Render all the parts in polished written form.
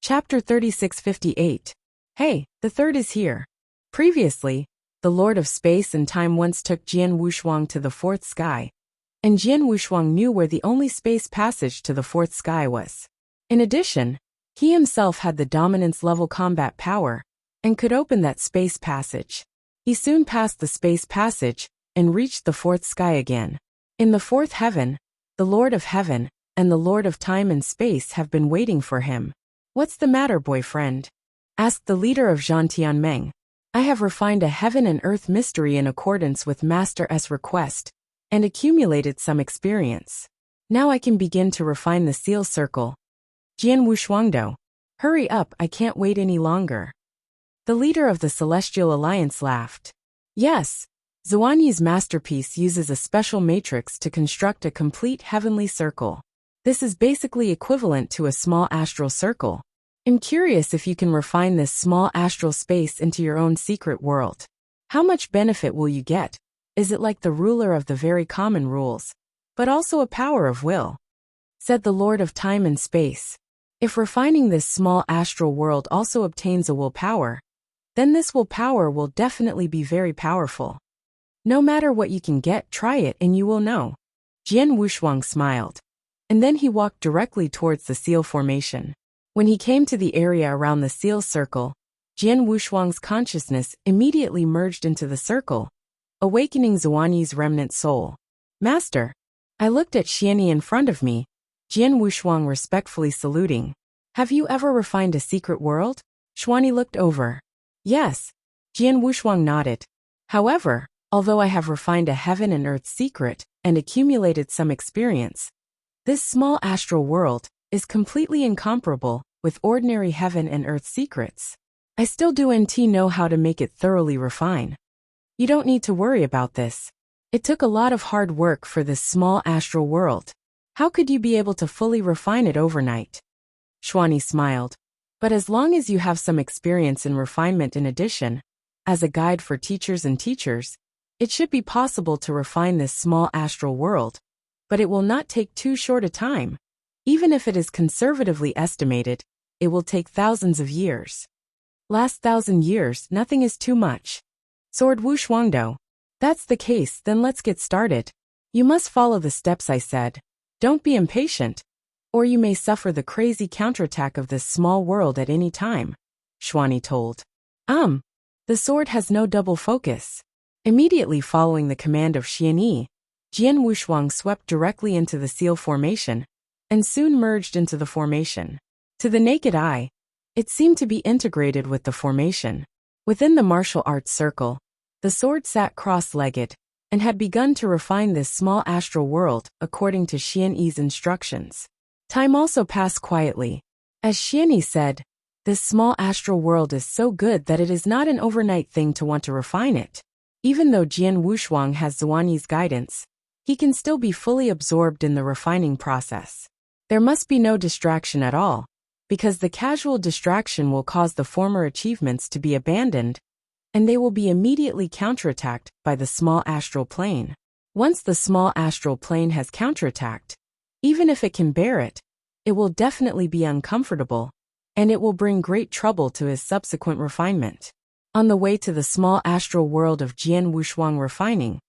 Chapter 3658. Hey, the third is here. Previously, the Lord of Space and Time once took Jian Wushuang to the fourth sky, and Jian Wushuang knew where the only space passage to the fourth sky was. In addition, he himself had the dominance level combat power, and could open that space passage. He soon passed the space passage, and reached the fourth sky again. In the fourth heaven, the Lord of Heaven, and the Lord of Time and Space have been waiting for him. "What's the matter, boyfriend?" asked the leader of Zhantianmeng. "I have refined a heaven and earth mystery in accordance with Master S' request, and accumulated some experience. Now I can begin to refine the seal circle." "Jian Wushuangdo, hurry up, I can't wait any longer." The leader of the Celestial Alliance laughed. "Yes, Xuanyi's masterpiece uses a special matrix to construct a complete heavenly circle. This is basically equivalent to a small astral circle. I'm curious if you can refine this small astral space into your own secret world. How much benefit will you get? Is it like the ruler of the very common rules, but also a power of will?" said the Lord of Time and Space. "If refining this small astral world also obtains a willpower, then this willpower will definitely be very powerful. No matter what you can get, try it and you will know." Jian Wushuang smiled, and then he walked directly towards the seal formation. When he came to the area around the seal circle, Jian Wushuang's consciousness immediately merged into the circle, awakening Xuanyi's remnant soul. "Master." I looked at Xianyi in front of me, Jian Wushuang respectfully saluting. "Have you ever refined a secret world?" Xuanyi looked over. "Yes." Jian Wushuang nodded. "However, although I have refined a heaven and earth secret and accumulated some experience, this small astral world is completely incomparable with ordinary heaven and earth secrets. I still don't know how to make it thoroughly refine. You don't need to worry about this. It took a lot of hard work for this small astral world. How could you be able to fully refine it overnight?" Xuanyi smiled. "But as long as you have some experience in refinement in addition, as a guide for teachers and teachers, it should be possible to refine this small astral world. But it will not take too short a time. Even if it is conservatively estimated, it will take thousands of years. Last 1,000 years, nothing is too much." "Sword Wushuangdo. That's the case, then let's get started. You must follow the steps I said. Don't be impatient, or you may suffer the crazy counterattack of this small world at any time," Xuanyi told. The sword has no double focus." Immediately following the command of Xianyi, Jian Wushuang swept directly into the seal formation, and soon merged into the formation. To the naked eye, it seemed to be integrated with the formation. Within the martial arts circle, the sword sat cross-legged, and had begun to refine this small astral world according to Xianyi's instructions. Time also passed quietly. As Xianyi said, this small astral world is so good that it is not an overnight thing to want to refine it. Even though Jian Wushuang has Xuanyi's guidance, he can still be fully absorbed in the refining process. There must be no distraction at all, because the casual distraction will cause the former achievements to be abandoned, and they will be immediately counterattacked by the small astral plane. Once the small astral plane has counterattacked, even if it can bear it, it will definitely be uncomfortable, and it will bring great trouble to his subsequent refinement. On the way to the small astral world of Jian Wushuang refining,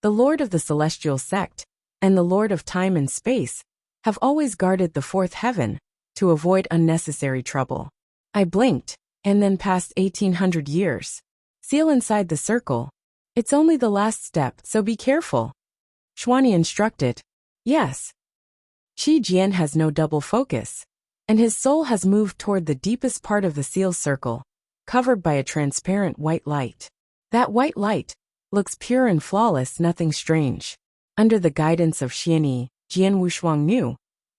the Lord of the Celestial Sect and the Lord of Time and Space have always guarded the fourth heaven to avoid unnecessary trouble. I blinked, and then passed 1,800 years. Seal inside the circle. It's only the last step, so be careful. Xuanyi instructed. Yes. Qi Jian has no double focus, and his soul has moved toward the deepest part of the seal circle, covered by a transparent white light. That white light looks pure and flawless, nothing strange. Under the guidance of Xianyi, Jian Wushuang knew,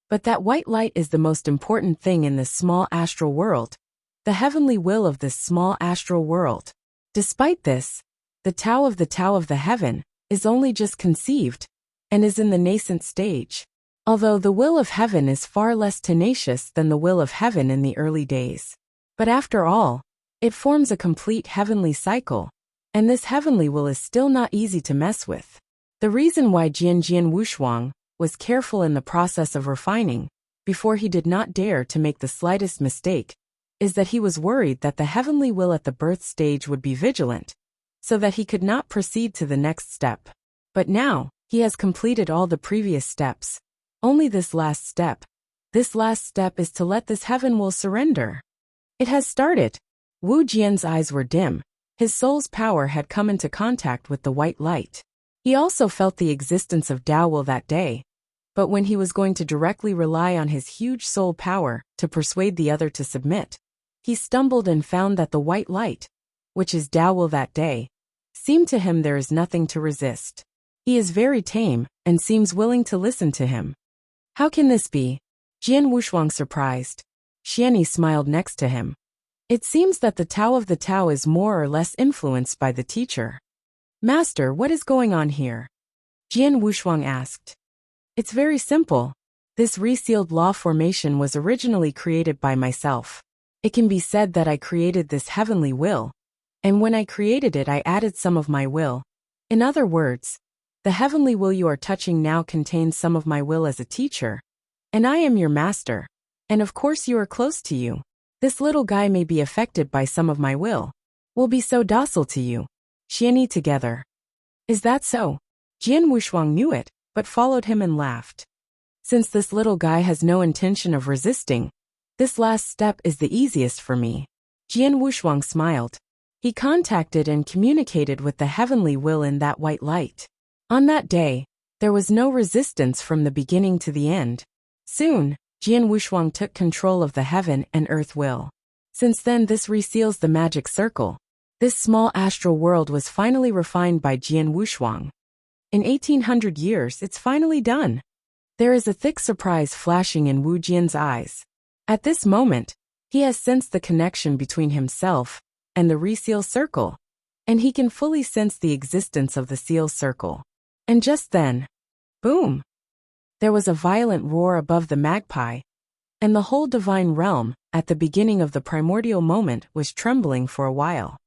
but that white light is the most important thing in this small astral world, the heavenly will of this small astral world. Despite this, the Tao of the Heaven is only just conceived, and is in the nascent stage. Although the will of heaven is far less tenacious than the will of heaven in the early days. But after all, it forms a complete heavenly cycle, and this heavenly will is still not easy to mess with. The reason why Jian Wushuang was careful in the process of refining, before he did not dare to make the slightest mistake, is that he was worried that the heavenly will at the birth stage would be vigilant, so that he could not proceed to the next step. But now, he has completed all the previous steps. Only this last step. This last step is to let this heaven will surrender. It has started. Wu Jian's eyes were dim. His soul's power had come into contact with the white light. He also felt the existence of Tao will that day. But when he was going to directly rely on his huge soul power to persuade the other to submit, he stumbled and found that the white light, which is Tao will that day, seemed to him there is nothing to resist. He is very tame and seems willing to listen to him. How can this be? Jian Wushuang surprised. Xianyi smiled next to him. It seems that the Tao of the Tao is more or less influenced by the teacher. Master, what is going on here? Jian Wushuang asked. It's very simple. This resealed law formation was originally created by myself. It can be said that I created this heavenly will. And when I created it, I added some of my will. In other words, the heavenly will you are touching now contains some of my will as a teacher. And I am your master. And of course you are close to you. This little guy may be affected by some of my will. Will be so docile to you. Xianyi together. Is that so? Jian Wushuang knew it, but followed him and laughed. Since this little guy has no intention of resisting, this last step is the easiest for me. Jian Wushuang smiled. He contacted and communicated with the heavenly will in that white light. On that day, there was no resistance from the beginning to the end. Soon, Jian Wushuang took control of the heaven and earth will. Since then this reseals the magic circle. This small astral world was finally refined by Jian Wushuang. In 1800 years it's finally done. There is a thick surprise flashing in Wu Jian's eyes. At this moment, he has sensed the connection between himself and the reseal circle, and he can fully sense the existence of the seal circle. And just then, boom! There was a violent roar above the magpie, and the whole divine realm, at the beginning of the primordial moment, was trembling for a while.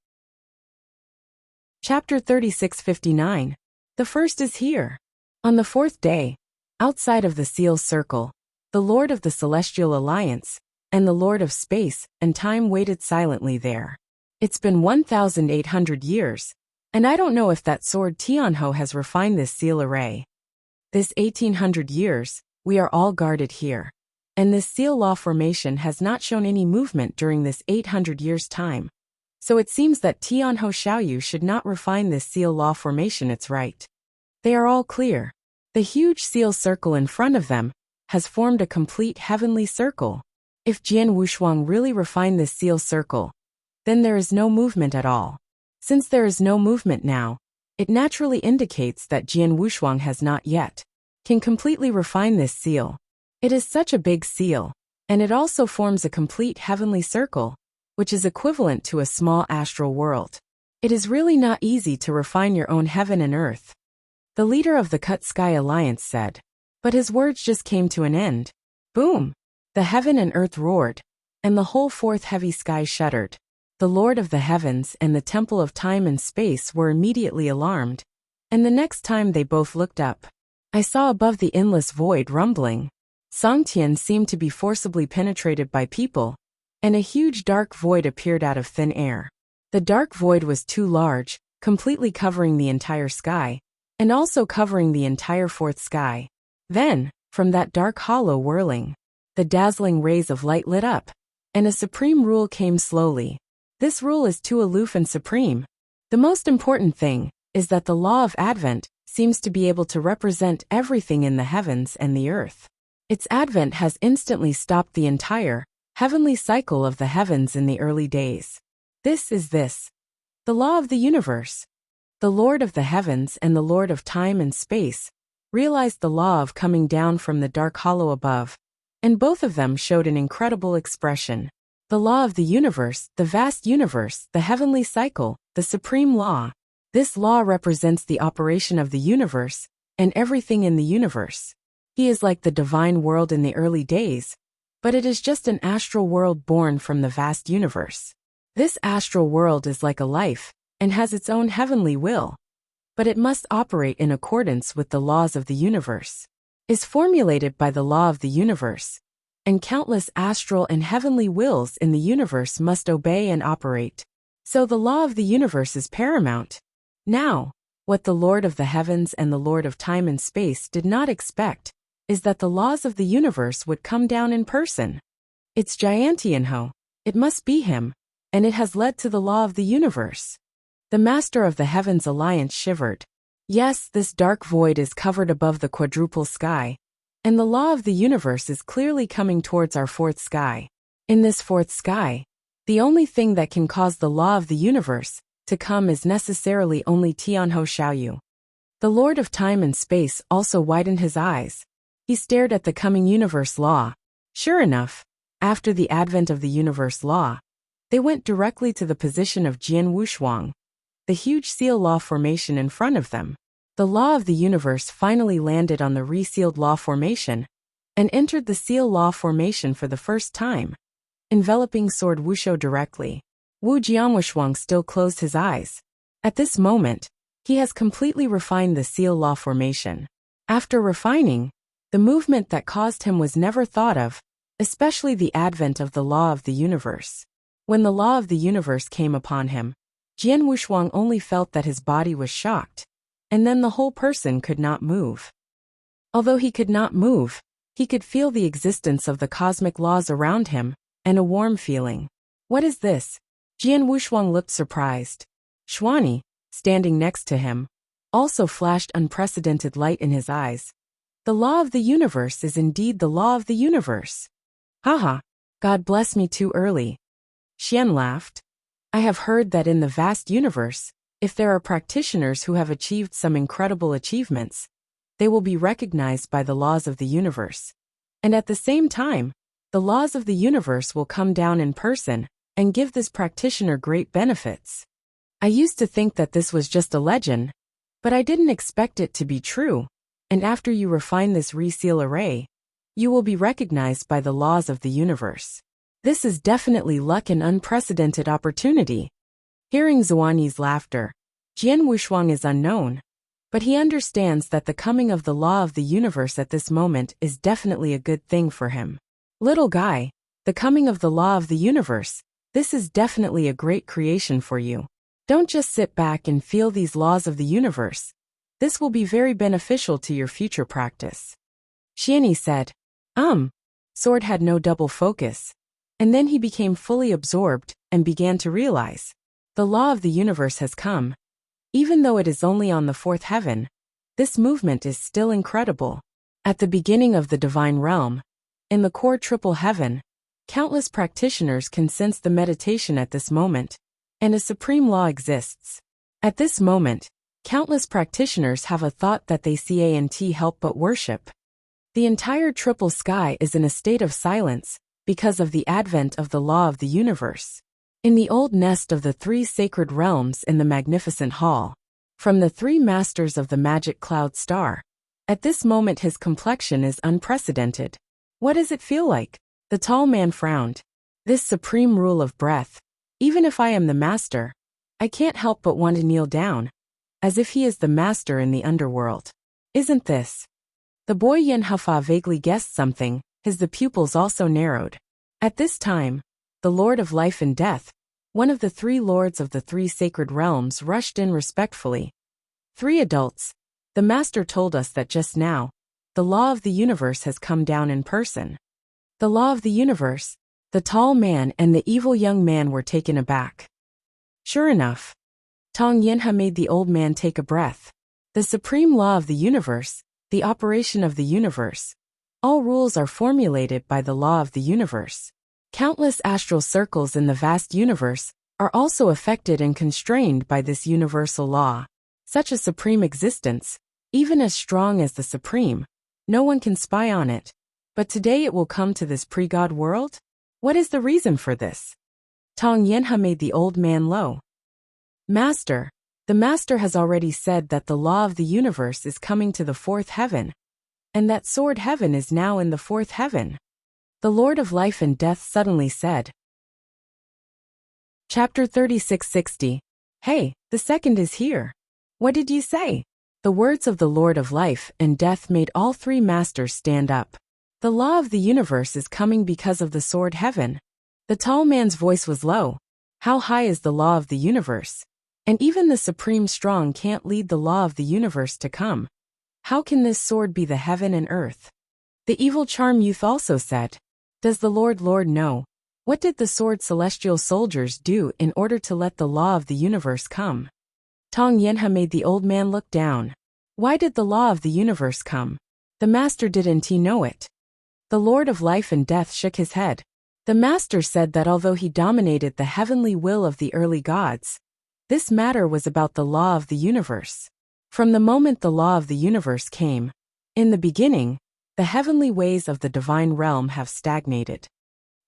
Chapter 3659. The first is here. On the fourth day, outside of the seal circle, the Lord of the Celestial Alliance and the Lord of Space and Time waited silently there. It's been 1,800 years, and I don't know if that sword Tianhou has refined this seal array. This 1800 years, we are all guarded here. And this seal law formation has not shown any movement during this 800 years time. So it seems that Tianhou Xiaoyu should not refine this seal law formation, it's right. They are all clear. The huge seal circle in front of them has formed a complete heavenly circle. If Jian Wushuang really refined this seal circle, then there is no movement at all. Since there is no movement now, it naturally indicates that Jian Wushuang has not yet can completely refine this seal. It is such a big seal, and it also forms a complete heavenly circle, which is equivalent to a small astral world. It is really not easy to refine your own heaven and earth. The leader of the Cut Sky Alliance said. But his words just came to an end. Boom! The heaven and earth roared, and the whole fourth heavy sky shuddered. The Lord of the Heavens and the Temple of Time and Space were immediately alarmed, and the next time they both looked up, I saw above the endless void rumbling. Songtian seemed to be forcibly penetrated by people, and a huge dark void appeared out of thin air. The dark void was too large, completely covering the entire sky, and also covering the entire fourth sky. Then, from that dark hollow whirling, the dazzling rays of light lit up, and a supreme rule came slowly. This rule is too aloof and supreme. The most important thing is that the law of Advent seems to be able to represent everything in the heavens and the earth. Its advent has instantly stopped the entire heavenly cycle of the heavens in the early days. This is the law of the universe. The Lord of the Heavens and the Lord of Time and Space realized the law of coming down from the dark hollow above, and both of them showed an incredible expression. The law of the universe, the vast universe, the heavenly cycle, the supreme law. This law represents the operation of the universe and everything in the universe. He is like the divine world in the early days, but it is just an astral world born from the vast universe. This astral world is like a life and has its own heavenly will, but it must operate in accordance with the laws of the universe. Is formulated by the law of the universe. and countless astral and heavenly wills in the universe must obey and operate. So the law of the universe is paramount. Now, what the Lord of the heavens and the Lord of time and space did not expect is that the laws of the universe would come down in person. It's Giantianho. It must be him, and it has led to the law of the universe. The Master of the Heavens Alliance shivered. Yes, this dark void is covered above the quadruple sky, and the law of the universe is clearly coming towards our fourth sky. In this fourth sky, the only thing that can cause the law of the universe to come is necessarily only Tianho Xiaoyu. The Lord of Time and Space also widened his eyes. He stared at the coming universe law. Sure enough, after the advent of the universe law, they went directly to the position of Jian Wushuang, the huge seal law formation in front of them. The law of the universe finally landed on the resealed law formation and entered the seal law formation for the first time, enveloping Sword Wushu directly. Wu Jianwushuang still closed his eyes. At this moment, he has completely refined the seal law formation. After refining, the movement that caused him was never thought of, especially the advent of the law of the universe. When the law of the universe came upon him, Jian Wushuang only felt that his body was shocked, and then the whole person could not move. Although he could not move, he could feel the existence of the cosmic laws around him, and a warm feeling. What is this? Jian Wushuang looked surprised. Xuani, standing next to him, also flashed unprecedented light in his eyes. The law of the universe is indeed the law of the universe. Haha, God bless me too early. Xian laughed. I have heard that in the vast universe, if there are practitioners who have achieved some incredible achievements, they will be recognized by the laws of the universe. And at the same time, the laws of the universe will come down in person and give this practitioner great benefits. I used to think that this was just a legend, but I didn't expect it to be true, and after you refine this reseal array, you will be recognized by the laws of the universe. This is definitely luck and unprecedented opportunity. Hearing Xuani's laughter, Jian Wushuang is unknown, but he understands that the coming of the law of the universe at this moment is definitely a good thing for him. Little guy, the coming of the law of the universe, this is definitely a great creation for you. Don't just sit back and feel these laws of the universe. This will be very beneficial to your future practice. Xiani said, Sword had no double focus. And then he became fully absorbed and began to realize. The law of the universe has come. Even though it is only on the fourth heaven, this movement is still incredible. At the beginning of the divine realm, in the core triple heaven, countless practitioners can sense the meditation at this moment, and a supreme law exists. At this moment, countless practitioners have a thought that they can't help but worship. The entire triple sky is in a state of silence, because of the advent of the law of the universe. In the old nest of the three sacred realms in the magnificent hall, from the three masters of the magic cloud star, at this moment his complexion is unprecedented. What does it feel like? The tall man frowned. This supreme rule of breath, even if I am the master, I can't help but want to kneel down, as if he is the master in the underworld. Isn't this? The boy Yen Hufa vaguely guessed something. The pupils also narrowed. At this time, the Lord of Life and Death, one of the three lords of the three sacred realms, rushed in respectfully. 3 adults. The master told us that just now, the law of the universe has come down in person. The law of the universe. The tall man and the evil young man were taken aback. Sure enough, Tong Yinha made the old man take a breath. The supreme law of the universe, the operation of the universe. All rules are formulated by the law of the universe. Countless astral circles in the vast universe are also affected and constrained by this universal law. Such a supreme existence, even as strong as the supreme, no one can spy on it. But today it will come to this pre-God world? What is the reason for this? Tong Yinha made the old man low. Master, the master has already said that the law of the universe is coming to the fourth heaven, and that sword heaven is now in the fourth heaven. The Lord of Life and Death suddenly said. Chapter 3660. Hey, the second is here. What did you say? The words of the Lord of Life and Death made all 3 masters stand up. The law of the universe is coming because of the sword heaven. The tall man's voice was low. How high is the law of the universe? And even the supreme strong can't lead the law of the universe to come. How can this sword be the heaven and earth? The evil charm youth also said. Does the Lord know? What did the sword celestial soldiers do in order to let the law of the universe come? Tong Yenha made the old man look down. Why did the law of the universe come? The master didn't he know it? The Lord of life and death shook his head. The master said that although he dominated the heavenly will of the early gods, this matter was about the law of the universe. From the moment the law of the universe came, in the beginning, the heavenly ways of the divine realm have stagnated.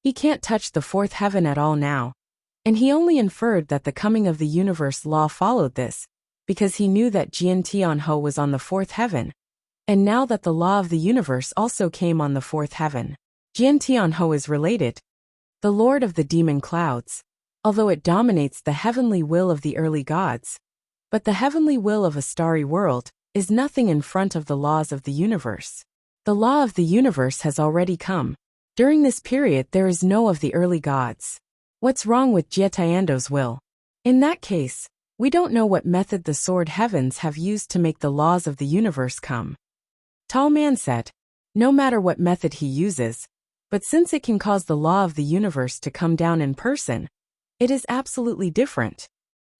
He can't touch the fourth heaven at all now. And he only inferred that the coming of the universe law followed this, because he knew that Jian Tianho was on the fourth heaven. And now that the law of the universe also came on the fourth heaven, Jian Tianho is related. The Lord of the demon clouds, although it dominates the heavenly will of the early gods, but the heavenly will of a starry world is nothing in front of the laws of the universe. The law of the universe has already come. During this period there is no of the early gods. What's wrong with Jie Tiando's will? In that case, we don't know what method the sword heavens have used to make the laws of the universe come. Tall man said, no matter what method he uses, but since it can cause the law of the universe to come down in person, it is absolutely different.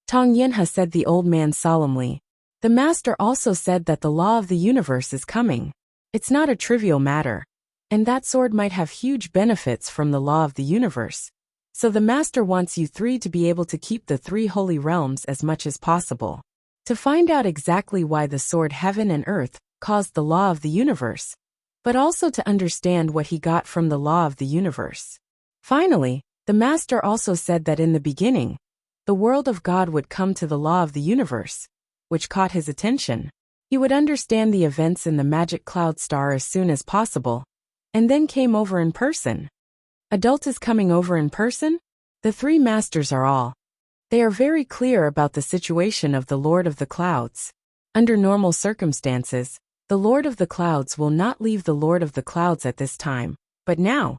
Tong Yenha said the old man solemnly. The master also said that the law of the universe is coming. It's not a trivial matter, and that sword might have huge benefits from the law of the universe. So the master wants you three to be able to keep the three holy realms as much as possible. To find out exactly why the sword heaven and earth caused the law of the universe, but also to understand what he got from the law of the universe. Finally, the master also said that in the beginning, the world of God would come to the law of the universe, which caught his attention. He would understand the events in the magic cloud star as soon as possible, and then came over in person. Adult is coming over in person? The three masters are all. They are very clear about the situation of the Lord of the Clouds. Under normal circumstances, the Lord of the Clouds will not leave the Lord of the Clouds at this time, but now,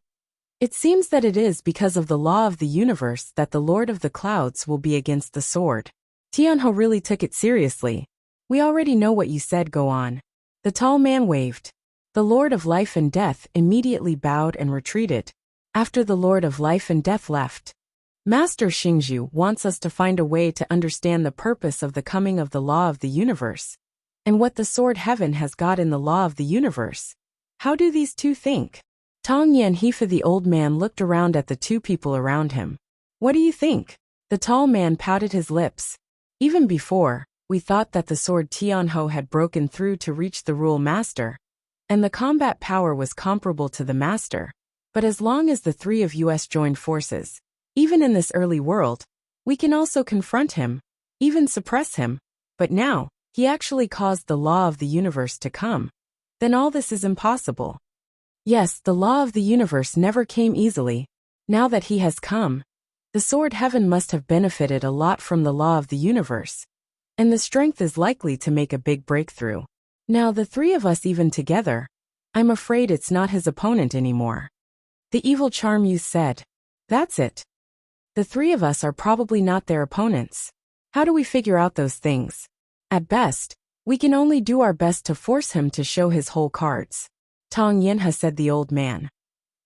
it seems that it is because of the law of the universe that the Lord of the Clouds will be against the sword. Tianho really took it seriously. We already know what you said, go on. The tall man waved. The Lord of life and death immediately bowed and retreated. After the Lord of life and death left, Master Xingzhu wants us to find a way to understand the purpose of the coming of the law of the universe, and what the sword heaven has got in the law of the universe. How do these two think? Tong Yanhefa the old man looked around at the two people around him. What do you think? The tall man pouted his lips. Even before, we thought that the sword Tianho had broken through to reach the rule master, and the combat power was comparable to the master. But as long as the three of us joined forces, even in this early world, we can also confront him, even suppress him. But now, he actually caused the law of the universe to come. Then all this is impossible. Yes, the law of the universe never came easily. Now that he has come, the sword heaven must have benefited a lot from the law of the universe, and the strength is likely to make a big breakthrough. Now the three of us even together, I'm afraid it's not his opponent anymore. The evil charm youth said. That's it. The three of us are probably not their opponents. How do we figure out those things? At best, we can only do our best to force him to show his whole cards. Tong Yenha said the old man.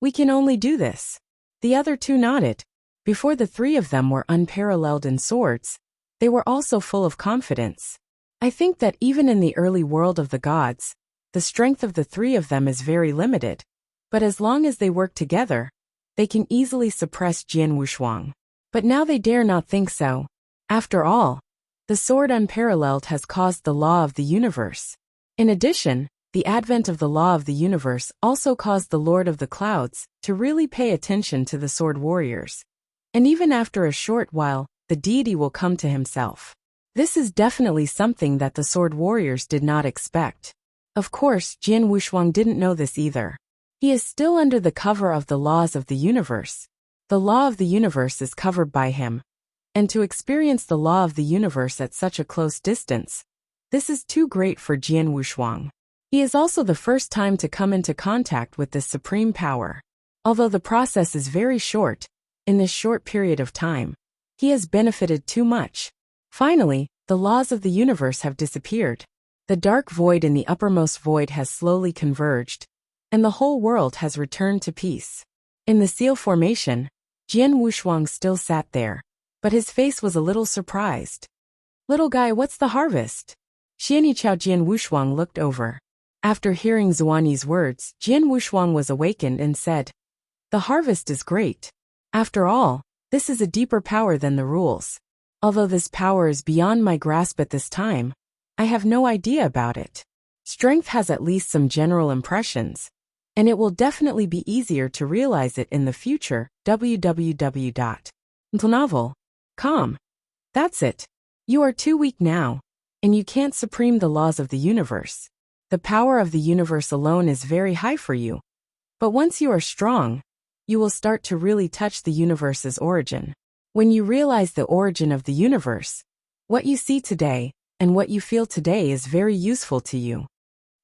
We can only do this. The other two nodded. Before the three of them were unparalleled in swords, they were also full of confidence. I think that even in the early world of the gods, the strength of the three of them is very limited. But as long as they work together, they can easily suppress Jian Wushuang. But now they dare not think so. After all, the sword unparalleled has caused the law of the universe. In addition, the advent of the law of the universe also caused the Lord of the Clouds to really pay attention to the sword warriors. And even after a short while, the deity will come to himself. This is definitely something that the sword warriors did not expect. Of course, Jian Wushuang didn't know this either. He is still under the cover of the laws of the universe. The law of the universe is covered by him. And to experience the law of the universe at such a close distance, this is too great for Jian Wushuang. He is also the first time to come into contact with this supreme power. Although the process is very short, in this short period of time, he has benefited too much. Finally, the laws of the universe have disappeared. The dark void in the uppermost void has slowly converged, and the whole world has returned to peace. In the seal formation, Jian Wushuang still sat there, but his face was a little surprised. Little guy, what's the harvest? Xianyi Chao Jian Wushuang looked over. After hearing Zuani's words, Jian Wushuang was awakened and said, "The harvest is great. After all, this is a deeper power than the rules. Although this power is beyond my grasp at this time, I have no idea about it. Strength has at least some general impressions, and it will definitely be easier to realize it in the future." www.novel.com. That's it. You are too weak now, and you can't supreme the laws of the universe. The power of the universe alone is very high for you. But once you are strong, you will start to really touch the universe's origin. When you realize the origin of the universe, what you see today and what you feel today is very useful to you.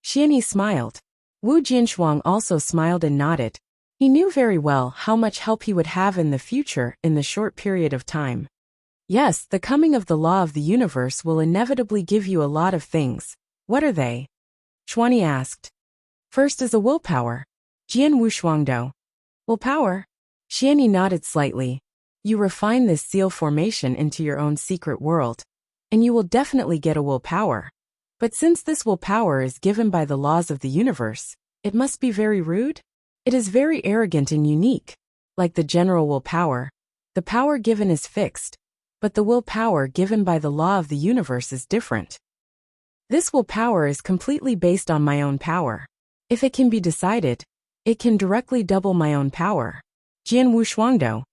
Xianyi smiled. Wu Jinshuang also smiled and nodded. He knew very well how much help he would have in the future in the short period of time. Yes, the coming of the law of the universe will inevitably give you a lot of things. What are they? Xuani asked. First is a willpower. Jian Wushuangdo. Willpower? Xianyi nodded slightly. You refine this seal formation into your own secret world, and you will definitely get a willpower. But since this willpower is given by the laws of the universe, it must be very rude? It is very arrogant and unique. Like the general willpower, the power given is fixed, but the willpower given by the law of the universe is different. This willpower is completely based on my own power. If it can be decided, it can directly double my own power. Jian Wushuangdo.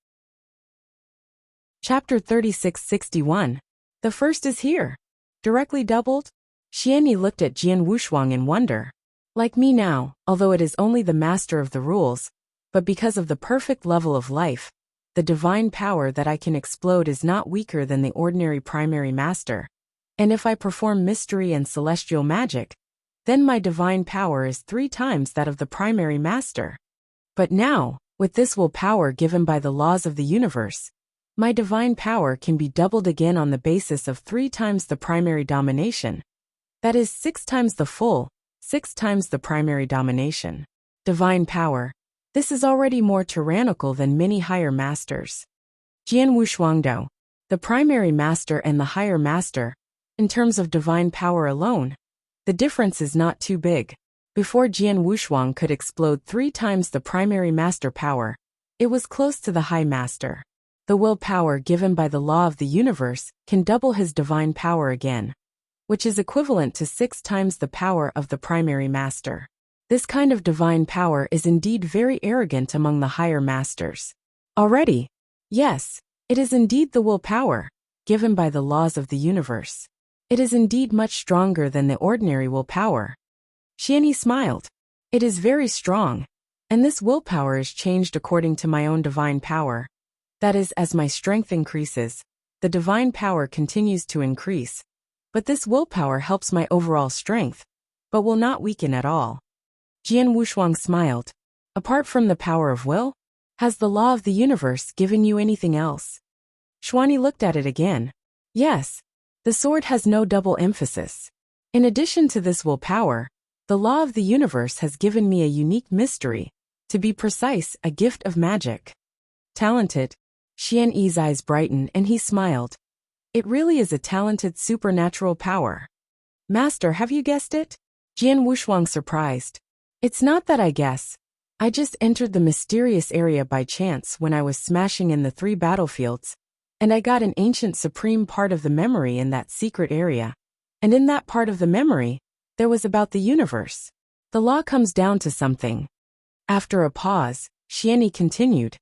Chapter 3661. The first is here. Directly doubled? Xianyi looked at Jian Wushuang in wonder. Like me now, although it is only the master of the rules, but because of the perfect level of life, the divine power that I can explode is not weaker than the ordinary primary master. And if I perform mystery and celestial magic, then my divine power is 3 times that of the primary master. But now, with this willpower given by the laws of the universe, my divine power can be doubled again on the basis of 3 times the primary domination. That is 6 times the full, 6 times the primary domination. Divine power. This is already more tyrannical than many higher masters. Jian Wushuangdo. The primary master and the higher master, in terms of divine power alone, the difference is not too big. Before Jian Wushuang could explode 3 times the primary master power, it was close to the high master. The willpower given by the law of the universe can double his divine power again, which is equivalent to 6 times the power of the primary master. This kind of divine power is indeed very arrogant among the higher masters. Already, yes, it is indeed the willpower, given by the laws of the universe. It is indeed much stronger than the ordinary willpower. Xianyi smiled. It is very strong, and this willpower is changed according to my own divine power. That is, as my strength increases, the divine power continues to increase. But this willpower helps my overall strength, but will not weaken at all. Jian Wushuang smiled. Apart from the power of will, has the law of the universe given you anything else? Xuani looked at it again. Yes. The sword has no double emphasis. In addition to this willpower, the law of the universe has given me a unique mystery, to be precise, a gift of magic. Talented. Xianyi's eyes brightened and he smiled. It really is a talented supernatural power. Master, have you guessed it? Jian Wushuang surprised. It's not that I guess. I just entered the mysterious area by chance when I was smashing in the 3 battlefields, and I got an ancient supreme part of the memory in that secret area. And in that part of the memory, there was about the universe. The law comes down to something. After a pause, Xianyi continued.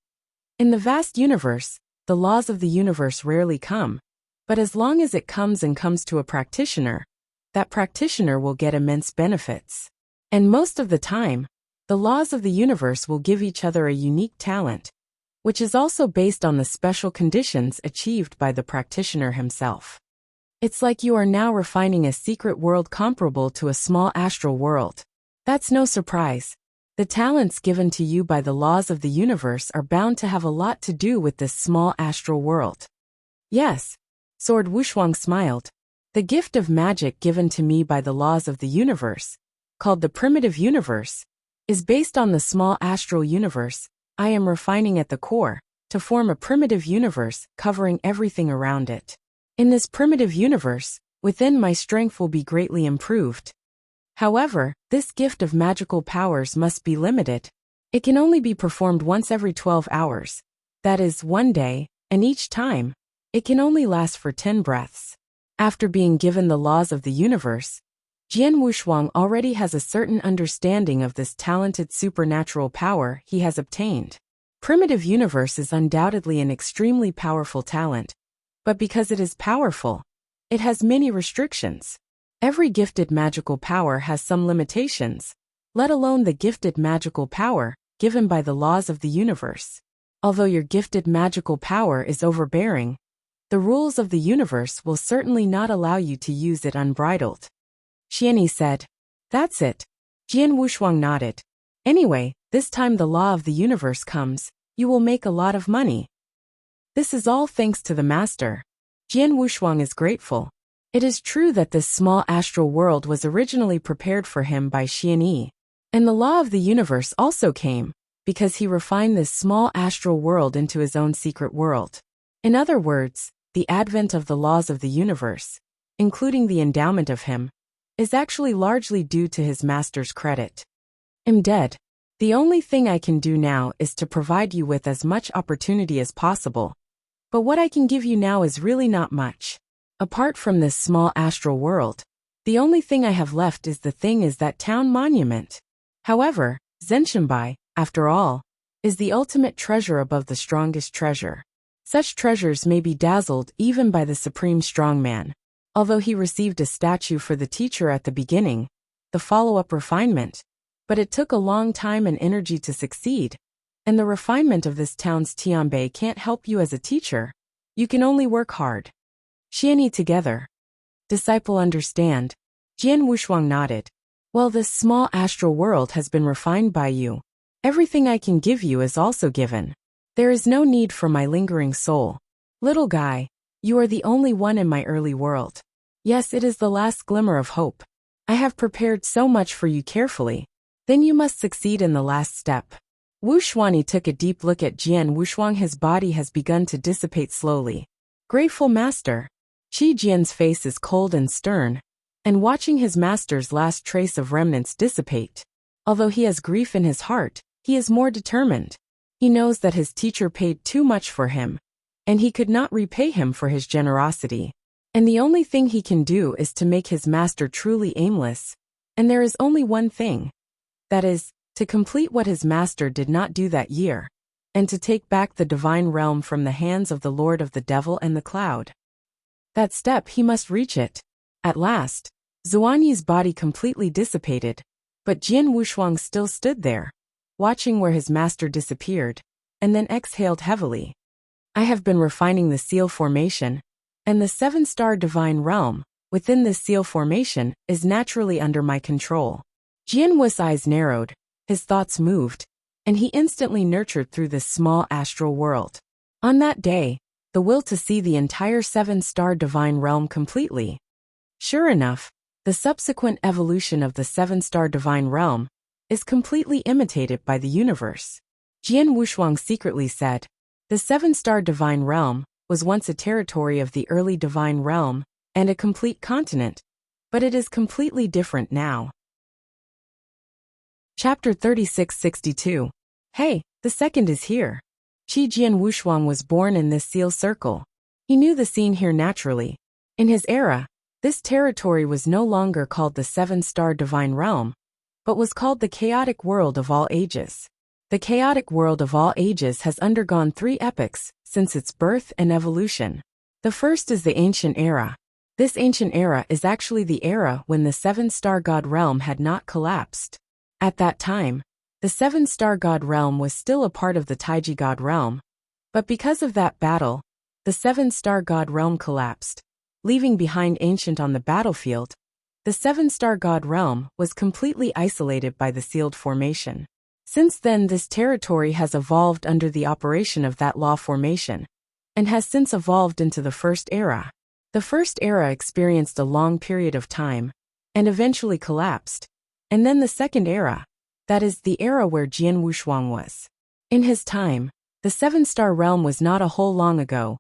In the vast universe, the laws of the universe rarely come. But as long as it comes and comes to a practitioner, that practitioner will get immense benefits. And most of the time, the laws of the universe will give each other a unique talent, which is also based on the special conditions achieved by the practitioner himself. It's like you are now refining a secret world comparable to a small astral world. That's no surprise. The talents given to you by the laws of the universe are bound to have a lot to do with this small astral world. Yes. Sword Wuxia smiled. The gift of magic given to me by the laws of the universe, called the primitive universe, is based on the small astral universe I am refining at the core, to form a primitive universe covering everything around it. In this primitive universe, within my strength will be greatly improved. However, this gift of magical powers must be limited. It can only be performed once every 12 hours. That is, one day, and each time, it can only last for 10 breaths. After being given the laws of the universe, Jian Wuxia already has a certain understanding of this talented supernatural power he has obtained. Primitive universe is undoubtedly an extremely powerful talent, but because it is powerful, it has many restrictions. Every gifted magical power has some limitations, let alone the gifted magical power given by the laws of the universe. Although your gifted magical power is overbearing, the rules of the universe will certainly not allow you to use it unbridled. Xianyi said. That's it. Jian Wuxia nodded. Anyway, this time the law of the universe comes, you will make a lot of money. This is all thanks to the master. Jian Wuxia is grateful. It is true that this small astral world was originally prepared for him by Xianyi, and the law of the universe also came, because he refined this small astral world into his own secret world. In other words, the advent of the laws of the universe, including the endowment of him, is actually largely due to his master's credit. I'm dead. The only thing I can do now is to provide you with as much opportunity as possible. But what I can give you now is really not much. Apart from this small astral world, the only thing I have left is that town monument. However, Zhenshinbai, after all, is the ultimate treasure above the strongest treasure. Such treasures may be dazzled even by the supreme strongman. Although he received a statue for the teacher at the beginning, the follow-up refinement, but it took a long time and energy to succeed, and the refinement of this town's Tianbei can't help you as a teacher. You can only work hard. Xianyi together. Disciple understand. Jian Wuxia nodded. Well, this small astral world has been refined by you. Everything I can give you is also given. There is no need for my lingering soul. Little guy, you are the only one in my early world. Yes, it is the last glimmer of hope. I have prepared so much for you carefully. Then you must succeed in the last step. Wu Xuanyi took a deep look at Jian Wuxia. His body has begun to dissipate slowly. Grateful master. Qi Jian's face is cold and stern, and watching his master's last trace of remnants dissipate. Although he has grief in his heart, he is more determined. He knows that his teacher paid too much for him, and he could not repay him for his generosity. And the only thing he can do is to make his master truly aimless. And there is only one thing. That is, to complete what his master did not do that year, and to take back the divine realm from the hands of the Lord of the Devil and the Cloud. That step he must reach it. At last, Xuanyi's body completely dissipated, but Jian Wuxia still stood there, watching where his master disappeared, and then exhaled heavily. I have been refining the seal formation, and the 7-star divine realm, within this seal formation, is naturally under my control. Jian Wu's eyes narrowed, his thoughts moved, and he instantly nurtured through this small astral world. On that day, the will to see the entire 7-star divine realm completely. Sure enough, the subsequent evolution of the 7-star divine realm is completely imitated by the universe. Jian Wuxia secretly said, the 7-star divine realm was once a territory of the early divine realm and a complete continent, but it is completely different now. Chapter 3662. Hey, the second is here. Qi Jian Wuxia was born in this seal circle. He knew the scene here naturally. In his era, this territory was no longer called the 7-star divine realm, but was called the chaotic world of all ages. The chaotic world of all ages has undergone 3 epochs since its birth and evolution. The first is the ancient era. This ancient era is actually the era when the 7-star god realm had not collapsed. At that time, the 7-star god realm was still a part of the Taiji god realm, but because of that battle, the 7-star god realm collapsed, leaving behind Ancient on the battlefield, the seven-star god realm was completely isolated by the sealed formation. Since then, this territory has evolved under the operation of that law formation, and has since evolved into the First Era. The First Era experienced a long period of time, and eventually collapsed, and then the Second Era, that is, the era where Jian Wushuang was. In his time, the seven-star realm was not a whole long ago,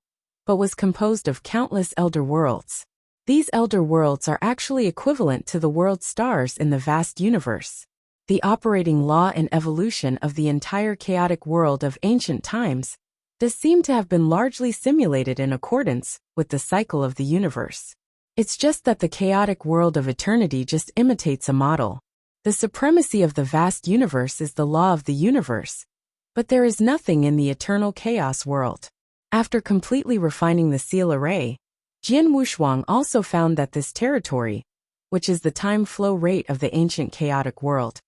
but was composed of countless elder worlds. These elder worlds are actually equivalent to the world stars in the vast universe. The operating law and evolution of the entire chaotic world of ancient times does seem to have been largely simulated in accordance with the cycle of the universe. It's just that the chaotic world of eternity just imitates a model. The supremacy of the vast universe is the law of the universe, but there is nothing in the eternal chaos world. After completely refining the seal array, Jian Wushuang also found that this territory, which is the time flow rate of the ancient chaotic world,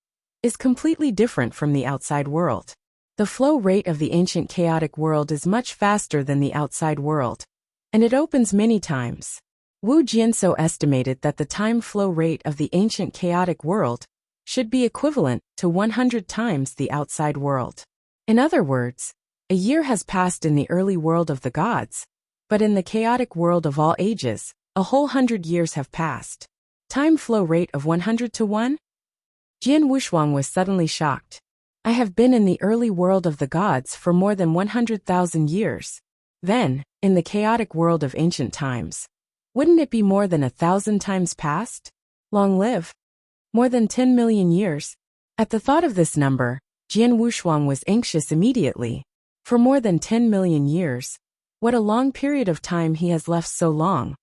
is completely different from the outside world. The flow rate of the ancient chaotic world is much faster than the outside world, and it opens many times. Wu Jianso estimated that the time flow rate of the ancient chaotic world should be equivalent to 100 times the outside world. In other words, a year has passed in the early world of the gods, but in the chaotic world of all ages, a whole 100 years have passed. Time flow rate of 100 to 1? Jian Wushuang was suddenly shocked. I have been in the early world of the gods for more than 100,000 years. Then, in the chaotic world of ancient times, wouldn't it be more than 1,000 times past? Long live. More than 10 million years. At the thought of this number, Jian Wushuang was anxious immediately. For more than 10 million years, what a long period of time he has left so long.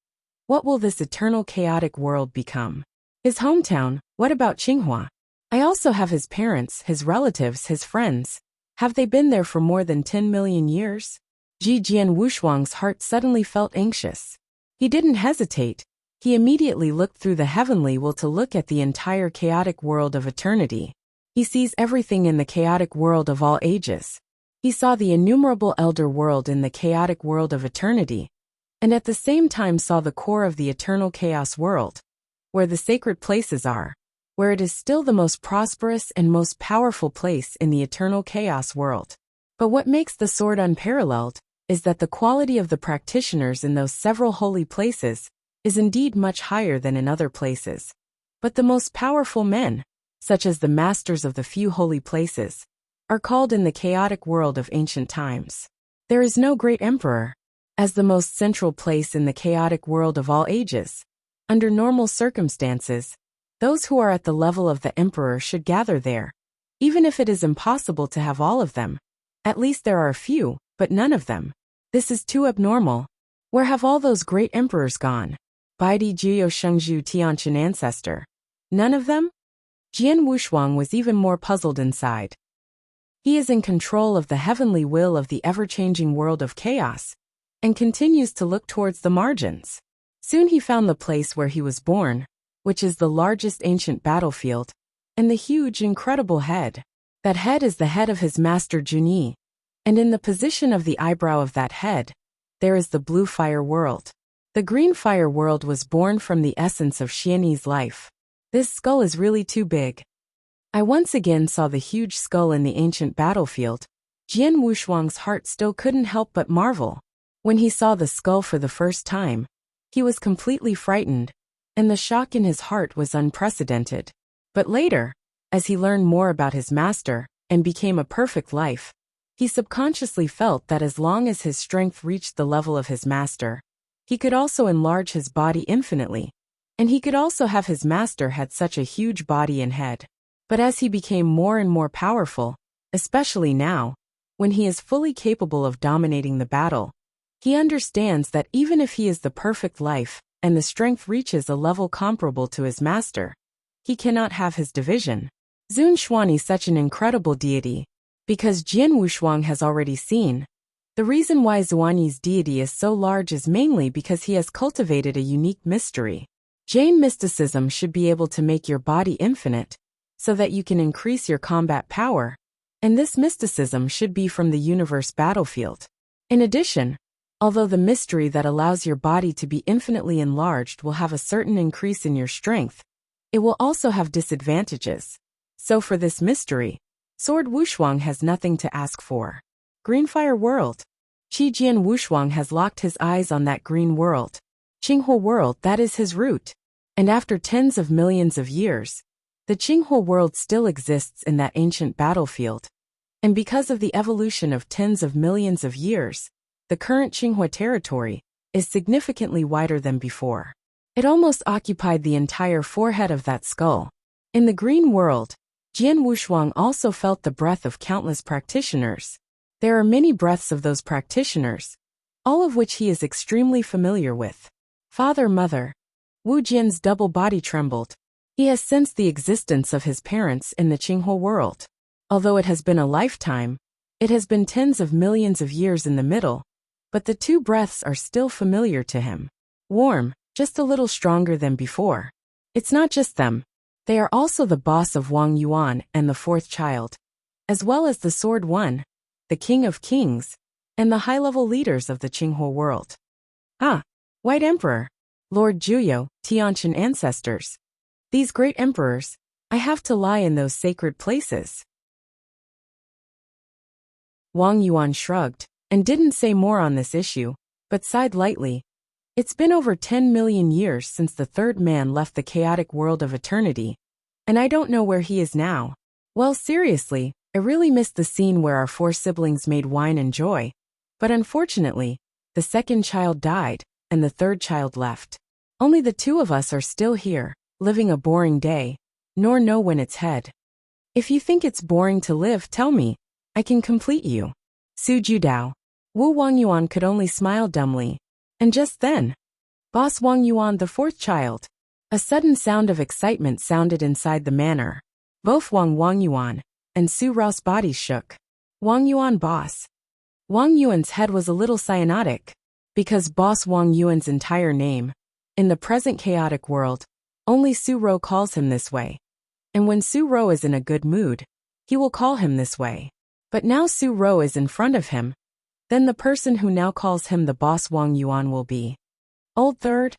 What will this eternal chaotic world become? His hometown, what about Qinghua? I also have his parents, his relatives, his friends. Have they been there for more than 10 million years? Jian Wushuang's heart suddenly felt anxious. He didn't hesitate. He immediately looked through the heavenly will to look at the entire chaotic world of eternity. He sees everything in the chaotic world of all ages. He saw the innumerable elder world in the chaotic world of eternity, and at the same time saw the core of the eternal chaos world, where the sacred places are, where it is still the most prosperous and most powerful place in the eternal chaos world. But what makes the sword unparalleled is that the quality of the practitioners in those several holy places is indeed much higher than in other places. But the most powerful men, such as the masters of the few holy places, are called in the chaotic world of ancient times. There is no great emperor, as the most central place in the chaotic world of all ages. Under normal circumstances, those who are at the level of the emperor should gather there. Even if it is impossible to have all of them, at least there are a few, but none of them. This is too abnormal. Where have all those great emperors gone? Baidi Jiyo Shengzhu Tianqian ancestor. None of them? Jian Wushuang was even more puzzled inside. He is in control of the heavenly will of the ever-changing world of chaos, and continues to look towards the margins. Soon he found the place where he was born, which is the largest ancient battlefield, and the huge, incredible head. That head is the head of his master Junyi, and in the position of the eyebrow of that head, there is the blue fire world. The green fire world was born from the essence of Xianyi's life. This skull is really too big. I once again saw the huge skull in the ancient battlefield. Jian Wushuang's heart still couldn't help but marvel. When he saw the skull for the first time, he was completely frightened, and the shock in his heart was unprecedented. But later, as he learned more about his master and became a perfect life, he subconsciously felt that as long as his strength reached the level of his master, he could also enlarge his body infinitely, and he could also have his master had such a huge body and head. But as he became more and more powerful, especially now, when he is fully capable of dominating the battle, he understands that even if he is the perfect life and the strength reaches a level comparable to his master, he cannot have his division. Zun Xuanyi such an incredible deity, because Jian Wushuang has already seen. The reason why Xuanyi's deity is so large is mainly because he has cultivated a unique mystery. Jain mysticism should be able to make your body infinite, so that you can increase your combat power, and this mysticism should be from the universe battlefield. In addition, Although the mystery that allows your body to be infinitely enlarged will have a certain increase in your strength, it will also have disadvantages. So for this mystery, Sword Wushuang has nothing to ask for. Greenfire World. Qi Jian Wushuang has locked his eyes on that green world. Qinghua World, that is his root. And after tens of millions of years, the Qinghua World still exists in that ancient battlefield. And because of the evolution of tens of millions of years, the current Qinghua territory is significantly wider than before. It almost occupied the entire forehead of that skull. In the green world, Jian Wushuang also felt the breath of countless practitioners. There are many breaths of those practitioners, all of which he is extremely familiar with. Father, mother. Wu Jian's double body trembled. He has sensed the existence of his parents in the Qinghua world. Although it has been a lifetime, it has been tens of millions of years in the middle, but the two breaths are still familiar to him. Warm, just a little stronger than before. It's not just them. They are also the boss of Wang Yuan and the fourth child, as well as the Sword One, the King of Kings, and the high-level leaders of the Qinghua world. Ah, White Emperor, Lord Juyo, Tianqian ancestors. These great emperors, I have to lie in those sacred places. Wang Yuan shrugged, and didn't say more on this issue, but sighed lightly. It's been over 10 million years since the third man left the chaotic world of eternity, and I don't know where he is now. Well, seriously, I really missed the scene where our four siblings made wine and joy, but unfortunately, the second child died, and the third child left. Only the two of us are still here, living a boring day, nor know when it's head. If you think it's boring to live, tell me. I can complete you. Su Judao. Wu Wangyuan could only smile dumbly. And just then, Boss Wang Yuan, the fourth child. A sudden sound of excitement sounded inside the manor. Both Wang Yuan and Su Rao's bodies shook. Wang Yuan boss. Wang Yuan's head was a little cyanotic, because Boss Wang Yuan's entire name, in the present chaotic world, only Su Rao calls him this way. And when Su Rao is in a good mood, he will call him this way. But now Su Rao is in front of him, then the person who now calls him the boss Wang Yuan will be Old Third.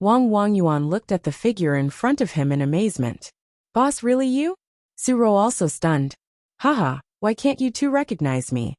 Wang Yuan looked at the figure in front of him in amazement. Boss, really you? Su Rao also stunned. Haha, why can't you two recognize me?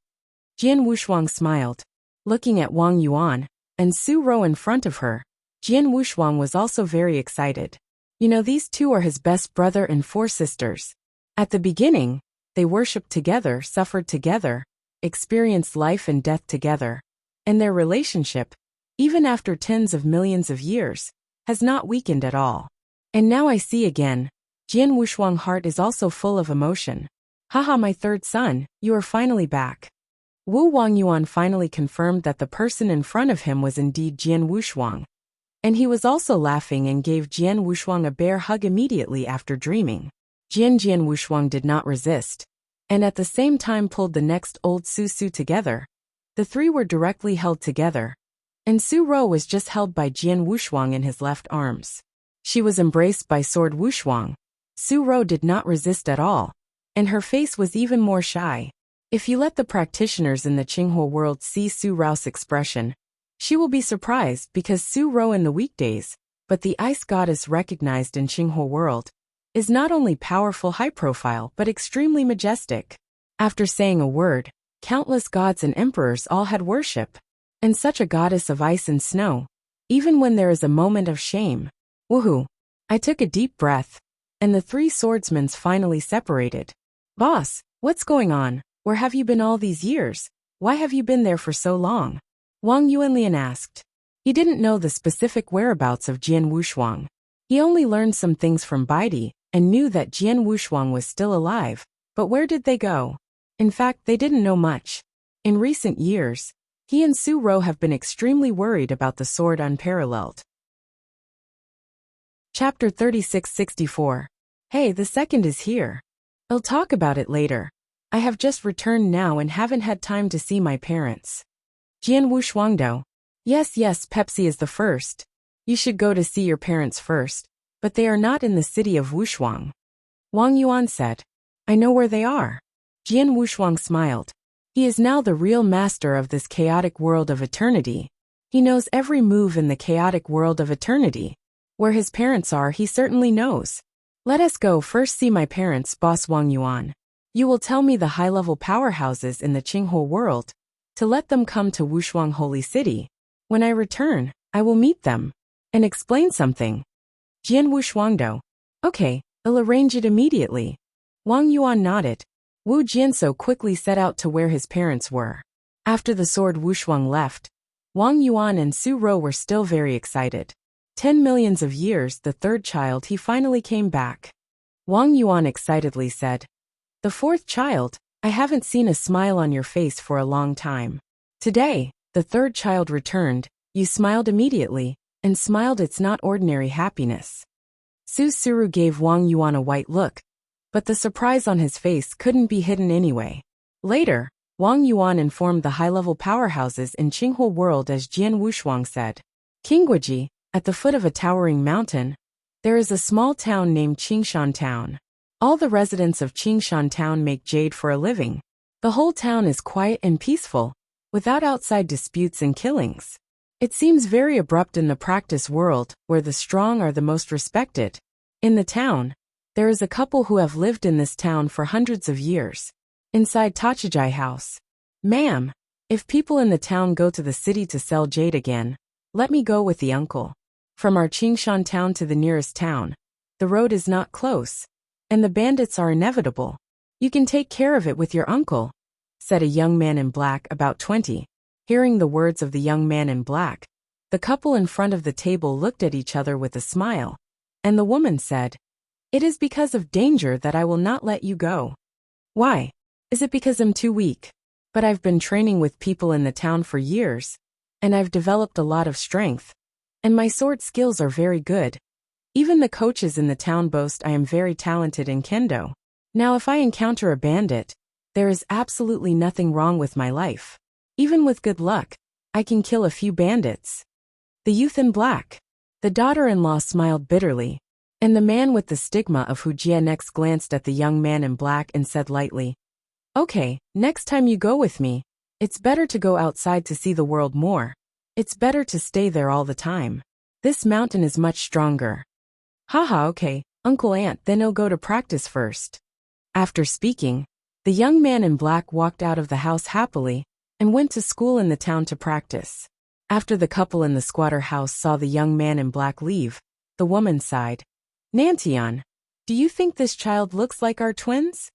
Jian Wushuang smiled. Looking at Wang Yuan and Su Rao in front of her, Jian Wushuang was also very excited. You know, these two are his best brother and four sisters. At the beginning, they worshipped together, suffered together, experienced life and death together, and their relationship, even after tens of millions of years, has not weakened at all. And now I see again, Jian Wushuang's heart is also full of emotion. Haha, my third son, you are finally back. Wu Wangyuan finally confirmed that the person in front of him was indeed Jian Wushuang. And he was also laughing and gave Jian Wushuang a bear hug immediately after dreaming. Jian Wushuang did not resist, and at the same time pulled the next old Su together. The three were directly held together, and Su Rao was just held by Jian Wushuang in his left arms. She was embraced by Sword Wushuang. Su Rao did not resist at all, and her face was even more shy. If you let the practitioners in the Qinghua world see Su Rao's expression, she will be surprised because Su Rao in the weekdays, but the ice goddess recognized in Qinghua world, is not only powerful high-profile but extremely majestic. After saying a word, countless gods and emperors all had worship, and such a goddess of ice and snow, even when there is a moment of shame. Woohoo! I took a deep breath, and the three swordsmen finally separated. Boss, what's going on? Where have you been all these years? Why have you been there for so long? Wang Yuanlian asked. He didn't know the specific whereabouts of Jian Wushuang. He only learned some things from Baidi, and knew that Jian Wushuang was still alive, but where did they go? In fact, they didn't know much. In recent years, he and Su Rao have been extremely worried about the sword unparalleled. Chapter 3664. Hey, the second is here. I'll talk about it later. I have just returned now and haven't had time to see my parents. Jian Wushuangdo. Yes, Pepsi is the first. You should go to see your parents first. But they are not in the city of Wushuang. Wang Yuan said. I know where they are. Jian Wushuang smiled. He is now the real master of this chaotic world of eternity. He knows every move in the chaotic world of eternity. Where his parents are, he certainly knows. Let us go first see my parents, Boss Wang Yuan. You will tell me the high-level powerhouses in the Qinghuo world, to let them come to Wushuang Holy City. When I return, I will meet them and explain something. Jian Wushuangdo. Okay, I'll arrange it immediately. Wang Yuan nodded. Wu Jianso quickly set out to where his parents were. After the sword Wushuang left, Wang Yuan and Su Rou were still very excited. 10 millions of years, the third child, he finally came back. Wang Yuan excitedly said, "The fourth child, I haven't seen a smile on your face for a long time. Today, the third child returned, you smiled immediately, and smiled it's not ordinary happiness." Su Suru gave Wang Yuan a white look, but the surprise on his face couldn't be hidden anyway. Later, Wang Yuan informed the high-level powerhouses in Qinghuo world as Jian Wushuang said. Qingguoji, at the foot of a towering mountain, there is a small town named Qingshan Town. All the residents of Qingshan Town make jade for a living. The whole town is quiet and peaceful, without outside disputes and killings. It seems very abrupt in the practice world, where the strong are the most respected. In the town, there is a couple who have lived in this town for hundreds of years. Inside Tachijai House. Ma'am, if people in the town go to the city to sell jade again, let me go with the uncle. From our Qingshan town to the nearest town, the road is not close, and the bandits are inevitable. You can take care of it with your uncle, said a young man in black about 20. Hearing the words of the young man in black, the couple in front of the table looked at each other with a smile, and the woman said, "It is because of danger that I will not let you go." Why? Is it because I'm too weak? But I've been training with people in the town for years, and I've developed a lot of strength, and my sword skills are very good. Even the coaches in the town boast I am very talented in kendo. Now if I encounter a bandit, there is absolutely nothing wrong with my life. Even with good luck, I can kill a few bandits. The youth in black. The daughter-in-law smiled bitterly, and the man with the stigma of Wuxia next glanced at the young man in black and said lightly, "Okay, next time you go with me, it's better to go outside to see the world more. It's better to stay there all the time. This mountain is much stronger." Haha, okay, Uncle Aunt, then I'll go to practice first. After speaking, the young man in black walked out of the house happily and went to school in the town to practice. After the couple in the squatter house saw the young man in black leave, the woman sighed. "Nantian, do you think this child looks like our twins?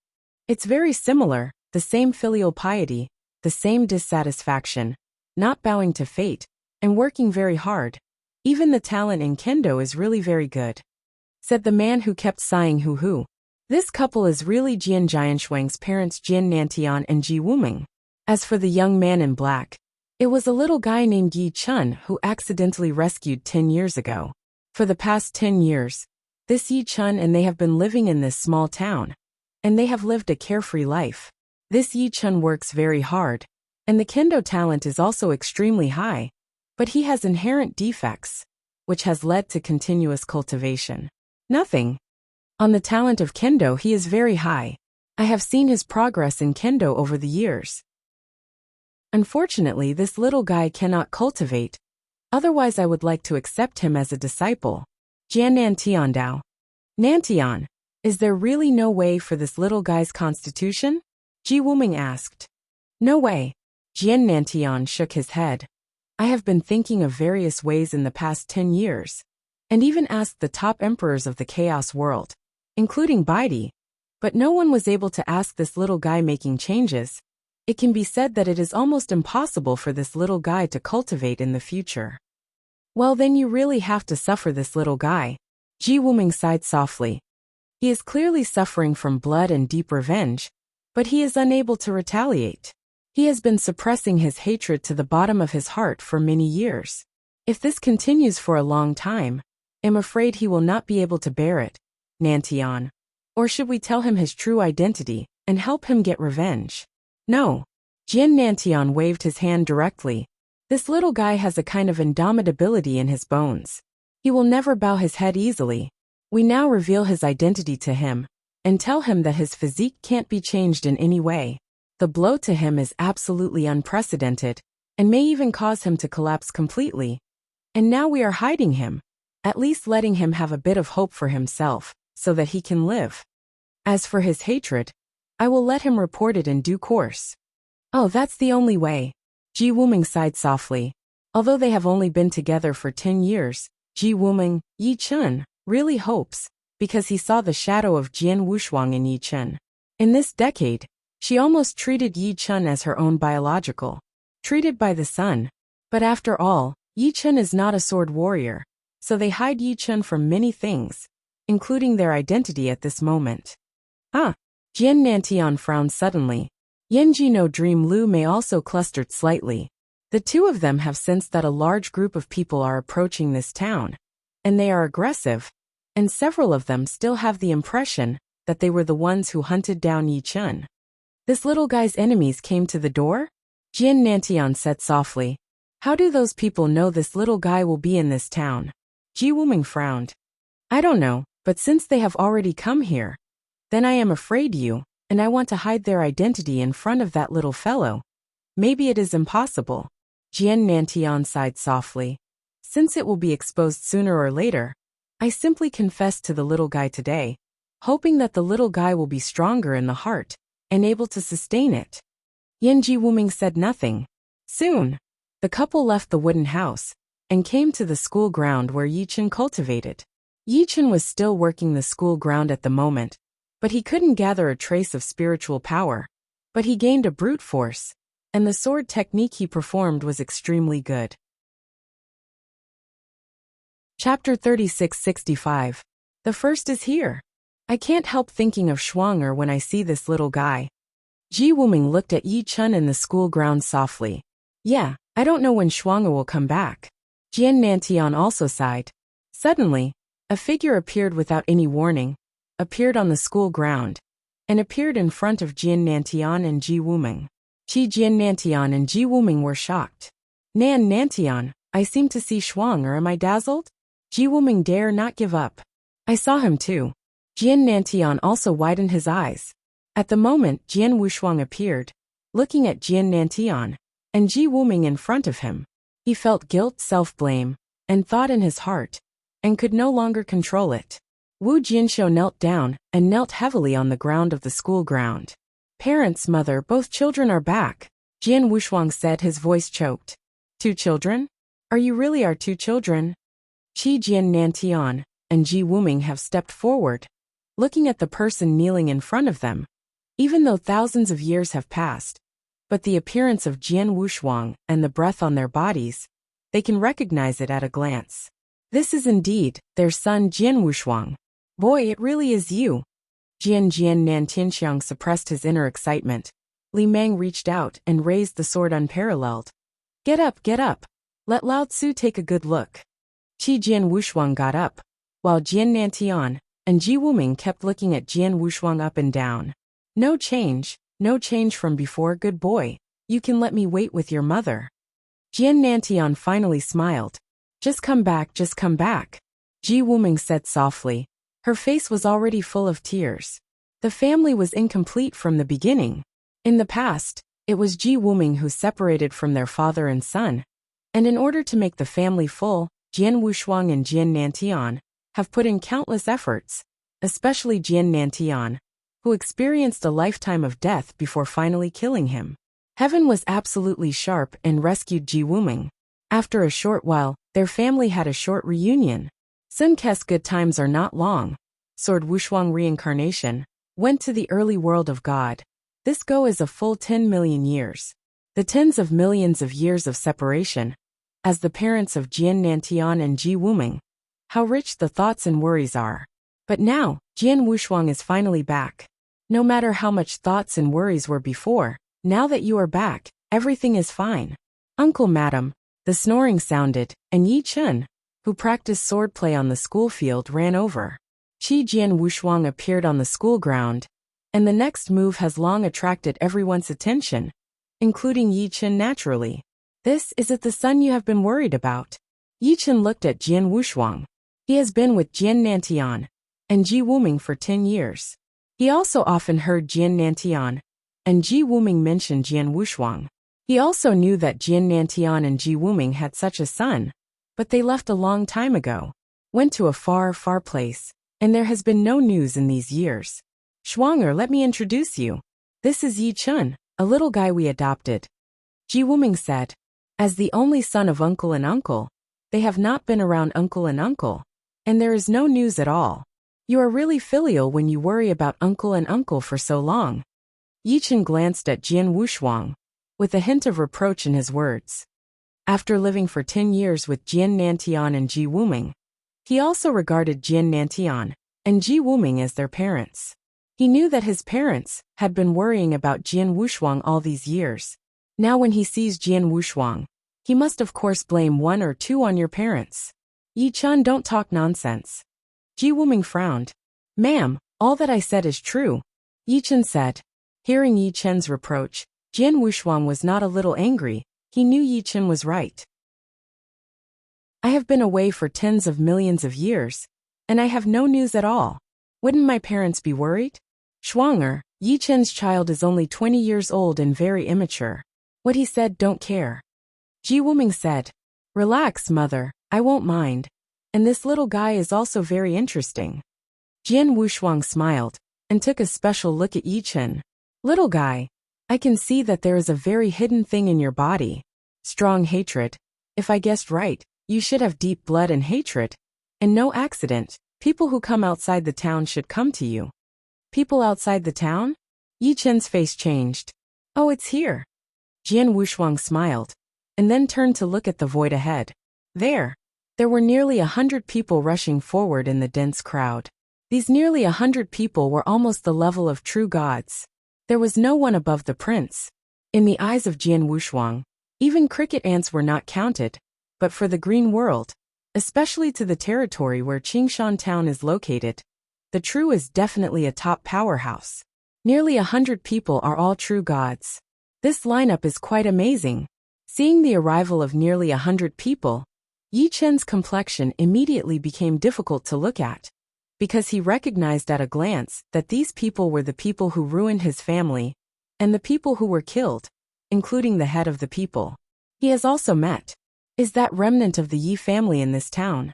It's very similar, the same filial piety, the same dissatisfaction, not bowing to fate, and working very hard. Even the talent in kendo is really very good," said the man who kept sighing hoo-hoo. This couple is really Jian Jianshuang's parents, Jian Nantian and Ji Wuming. As for the young man in black, it was a little guy named Yi Chun who accidentally rescued 10 years ago. For the past 10 years, this Yi Chun and they have been living in this small town, and they have lived a carefree life. This Yi Chun works very hard, and the kendo talent is also extremely high, but he has inherent defects, which has led to continuous cultivation. Nothing. On the talent of kendo, he is very high. I have seen his progress in kendo over the years. Unfortunately, this little guy cannot cultivate, otherwise I would like to accept him as a disciple. Jian Nantian Dao. Nantian, is there really no way for this little guy's constitution? Ji Wuming asked. No way. Jian Nantian shook his head. I have been thinking of various ways in the past 10 years, and even asked the top emperors of the chaos world, including Baidi, but no one was able to ask this little guy making changes. It can be said that it is almost impossible for this little guy to cultivate in the future. Well, then you really have to suffer this little guy. Ji Wuming sighed softly. He is clearly suffering from blood and deep revenge, but he is unable to retaliate. He has been suppressing his hatred to the bottom of his heart for many years. If this continues for a long time, I'm afraid he will not be able to bear it. Nantian. Or should we tell him his true identity and help him get revenge? No. Jian Nantian waved his hand directly. This little guy has a kind of indomitability in his bones. He will never bow his head easily. We now reveal his identity to him, and tell him that his physique can't be changed in any way. The blow to him is absolutely unprecedented, and may even cause him to collapse completely. And now we are hiding him, at least letting him have a bit of hope for himself, so that he can live. As for his hatred, I will let him report it in due course. Oh, that's the only way. Ji Wuming sighed softly. Although they have only been together for 10 years, Ji Wuming, Yi Chun, really hopes, because he saw the shadow of Jian Wushuang in Yi Chun. In this decade, she almost treated Yi Chun as her own biological, treated by the son. But after all, Yi Chun is not a sword warrior, so they hide Yi Chun from many things, including their identity at this moment. Jian Nantian frowned suddenly. Yanji no dream Lu Mei also clustered slightly. The two of them have sensed that a large group of people are approaching this town, and they are aggressive, and several of them still have the impression that they were the ones who hunted down Yi Chun. This little guy's enemies came to the door? Jian Nantian said softly. How do those people know this little guy will be in this town? Ji Wuming frowned. I don't know, but since they have already come here, then I am afraid and I want to hide their identity in front of that little fellow. Maybe it is impossible. Jian Nantian sighed softly. Since it will be exposed sooner or later, I simply confessed to the little guy today, hoping that the little guy will be stronger in the heart and able to sustain it. Ji Wuming said nothing. Soon, the couple left the wooden house and came to the school ground where Yi Chun cultivated. Yi Chun was still working the school ground at the moment, but he couldn't gather a trace of spiritual power. But he gained a brute force, and the sword technique he performed was extremely good. Chapter 3665. The first is here. I can't help thinking of Shuang'er when I see this little guy. Ji Wuming looked at Yi Chun in the school ground softly. Yeah, I don't know when Shuang'er will come back. Jian Nantian also sighed. Suddenly, a figure appeared without any warning, appeared on the school ground, and appeared in front of Jian Nantian and Ji Wuming. Jian Nantian and Ji Wuming were shocked. Nantian, I seem to see Shuang'er, am I dazzled? Ji Wuming dare not give up. I saw him too. Jian Nantian also widened his eyes. At the moment Jian Wushuang appeared, looking at Jian Nantian, and Ji Wuming in front of him. He felt guilt, self-blame, and thought in his heart, and could no longer control it. Wu Jianshou knelt down and knelt heavily on the ground of the school ground. Parents, mother, both children are back, Jian Wushuang said, his voice choked. 2 children? Are you really our 2 children? Jian Nantian and Ji Wuming have stepped forward, looking at the person kneeling in front of them. Even though thousands of years have passed, but the appearance of Jian Wushuang and the breath on their bodies, they can recognize it at a glance. This is indeed their son Jian Wushuang. Boy, it really is you. Jian Nantianxiang suppressed his inner excitement. Li Meng reached out and raised the sword unparalleled. Get up, get up. Let Lao Tzu take a good look. Jian Wushuang got up, while Jian Nantian and Ji Wuming kept looking at Jian Wushuang up and down. No change from before, good boy. You can let me wait with your mother. Jian Nantian finally smiled. Just come back, just come back. Ji Wuming said softly. Her face was already full of tears. The family was incomplete from the beginning. In the past, it was Ji Wuming who separated from their father and son. And in order to make the family full, Jian Wushuang and Jian Nantian have put in countless efforts, especially Jian Nantian, who experienced a lifetime of death before finally killing him. Heaven was absolutely sharp and rescued Ji Wuming. After a short while, their family had a short reunion. Sun Kes good times are not long. Sword Wushuang reincarnation went to the early world of God. This go is a full 10 million years. The tens of millions of years of separation. As the parents of Jian Nantian and Ji Wuming, how rich the thoughts and worries are. But now, Jian Wushuang is finally back. No matter how much thoughts and worries were before, now that you are back, everything is fine. Uncle, madam, the snoring sounded, and Yi Chun, who practiced swordplay on the school field, ran over. Jian Wushuang appeared on the school ground, and the next move has long attracted everyone's attention, including Yi Chun naturally. Is it the son you have been worried about? Yi Chun looked at Jian Wushuang. He has been with Jian Nantian and Ji Wuming for 10 years. He also often heard Jian Nantian and Ji Wuming mentioned Jian Wushuang. He also knew that Jian Nantian and Ji Wuming had such a son, but they left a long time ago, went to a far, far place, and there has been no news in these years. Shuanger, let me introduce you. This is Yi Chun, a little guy we adopted. Ji Wuming said. As the only son of uncle and uncle, they have not been around uncle and uncle, and there is no news at all. You are really filial when you worry about uncle and uncle for so long. Yi Chun glanced at Jian Wushuang, with a hint of reproach in his words. After living for 10 years with Jian Nantian and Ji Wuming, he also regarded Jian Nantian and Ji Wuming as their parents. He knew that his parents had been worrying about Jian Wushuang all these years. Now when he sees Jian Wushuang, he must of course blame one or two on your parents. Yi Chun, don't talk nonsense. Ji Wuming frowned. Ma'am, all that I said is true, Yi Chun said. Hearing Yi Chun's reproach, Jian Wushuang was not a little angry. He knew Yi Chun was right. I have been away for tens of millions of years, and I have no news at all. Wouldn't my parents be worried? Shuanger, Yi Chun's child is only 20 years old and very immature. What he said, don't care. Ji Wuming said. Relax, mother, I won't mind. And this little guy is also very interesting. Jian Wushuang smiled, and took a special look at Yi Chun. Little guy, I can see that there is a very hidden thing in your body. Strong hatred. If I guessed right, you should have deep blood and hatred. And no accident, people who come outside the town should come to you. People outside the town? Yi Chun's face changed. Oh, it's here. Jian Wushuang smiled, and then turned to look at the void ahead. There were nearly 100 people rushing forward in the dense crowd. These nearly 100 people were almost the level of true gods. There was no one above the prince. In the eyes of Jian Wushuang, even cricket ants were not counted, but for the green world, especially to the territory where Qingshan town is located, the true is definitely a top powerhouse. Nearly 100 people are all true gods. This lineup is quite amazing. Seeing the arrival of nearly 100 people, Yi Chun's complexion immediately became difficult to look at, because he recognized at a glance that these people were the people who ruined his family, and the people who were killed, including the head of the people he has also met. Is that remnant of the Yi family in this town?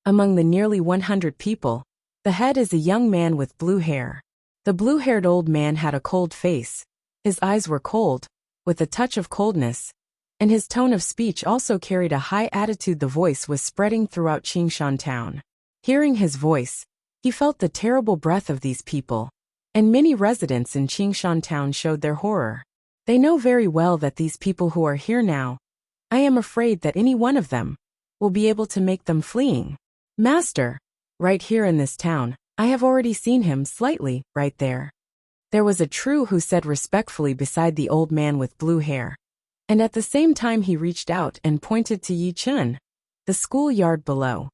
Among the nearly 100 people, the head is a young man with blue hair. The blue-haired old man had a cold face. His eyes were cold, with a touch of coldness, and his tone of speech also carried a high attitude. The voice was spreading throughout Qingshan town. Hearing his voice, he felt the terrible breath of these people, and many residents in Qingshan town showed their horror. They know very well that these people who are here now, I am afraid that any one of them will be able to make them fleeing. Master, right here in this town, I have already seen him slightly, right there. There was a true who said respectfully beside the old man with blue hair. And at the same time he reached out and pointed to Yi Chun, the schoolyard below.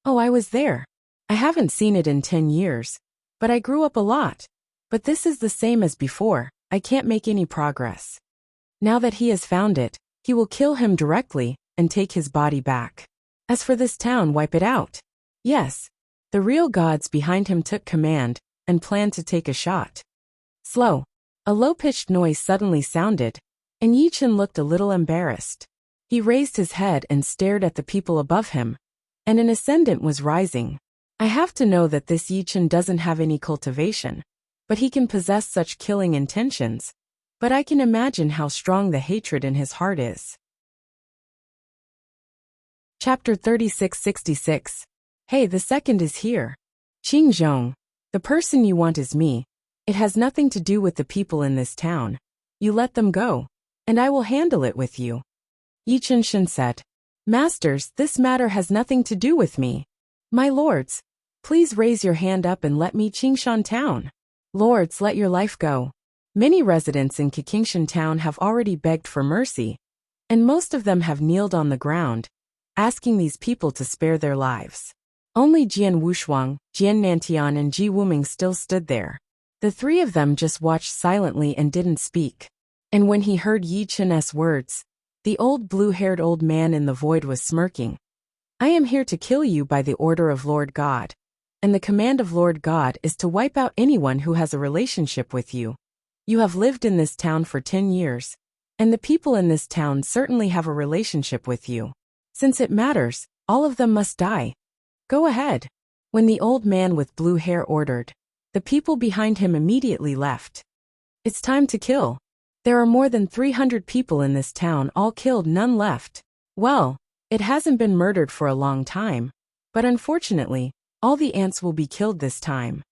Oh, I was there. I haven't seen it in 10 years, but I grew up a lot. But this is the same as before, I can't make any progress. Now that he has found it, he will kill him directly and take his body back. As for this town, wipe it out. Yes, the real gods behind him took command and planned to take a shot. Slow. A low-pitched noise suddenly sounded, and Yi Chun looked a little embarrassed. He raised his head and stared at the people above him, and an ascendant was rising. I have to know that this Yi Chun doesn't have any cultivation, but he can possess such killing intentions. But I can imagine how strong the hatred in his heart is. Chapter 3666. Hey, the second is here. Qing Zhong, the person you want is me. It has nothing to do with the people in this town. You let them go, and I will handle it with you. Yi Chun said. Masters, this matter has nothing to do with me. My lords, please raise your hand up and let me Qingshan town. Lords, let your life go. Many residents in Qingshan town have already begged for mercy, and most of them have kneeled on the ground, asking these people to spare their lives. Only Jian Wushuang, Jian Nantian and Ji Wuming still stood there. The three of them just watched silently and didn't speak. And when he heard Yi Chun's words, the old blue-haired old man in the void was smirking. I am here to kill you by the order of Lord God, and the command of Lord God is to wipe out anyone who has a relationship with you. You have lived in this town for 10 years, and the people in this town certainly have a relationship with you. Since it matters, all of them must die. Go ahead. When the old man with blue hair ordered, the people behind him immediately left. It's time to kill. There are more than 300 people in this town, all killed, none left. Well, it hasn't been murdered for a long time, but unfortunately, all the ants will be killed this time.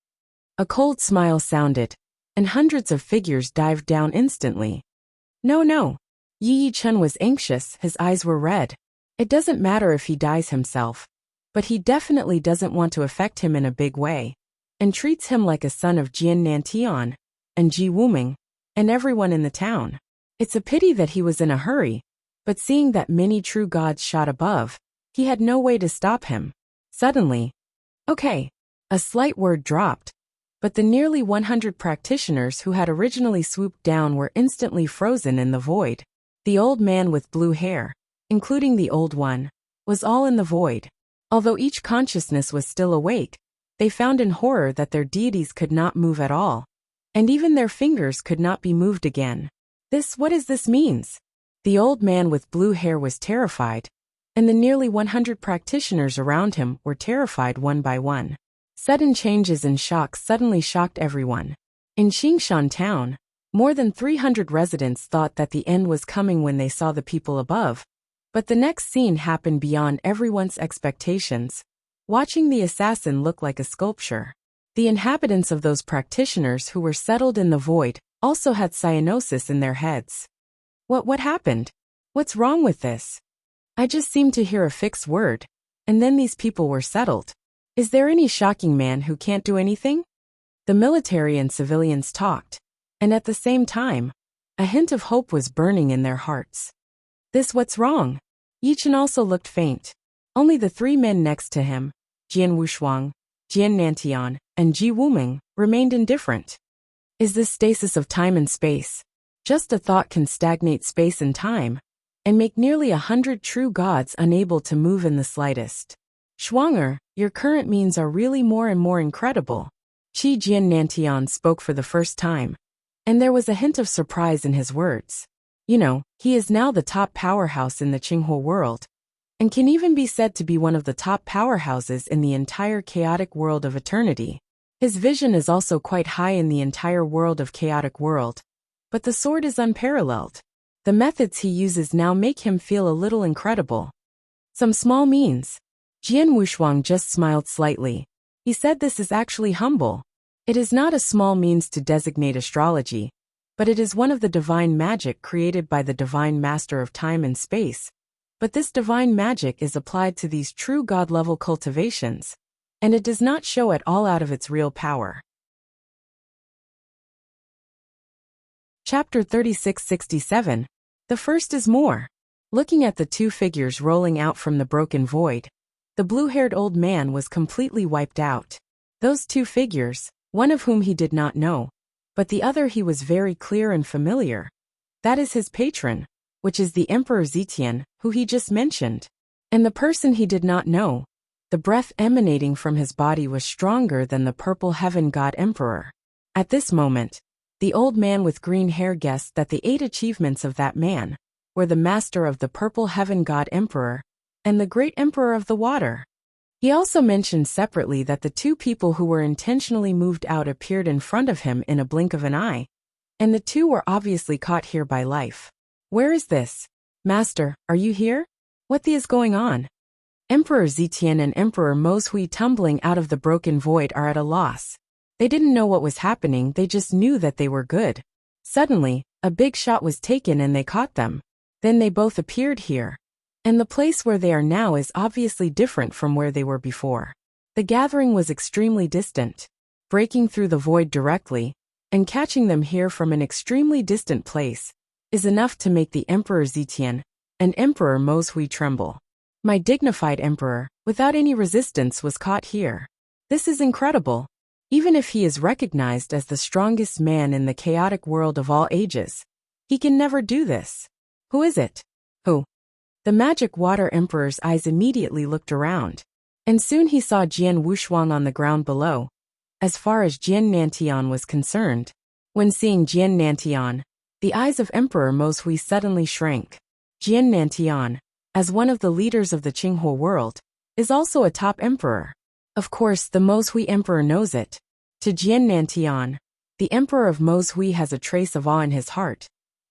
A cold smile sounded, and hundreds of figures dived down instantly. No. Yi Chun was anxious, his eyes were red. It doesn't matter if he dies himself, but he definitely doesn't want to affect him in a big way, and treats him like a son of Jian Nantian, and Ji Wuming, and everyone in the town. It's a pity that he was in a hurry, but seeing that many true gods shot above, he had no way to stop him. Suddenly, okay, a slight word dropped, but the nearly 100 practitioners who had originally swooped down were instantly frozen in the void. The old man with blue hair, including the old one, was all in the void. Although each consciousness was still awake, they found in horror that their deities could not move at all, and even their fingers could not be moved again. What does this means? The old man with blue hair was terrified, and the nearly 100 practitioners around him were terrified one by one. Sudden changes and shocks suddenly shocked everyone. In Qingshan town, more than 300 residents thought that the end was coming when they saw the people above, but the next scene happened beyond everyone's expectations. Watching the assassin look like a sculpture. The inhabitants of those practitioners who were settled in the void also had cyanosis in their heads. What happened? What's wrong with this? I just seemed to hear a fixed word, and then these people were settled. Is there any shocking man who can't do anything? The military and civilians talked, and at the same time, a hint of hope was burning in their hearts. What's wrong? Yichen also looked faint. Only the three men next to him, Jian Wushuang, Jian Nantian, and Ji Wuming, remained indifferent. Is this stasis of time and space? Just a thought can stagnate space and time, and make nearly 100 true gods unable to move in the slightest. Shuanger, your current means are really more and more incredible. Qi Jian Nantian spoke for the first time, and there was a hint of surprise in his words. He is now the top powerhouse in the Qinghua world, and can even be said to be one of the top powerhouses in the entire chaotic world of eternity. His vision is also quite high in the entire world of chaotic world, but the sword is unparalleled. The methods he uses now make him feel a little incredible. Some small means. Jian Wushuang just smiled slightly. He said this is actually humble. It is not a small means to designate astrology, but it is one of the divine magic created by the divine master of time and space. But this divine magic is applied to these true god-level cultivations, and it does not show at all out of its real power. Chapter 3667. The first is more. Looking at the two figures rolling out from the broken void, the blue-haired old man was completely wiped out. Those two figures, one of whom he did not know, but the other he was very clear and familiar. That is his patron, which is the Emperor Zetian, who he just mentioned. And the person he did not know, the breath emanating from his body was stronger than the purple heaven god emperor. At this moment, the old man with green hair guessed that the 8 achievements of that man were the master of the purple heaven god emperor and the great emperor of the water. He also mentioned separately that the two people who were intentionally moved out appeared in front of him in a blink of an eye, and the two were obviously caught here by life. Where is this? Master, are you here? What is going on? Emperor Zetian and Emperor Moshui tumbling out of the broken void are at a loss. They didn't know what was happening, they just knew that they were good. Suddenly, a big shot was taken and they caught them. Then they both appeared here. And the place where they are now is obviously different from where they were before. The gathering was extremely distant. Breaking through the void directly, and catching them here from an extremely distant place, is enough to make the Emperor Zetian and Emperor Moshui tremble. My dignified emperor, without any resistance, was caught here. This is incredible. Even if he is recognized as the strongest man in the chaotic world of all ages, he can never do this. Who is it? Who? The magic water emperor's eyes immediately looked around, and soon he saw Jian Wushuang on the ground below. As far as Jian Nantian was concerned, When seeing Jian Nantian, the eyes of Emperor Mo Hui suddenly shrank. Jian Nantian, as one of the leaders of the Qinghua world, is also a top emperor. Of course, the Mo Hui emperor knows it. To Jian Nantian, the emperor of Mo Hui has a trace of awe in his heart.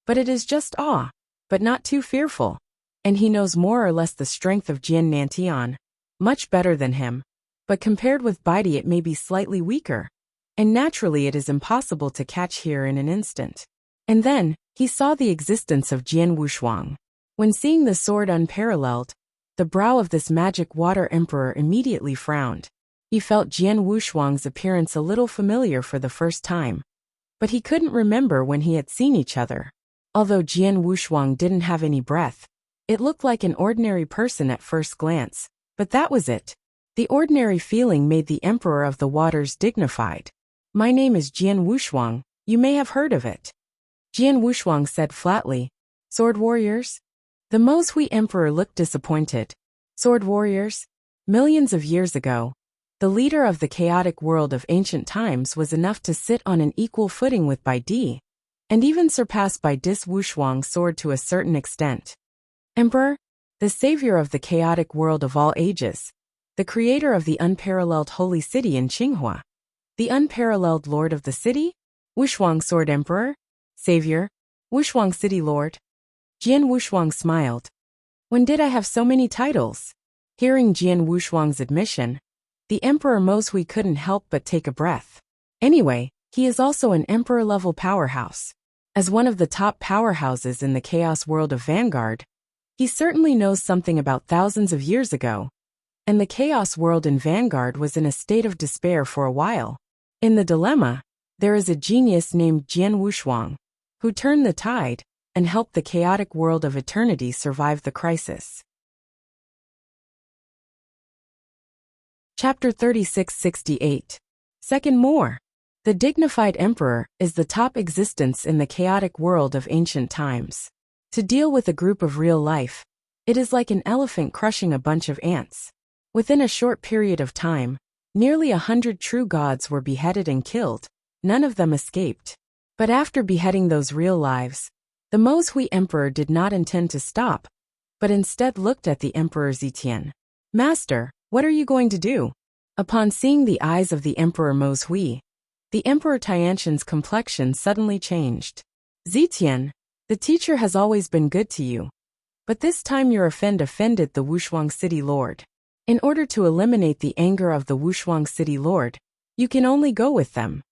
But it is just awe, but not too fearful. And he knows more or less the strength of Jian Nantian, much better than him. But compared with Baidi it may be slightly weaker. And naturally it is impossible to catch here in an instant. And then, he saw the existence of Jian Wushuang. When seeing the sword unparalleled, the brow of this magic water emperor immediately frowned. He felt Jian Wushuang's appearance a little familiar for the first time. But he couldn't remember when he had seen each other. Although Jian Wushuang didn't have any breath, it looked like an ordinary person at first glance, but that was it. The ordinary feeling made the emperor of the waters dignified. My name is Jian Wushuang, you may have heard of it. Jian Wushuang said flatly. Sword warriors? The Mo Hui emperor looked disappointed. Sword warriors? Millions of years ago, the leader of the chaotic world of ancient times was enough to sit on an equal footing with Baidi, and even surpass Baidi's Wushuang's sword to a certain extent. Emperor, the savior of the chaotic world of all ages, the creator of the unparalleled holy city in Qinghua, the unparalleled lord of the city, Wushuang sword emperor, savior, Wushuang city lord. Jian Wushuang smiled. When did I have so many titles? Hearing Jian Wushuang's admission, the Emperor Mo Hui couldn't help but take a breath. Anyway, he is also an emperor-level powerhouse. As one of the top powerhouses in the chaos world of Vanguard, he certainly knows something about thousands of years ago. And the chaos world in Vanguard was in a state of despair for a while. In the dilemma, there is a genius named Jian Wushuang, who turned the tide and helped the chaotic world of eternity survive the crisis. Chapter 3668. Second more. The dignified emperor is the top existence in the chaotic world of ancient times. To deal with a group of real life, it is like an elephant crushing a bunch of ants. Within a short period of time, nearly 100 true gods were beheaded and killed. None of them escaped. But after beheading those real lives, the Mo Hui emperor did not intend to stop, but instead looked at the emperor Zetian. Master, what are you going to do? Upon seeing the eyes of the emperor Mo Hui, the emperor Tianqian's complexion suddenly changed. Zetian, the teacher has always been good to you. But this time your offended the Wushuang city lord. In order to eliminate the anger of the Wushuang city lord, you can only go with them.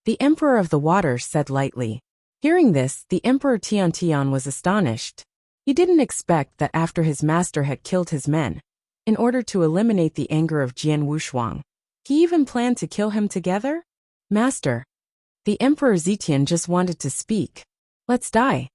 The emperor of the waters said lightly. Hearing this, the emperor Tiantian was astonished. He didn't expect that after his master had killed his men, in order to eliminate the anger of Jian Wushuang, he even planned to kill him together? Master. The emperor Zetian just wanted to speak. Let's die.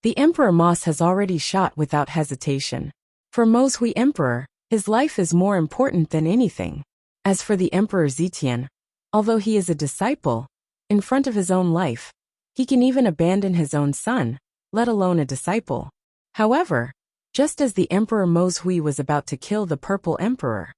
The emperor Moss has already shot without hesitation. For Mo Hui emperor, his life is more important than anything. As for the emperor Zetian, although he is a disciple, in front of his own life, he can even abandon his own son, let alone a disciple. However, just as the emperor Mo Hui was about to kill the purple emperor.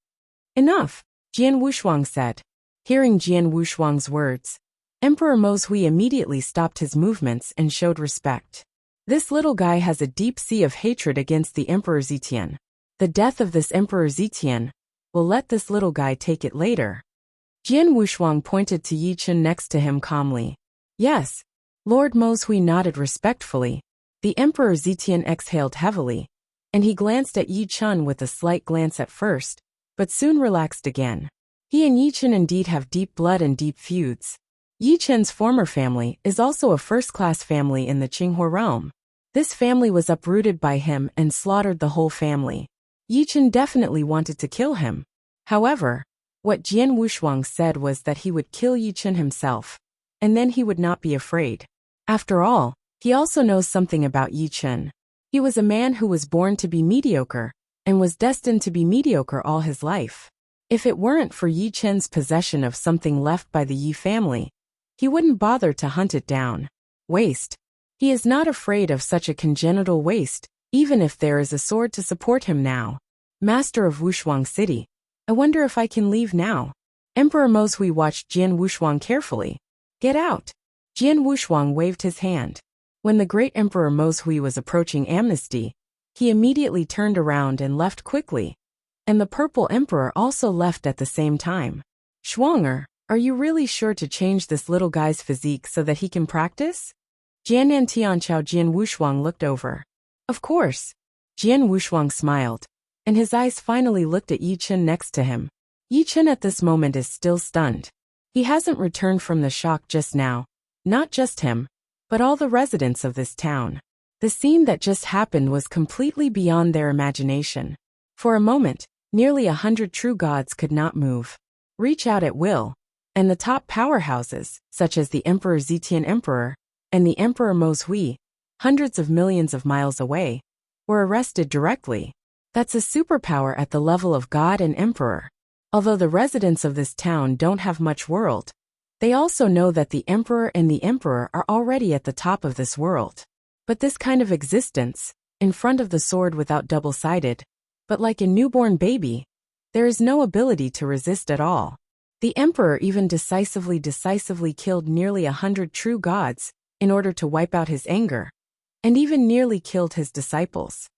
Enough, Jian Wushuang said. Hearing Jian Wushuang's words, Emperor Mo Hui immediately stopped his movements and showed respect. This little guy has a deep sea of hatred against the emperor Zetian. The death of this emperor Zetian will let this little guy take it later. Jian Wushuang pointed to Yi Chen next to him calmly. Yes. Lord Mo Hui nodded respectfully. The emperor Zetian exhaled heavily, and he glanced at Yi Chen with a slight glance at first, but soon relaxed again. He and Yi Chen indeed have deep blood and deep feuds. Yi Chen's former family is also a first-class family in the Qinghua realm. This family was uprooted by him and slaughtered the whole family. Yi Chen definitely wanted to kill him. However, what Jian Wushuang said was that he would kill Yi Chen himself, and then he would not be afraid. After all, he also knows something about Yi Chen. He was a man who was born to be mediocre, and was destined to be mediocre all his life. If it weren't for Yi Chen's possession of something left by the Yi family, he wouldn't bother to hunt it down. Waste. He is not afraid of such a congenital waste, even if there is a sword to support him now. Master of Wushuang City, I wonder if I can leave now. Emperor Mo Hui watched Jian Wushuang carefully. Get out. Jian Wushuang waved his hand. When the great Emperor Moshui was approaching amnesty, he immediately turned around and left quickly. And the Purple Emperor also left at the same time. Shuanger, are you really sure to change this little guy's physique so that he can practice? Jian Nantianchao Jian Wushuang looked over. Of course. Jian Wushuang smiled, and his eyes finally looked at Yi Chen next to him. Yi Chen at this moment is still stunned. He hasn't returned from the shock just now. Not just him, but all the residents of this town. The scene that just happened was completely beyond their imagination. For a moment, nearly 100 true gods could not move, reach out at will, and the top powerhouses, such as the Emperor Zetian Emperor and the Emperor Moshui, hundreds of millions of miles away, were arrested directly. That's a superpower at the level of God and Emperor. Although the residents of this town don't have much world, they also know that the Emperor and the Emperor are already at the top of this world. But this kind of existence, in front of the sword without double-sided, but like a newborn baby, there is no ability to resist at all. The Emperor even decisively killed nearly 100 true gods in order to wipe out his anger, and even nearly killed his disciples.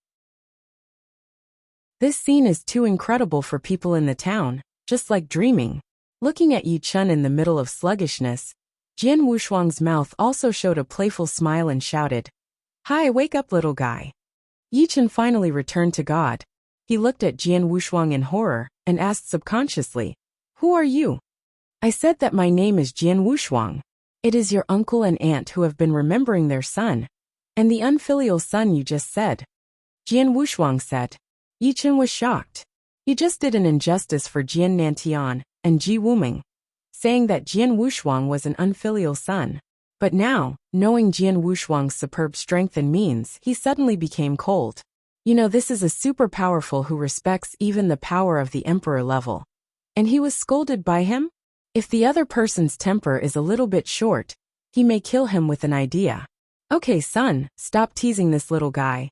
This scene is too incredible for people in the town, just like dreaming. Looking at Yi Chen in the middle of sluggishness, Jian Wushuang's mouth also showed a playful smile and shouted, "Hi, wake up, little guy." Yi Chen finally returned to God. He looked at Jian Wushuang in horror and asked subconsciously, "Who are you?" "I said that my name is Jian Wushuang. It is your uncle and aunt who have been remembering their son, and the unfilial son you just said," Jian Wushuang said. Yi Chen was shocked. He just did an injustice for Jian Nantian and Ji Wuming, saying that Jian Wushuang was an unfilial son. But now, knowing Jian Wushuang's superb strength and means, he suddenly became cold. You know, this is a super powerful who respects even the power of the Emperor level. And he was scolded by him? If the other person's temper is a little bit short, he may kill him with an idea. "Okay, son, stop teasing this little guy."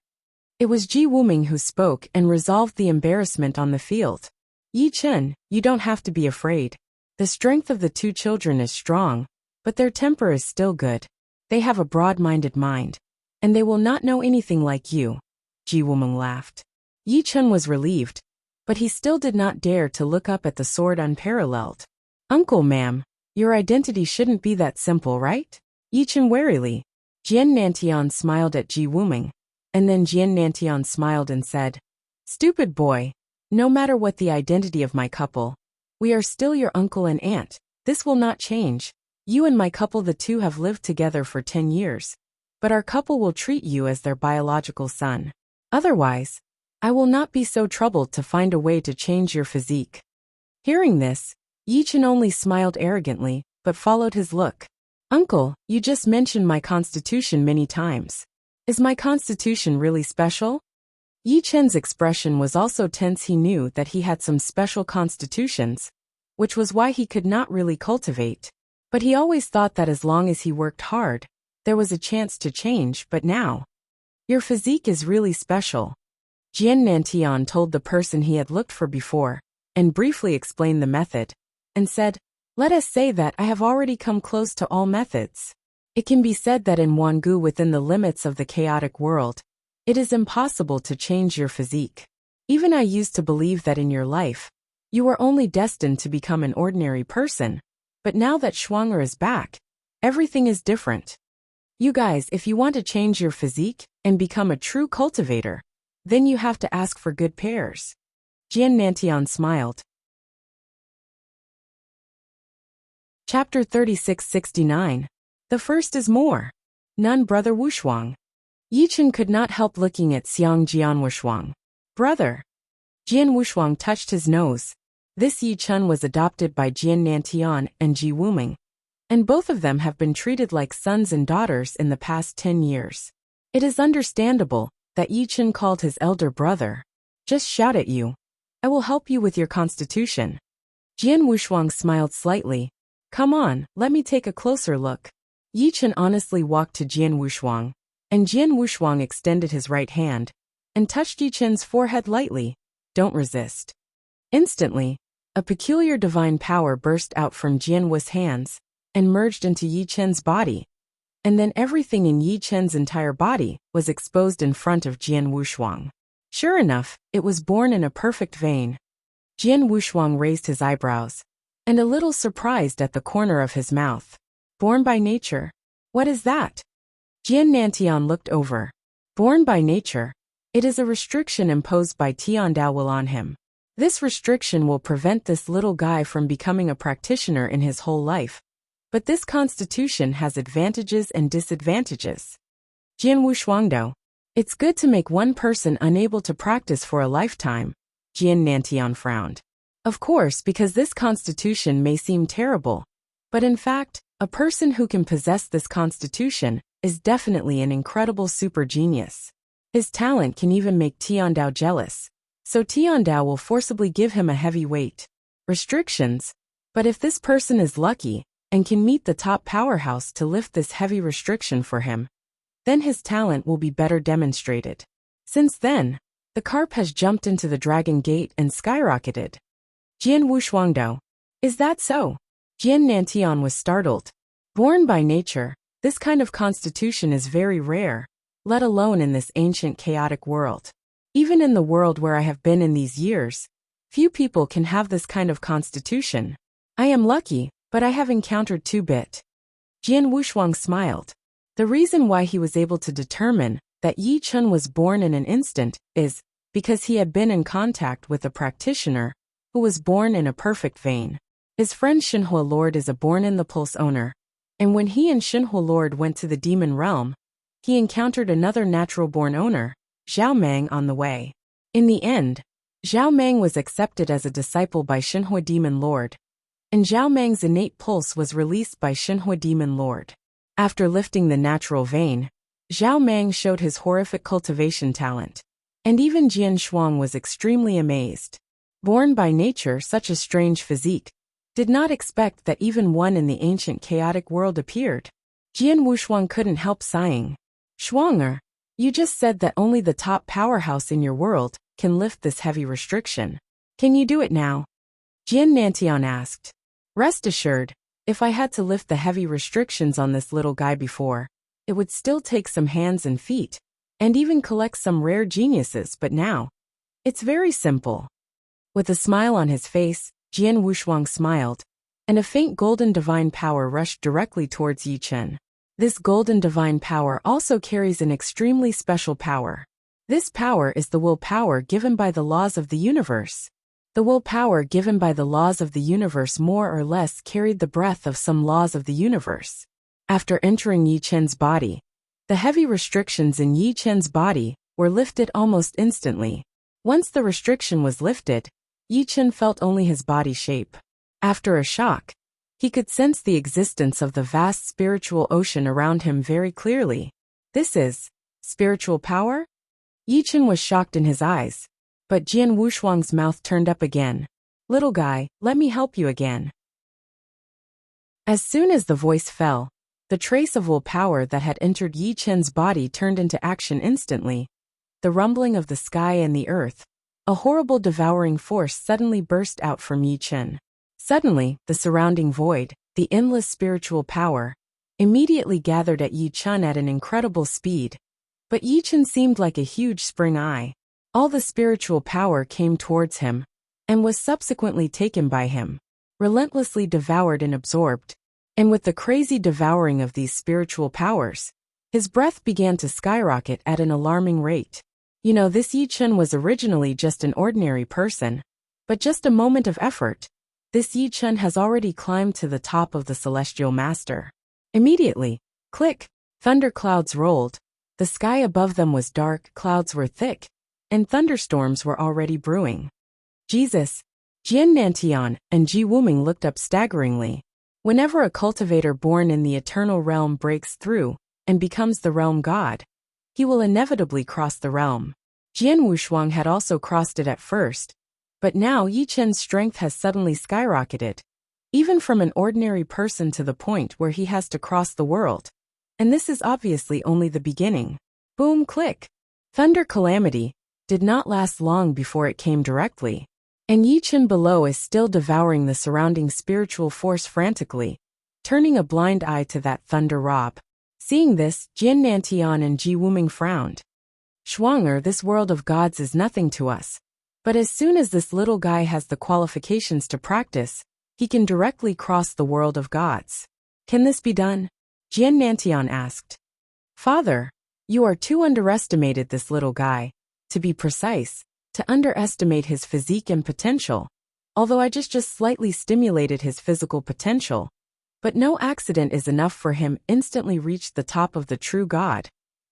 It was Ji Wuming who spoke and resolved the embarrassment on the field. "Yi Chen, you don't have to be afraid. The strength of the two children is strong, but their temper is still good. They have a broad-minded mind, and they will not know anything like you." Ji Wuming laughed. Yi Chen was relieved, but he still did not dare to look up at the sword unparalleled. "Uncle, ma'am, your identity shouldn't be that simple, right?" Yi Chen warily. Jian Nantian smiled at Ji Wuming, and then Jian Nantian smiled and said, "Stupid boy, no matter what the identity of my couple, we are still your uncle and aunt. This will not change. You and my couple, the two have lived together for 10 years, but our couple will treat you as their biological son. Otherwise, I will not be so troubled to find a way to change your physique." Hearing this, Yi Chen only smiled arrogantly, but followed his look. "Uncle, you just mentioned my constitution many times. Is my constitution really special?" Yi Chen's expression was also tense. He knew that he had some special constitutions, which was why he could not really cultivate. But he always thought that as long as he worked hard, there was a chance to change. But now, "Your physique is really special," Jian Nantian told the person he had looked for before, and briefly explained the method, and said, "Let us say that I have already come close to all methods. It can be said that in Wangu, within the limits of the chaotic world, it is impossible to change your physique. Even I used to believe that in your life, you were only destined to become an ordinary person, but now that Shuanger is back, everything is different. You guys, if you want to change your physique and become a true cultivator, then you have to ask for good pairs." Jian Nantian smiled. Chapter 3669. The first is more. None brother Wushuang. Yi Chen could not help looking at Xiang Jian Wushuang. "Brother." Jian Wushuang touched his nose. This Yi Chen was adopted by Jian Nantian and Ji Wuming, and both of them have been treated like sons and daughters in the past 10 years. It is understandable that Yi Chen called his elder brother. "Just shout at you. I will help you with your constitution." Jian Wushuang smiled slightly. "Come on, let me take a closer look." Yi Chen honestly walked to Jian Wushuang, and Jian Wushuang extended his right hand and touched Yi Chen's forehead lightly. "Don't resist." Instantly, a peculiar divine power burst out from Jian Wu's hands and merged into Yi Chen's body. and then everything in Yi Chen's entire body was exposed in front of Jian Wushuang. Sure enough, it was born in a perfect vein. Jian Wushuang raised his eyebrows, and a little surprised at the corner of his mouth. Born by nature? What is that? Jian Nantian looked over. Born by nature? It is a restriction imposed by Tian Dao will on him. This restriction will prevent this little guy from becoming a practitioner in his whole life. But this constitution has advantages and disadvantages. Jian Wushuangdo. It's good to make one person unable to practice for a lifetime. Jian Nantian frowned. Of course, because this constitution may seem terrible. But in fact, a person who can possess this constitution is definitely an incredible super genius. His talent can even make Tian Dao jealous. So Tian Dao will forcibly give him a heavy weight. Restrictions? But if this person is lucky, and can meet the top powerhouse to lift this heavy restriction for him, then his talent will be better demonstrated. Since then, the carp has jumped into the dragon gate and skyrocketed. Jian Wushuangdo. Is that so? Jian Nantian was startled. Born by nature, this kind of constitution is very rare, let alone in this ancient chaotic world. Even in the world where I have been in these years, few people can have this kind of constitution. I am lucky, but I have encountered two-bit. Jian Wushuang smiled. The reason why he was able to determine that Yi Chen was born in an instant is because he had been in contact with a practitioner who was born in a perfect vein. His friend Shinhua Lord is a born-in-the-pulse owner, and when he and Shinhua Lord went to the demon realm, he encountered another natural-born owner, Zhao Mang, on the way. In the end, Zhao Mang was accepted as a disciple by Shinhua Demon Lord, and Zhao Mang's innate pulse was released by Shinhua Demon Lord. After lifting the natural vein, Zhao Mang showed his horrific cultivation talent, and even Jian Shuang was extremely amazed. Born by nature such a strange physique, did not expect that even one in the ancient chaotic world appeared. Jian Wushuang couldn't help sighing. Shuanger, you just said that only the top powerhouse in your world can lift this heavy restriction. Can you do it now? Jian Nantian asked. Rest assured, if I had to lift the heavy restrictions on this little guy before, it would still take some hands and feet, and even collect some rare geniuses, but now, it's very simple. With a smile on his face, Jian Wushuang smiled, and a faint golden divine power rushed directly towards Yi Chen. This golden divine power also carries an extremely special power. This power is the will power given by the laws of the universe. The will power given by the laws of the universe more or less carried the breath of some laws of the universe. After entering Yi Chen's body, the heavy restrictions in Yi Chen's body were lifted almost instantly. Once the restriction was lifted, Yi Chen felt only his body shape. After a shock, he could sense the existence of the vast spiritual ocean around him very clearly. This is spiritual power? Yi Chen was shocked in his eyes, but Jian Wushuang's mouth turned up again. Little guy, let me help you again. As soon as the voice fell, the trace of will power that had entered Yi Chen's body turned into action instantly. The rumbling of the sky and the earth, a horrible devouring force suddenly burst out from Yi Chen. Suddenly, the surrounding void, the endless spiritual power, immediately gathered at Yi Chen at an incredible speed. But Yi Chen seemed like a huge spring eye. All the spiritual power came towards him, and was subsequently taken by him, relentlessly devoured and absorbed. And with the crazy devouring of these spiritual powers, his breath began to skyrocket at an alarming rate. You know, this Yi Chen was originally just an ordinary person, but just a moment of effort, this Yi Chen has already climbed to the top of the celestial master. Immediately, click, thunder clouds rolled. The sky above them was dark, clouds were thick, and thunderstorms were already brewing. Jesus! Jian Nantian and Ji Wuming looked up staggeringly. Whenever a cultivator born in the eternal realm breaks through and becomes the realm god, he will inevitably cross the realm. Jian Wushuang had also crossed it at first, but now Yi Chen's strength has suddenly skyrocketed, even from an ordinary person to the point where he has to cross the world. And this is obviously only the beginning. Boom, click. Thunder calamity did not last long before it came directly. And Yi Chen below is still devouring the surrounding spiritual force frantically, turning a blind eye to that thunder rob. Seeing this, Jian Nantian and Ji Wuming frowned. Shuang'er, this world of gods is nothing to us. But as soon as this little guy has the qualifications to practice, he can directly cross the world of gods. Can this be done? Jian Nantian asked. Father, you are too underestimated this little guy. To be precise, to underestimate his physique and potential. Although I just slightly stimulated his physical potential. But no accident is enough for him instantly reach the top of the true god.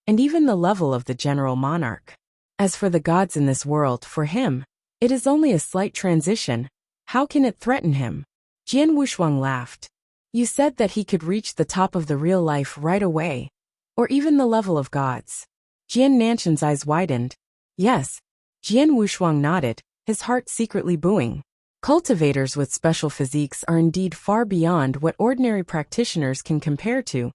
And even the level of the general monarch. As for the gods in this world, for him, it is only a slight transition. How can it threaten him? Jian Wushuang laughed. You said that he could reach the top of the real life right away. Or even the level of gods. Jian Nantian's eyes widened. Yes. Jian Wushuang nodded, his heart secretly booing. Cultivators with special physiques are indeed far beyond what ordinary practitioners can compare to,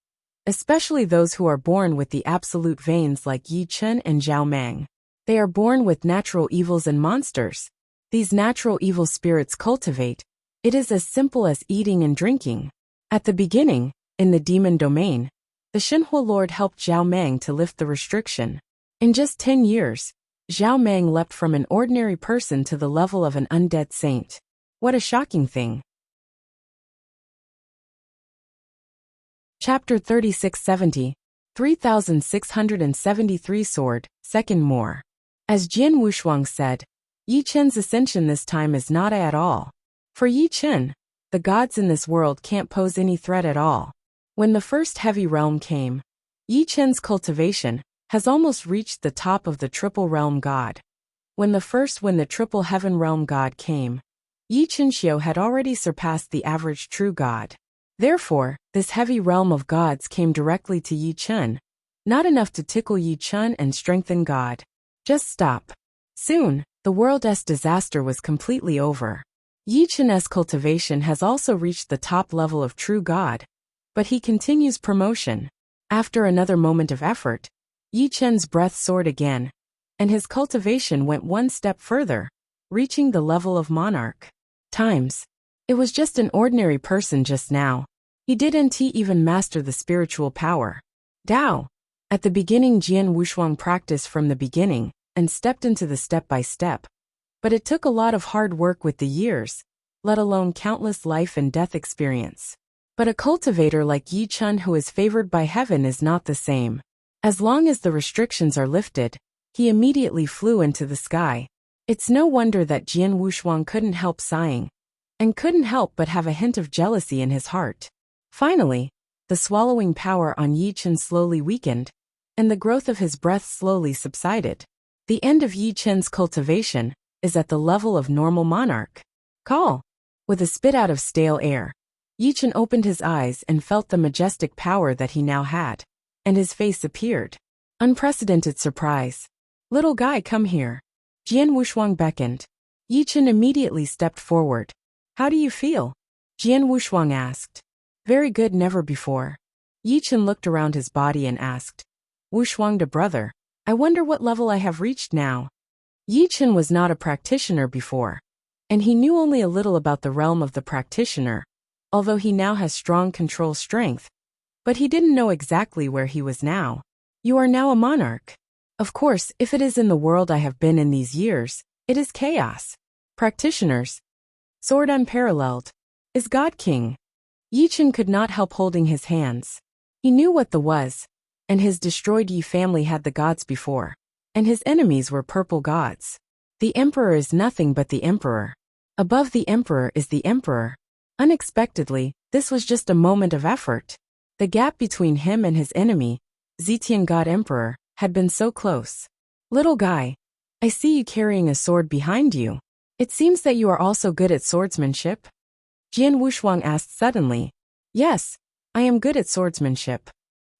especially those who are born with the absolute veins like Yi Chen and Zhao Mang. They are born with natural evils and monsters. These natural evil spirits cultivate. It is as simple as eating and drinking. At the beginning, in the demon domain, the Shenhua Lord helped Zhao Mang to lift the restriction. In just 10 years, Zhao Mang leapt from an ordinary person to the level of an undead saint. What a shocking thing. Chapter 3670, 3673 Sword, Second More. As Jian Wushuang said, Yi Chen's ascension this time is not at all. For Yi Chen, the gods in this world can't pose any threat at all. When the first heavy realm came, Yi Chen's cultivation has almost reached the top of the triple realm god. When the triple heaven realm god came, Yi Chenxiu had already surpassed the average true god. Therefore, this heavy realm of gods came directly to Yi Chen. Not enough to tickle Yi Chen and strengthen God. Just stop. Soon, the world's disaster was completely over. Yi Chen's cultivation has also reached the top level of true God. But he continues promotion. After another moment of effort, Yi Chen's breath soared again, and his cultivation went one step further, reaching the level of monarch. It was just an ordinary person just now. He didn't even master the spiritual power. Dao. At the beginning, Jian Wushuang practiced from the beginning and stepped into the step by step. But it took a lot of hard work with the years, let alone countless life and death experience. But a cultivator like Yi Chen who is favored by heaven is not the same. As long as the restrictions are lifted, he immediately flew into the sky. It's no wonder that Jian Wushuang couldn't help sighing, and couldn't help but have a hint of jealousy in his heart. Finally, the swallowing power on Yi Chen slowly weakened, and the growth of his breath slowly subsided. The end of Yi Chen's cultivation is at the level of normal monarch. Call. With a spit out of stale air, Yi Chen opened his eyes and felt the majestic power that he now had. And his face appeared. Unprecedented surprise. Little guy, come here. Jian Wushuang beckoned. Yi Chen immediately stepped forward. How do you feel? Jian Wushuang asked. Very good, never before. Yi Chen looked around his body and asked. Wushuang de brother, I wonder what level I have reached now. Yi Chen was not a practitioner before, and he knew only a little about the realm of the practitioner, although he now has strong control strength. But he didn't know exactly where he was now. You are now a monarch. Of course, if it is in the world I have been in these years, it is chaos. Practitioners. Sword unparalleled. Is God king? Yi Chen could not help holding his hands. He knew what the was, and his destroyed Yi family had the gods before, and his enemies were purple gods. The emperor is nothing but the emperor. Above the emperor is the emperor. Unexpectedly, this was just a moment of effort. The gap between him and his enemy, Zetian God Emperor, had been so close. Little guy, I see you carrying a sword behind you. It seems that you are also good at swordsmanship. Jian Wushuang asked suddenly. Yes, I am good at swordsmanship.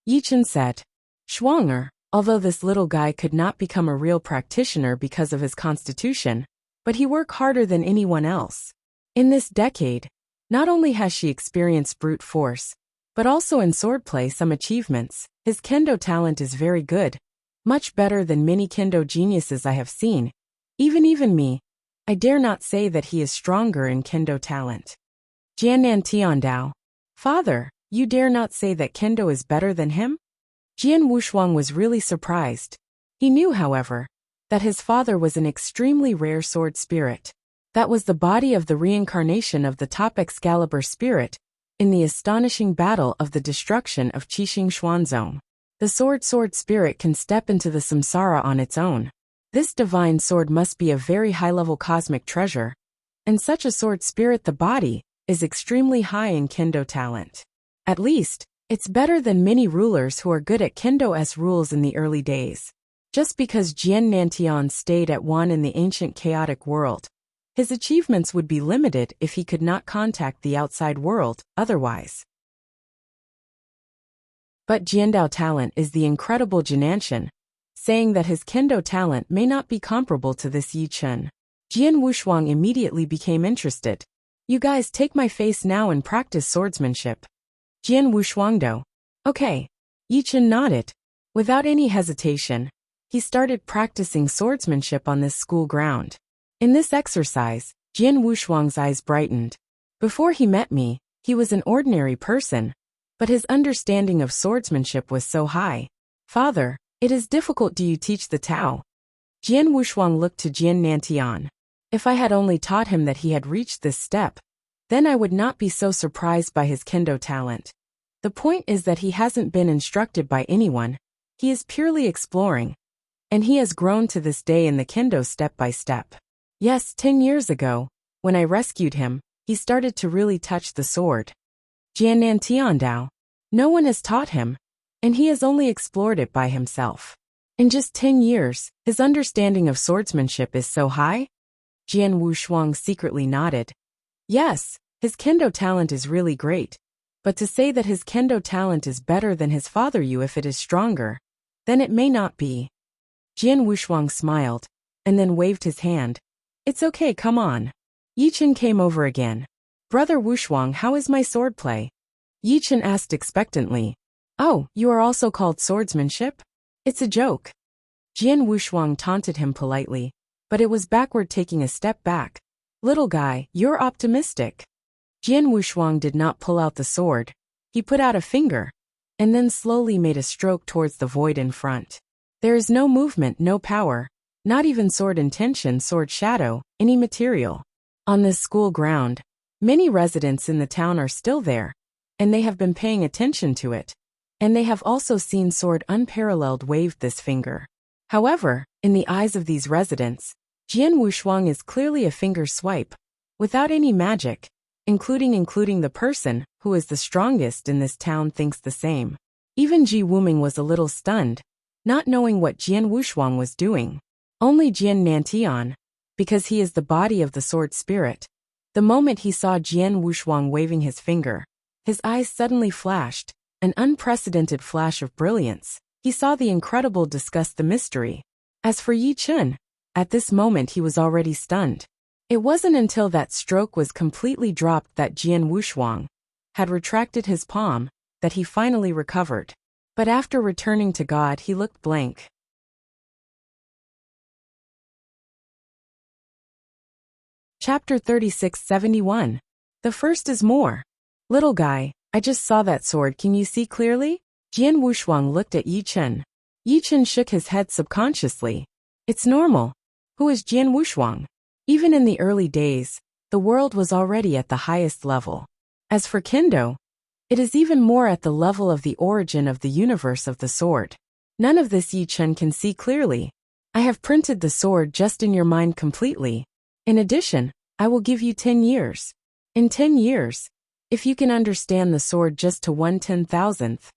Yi Chen said. Shuang'er, although this little guy could not become a real practitioner because of his constitution, but he worked harder than anyone else. In this decade, not only has she experienced brute force, but also in swordplay some achievements. His kendo talent is very good, much better than many kendo geniuses I have seen. Even me, I dare not say that he is stronger in kendo talent. Jian Nantian Dao. Father, you dare not say that kendo is better than him? Jian Wushuang was really surprised. He knew, however, that his father was an extremely rare sword spirit. That was the body of the reincarnation of the top Excalibur spirit in the astonishing battle of the destruction of Qixing Xuanzong. The sword spirit can step into the samsara on its own. This divine sword must be a very high-level cosmic treasure, and such a sword spirit, the body, is extremely high in kendo talent. At least, it's better than many rulers who are good at kendo's rules in the early days. Just because Jian Nantian stayed at one in the ancient chaotic world, his achievements would be limited if he could not contact the outside world otherwise. But Jiandao talent is the incredible Jinanshan, saying that his kendo talent may not be comparable to this Yi Chen. Jian Wushuang immediately became interested. You guys take my face now and practice swordsmanship. Jian Wushuangdo. Okay. Yi Chen nodded. Without any hesitation, he started practicing swordsmanship on this school ground. In this exercise, Jian Wushuang's eyes brightened. Before he met me, he was an ordinary person, but his understanding of swordsmanship was so high. Father, it is difficult. Do you teach the Tao? Jian Wushuang looked to Jian Nantian. If I had only taught him that he had reached this step, then I would not be so surprised by his kendo talent. The point is that he hasn't been instructed by anyone. He is purely exploring, and he has grown to this day in the kendo step by step. Yes, 10 years ago, when I rescued him, he started to really touch the sword. Jianan Tiandao. No one has taught him, and he has only explored it by himself. In just 10 years, his understanding of swordsmanship is so high? Jian Wushuang secretly nodded. Yes, his kendo talent is really great, but to say that his kendo talent is better than his father Yu if it is stronger, then it may not be. Jian Wushuang smiled, and then waved his hand. It's okay, come on. Yi Chen came over again. Brother Wushuang, how is my swordplay? Yi Chen asked expectantly. Oh, you are also called swordsmanship? It's a joke. Jian Wushuang taunted him politely, but it was backward, taking a step back. Little guy, you're optimistic. Jian Wushuang did not pull out the sword. He put out a finger, and then slowly made a stroke towards the void in front. There is no movement, no power. Not even sword intention, sword shadow, any material. On this school ground, many residents in the town are still there, and they have been paying attention to it. And they have also seen sword unparalleled waved this finger. However, in the eyes of these residents, Jian Wushuang is clearly a finger swipe, without any magic, including the person who is the strongest in this town thinks the same. Even Ji Wuming was a little stunned, not knowing what Jian Wushuang was doing. Only Jian Nantian, because he is the body of the sword spirit. The moment he saw Jian Wushuang waving his finger, his eyes suddenly flashed, an unprecedented flash of brilliance. He saw the incredible, discussed the mystery. As for Yi Chen, at this moment he was already stunned. It wasn't until that stroke was completely dropped that Jian Wushuang had retracted his palm that he finally recovered. But after returning to God, he looked blank. Chapter 3671. The first is more. Little guy, I just saw that sword, can you see clearly? Jian Wushuang looked at Yi Chen. Yi Chen shook his head subconsciously. It's normal. Who is Jian Wushuang? Even in the early days, the world was already at the highest level. As for kendo, it is even more at the level of the origin of the universe of the sword. None of this Yi Chen can see clearly. I have printed the sword just in your mind completely. In addition, I will give you 10 years. In 10 years, if you can understand the sword just to 1/10,000th,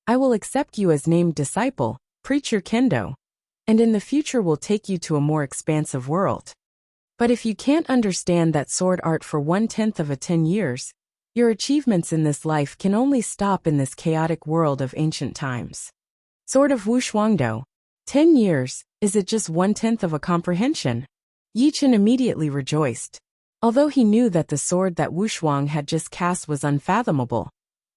I will accept you as named disciple, preacher kendo, and in the future will take you to a more expansive world. But if you can't understand that sword art for 1/10 of 10 years, your achievements in this life can only stop in this chaotic world of ancient times. Sword of Wushuangdo. 10 years, is it just 1/10 of a comprehension? Yi Chen immediately rejoiced. Although he knew that the sword that Wushuang had just cast was unfathomable,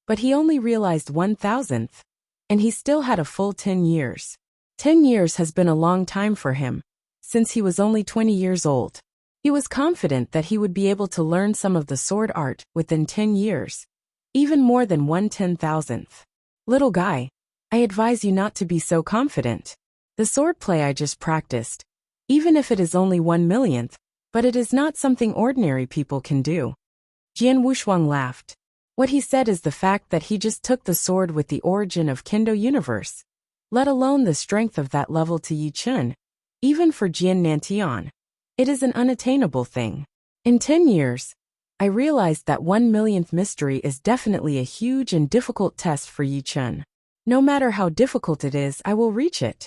but he only realized 1/1000th, and he still had a full 10 years. 10 years has been a long time for him, since he was only 20 years old. He was confident that he would be able to learn some of the sword art within 10 years, even more than 1/10,000th. Little guy, I advise you not to be so confident. The swordplay I just practiced, even if it is only 1/1,000th, but it is not something ordinary people can do. Jian Wushuang laughed. What he said is the fact that he just took the sword with the origin of Kendo universe, let alone the strength of that level to Yi Chun. Even for Jian Nantian, it is an unattainable thing. In 10 years, I realized that 1/1,000th mystery is definitely a huge and difficult test for Yi Chun. No matter how difficult it is, I will reach it.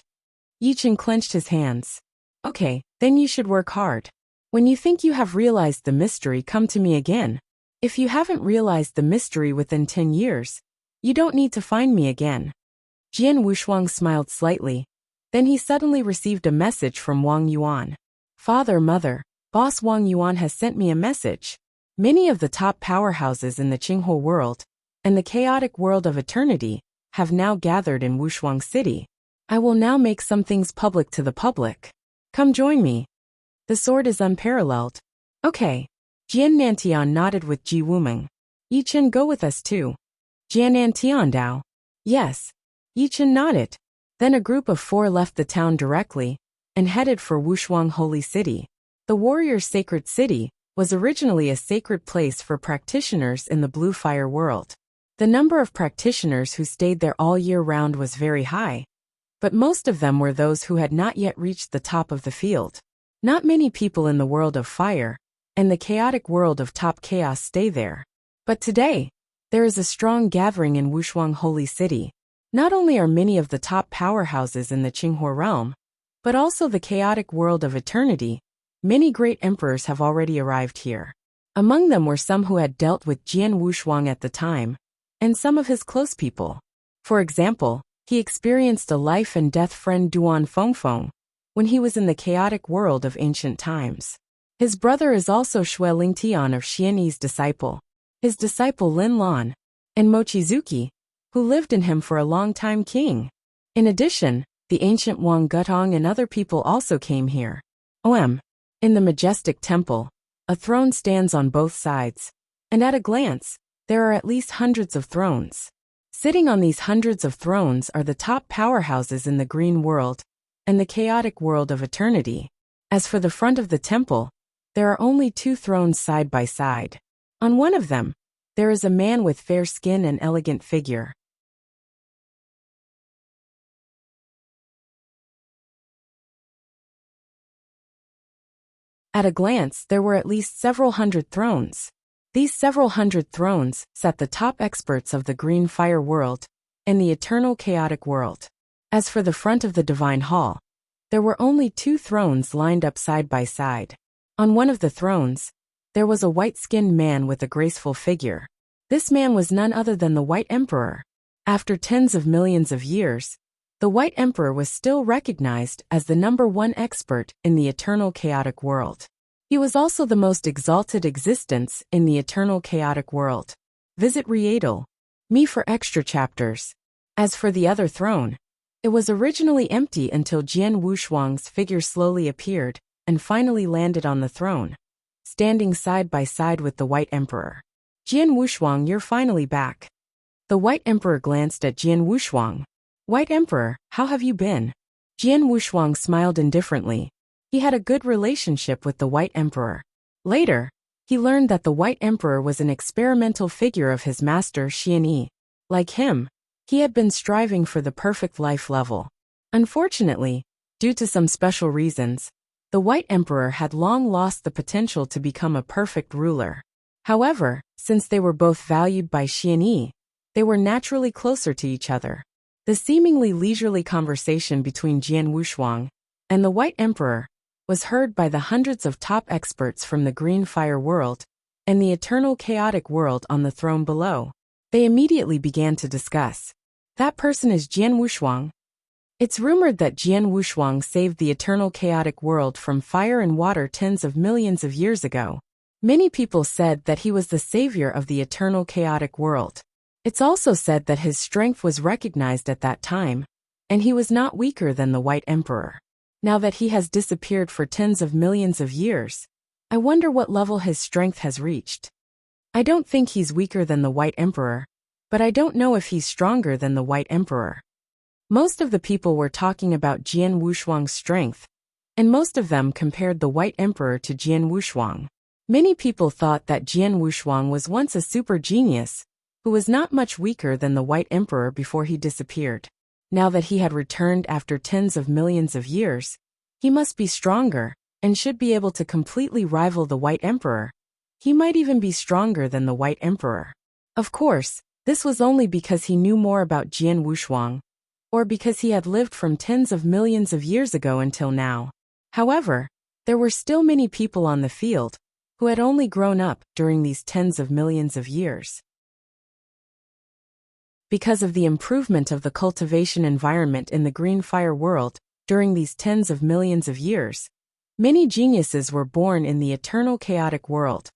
Yi Chun clenched his hands. Okay, then you should work hard. When you think you have realized the mystery, come to me again. If you haven't realized the mystery within 10 years, you don't need to find me again. Jian Wushuang smiled slightly. Then he suddenly received a message from Wang Yuan. Father, mother, boss Wang Yuan has sent me a message. Many of the top powerhouses in the Qinghuo world and the chaotic world of eternity have now gathered in Wushuang City. I will now make some things public to the public. Come join me. The sword is unparalleled. Okay. Jian Nantian nodded with Ji Wuming. Yi Chun, go with us too. Jian Nantian Dao. Yes. Yi Chun nodded. Then a group of 4 left the town directly and headed for Wushuang Holy City. The warrior's sacred city was originally a sacred place for practitioners in the Blue Fire world. The number of practitioners who stayed there all year round was very high, but most of them were those who had not yet reached the top of the field. Not many people in the world of fire and the chaotic world of top chaos stay there. But today, there is a strong gathering in Wushuang Holy City. Not only are many of the top powerhouses in the Qinghuo realm, but also the chaotic world of eternity. Many great emperors have already arrived here. Among them were some who had dealt with Jian Wushuang at the time, and some of his close people. For example, he experienced a life and death friend Duan Fengfeng when he was in the chaotic world of ancient times. His brother is also Shui Lingtian of Xianyi's disciple, his disciple Lin Lan, and Mochizuki, who lived in him for a long time king. In addition, the ancient Wang Gutong and other people also came here. In the majestic temple, a throne stands on both sides, and at a glance, there are at least hundreds of thrones. Sitting on these hundreds of thrones are the top powerhouses in the green world and the chaotic world of eternity. As for the front of the temple, there are only 2 thrones side by side. On one of them, there is a man with fair skin and elegant figure. At a glance, there were at least several hundred thrones. These several hundred thrones sat the top experts of the green fire world and the eternal chaotic world. As for the front of the divine hall, there were only 2 thrones lined up side by side. On one of the thrones, there was a white-skinned man with a graceful figure. This man was none other than the White Emperor. After tens of millions of years, the White Emperor was still recognized as the #1 expert in the eternal chaotic world. He was also the most exalted existence in the eternal chaotic world. Visit Rietal. Me for extra chapters. As for the other throne, it was originally empty until Jian Wushuang's figure slowly appeared and finally landed on the throne, standing side by side with the White Emperor. Jian Wushuang, you're finally back. The White Emperor glanced at Jian Wushuang. White Emperor, how have you been? Jian Wushuang smiled indifferently. He had a good relationship with the White Emperor. Later, he learned that the White Emperor was an experimental figure of his master Xianyi. Like him, he had been striving for the perfect life level. Unfortunately, due to some special reasons, the White Emperor had long lost the potential to become a perfect ruler. However, since they were both valued by Xianyi, they were naturally closer to each other. The seemingly leisurely conversation between Jian Wushuang and the White Emperor was heard by the hundreds of top experts from the green fire world and the eternal chaotic world on the throne below. They immediately began to discuss. That person is Jian Wushuang. It's rumored that Jian Wushuang saved the eternal chaotic world from fire and water tens of millions of years ago. Many people said that he was the savior of the eternal chaotic world. It's also said that his strength was recognized at that time, and he was not weaker than the White Emperor. Now that he has disappeared for tens of millions of years, I wonder what level his strength has reached. I don't think he's weaker than the White Emperor, but I don't know if he's stronger than the White Emperor. Most of the people were talking about Jian Wushuang's strength, and most of them compared the White Emperor to Jian Wushuang. Many people thought that Jian Wushuang was once a super genius, who was not much weaker than the White Emperor before he disappeared. Now that he had returned after tens of millions of years, he must be stronger, and should be able to completely rival the White Emperor. He might even be stronger than the White Emperor. Of course, this was only because he knew more about Jian Wushuang, or because he had lived from tens of millions of years ago until now. However, there were still many people on the field who had only grown up during these tens of millions of years. Because of the improvement of the cultivation environment in the green fire world during these tens of millions of years, many geniuses were born in the eternal chaotic world,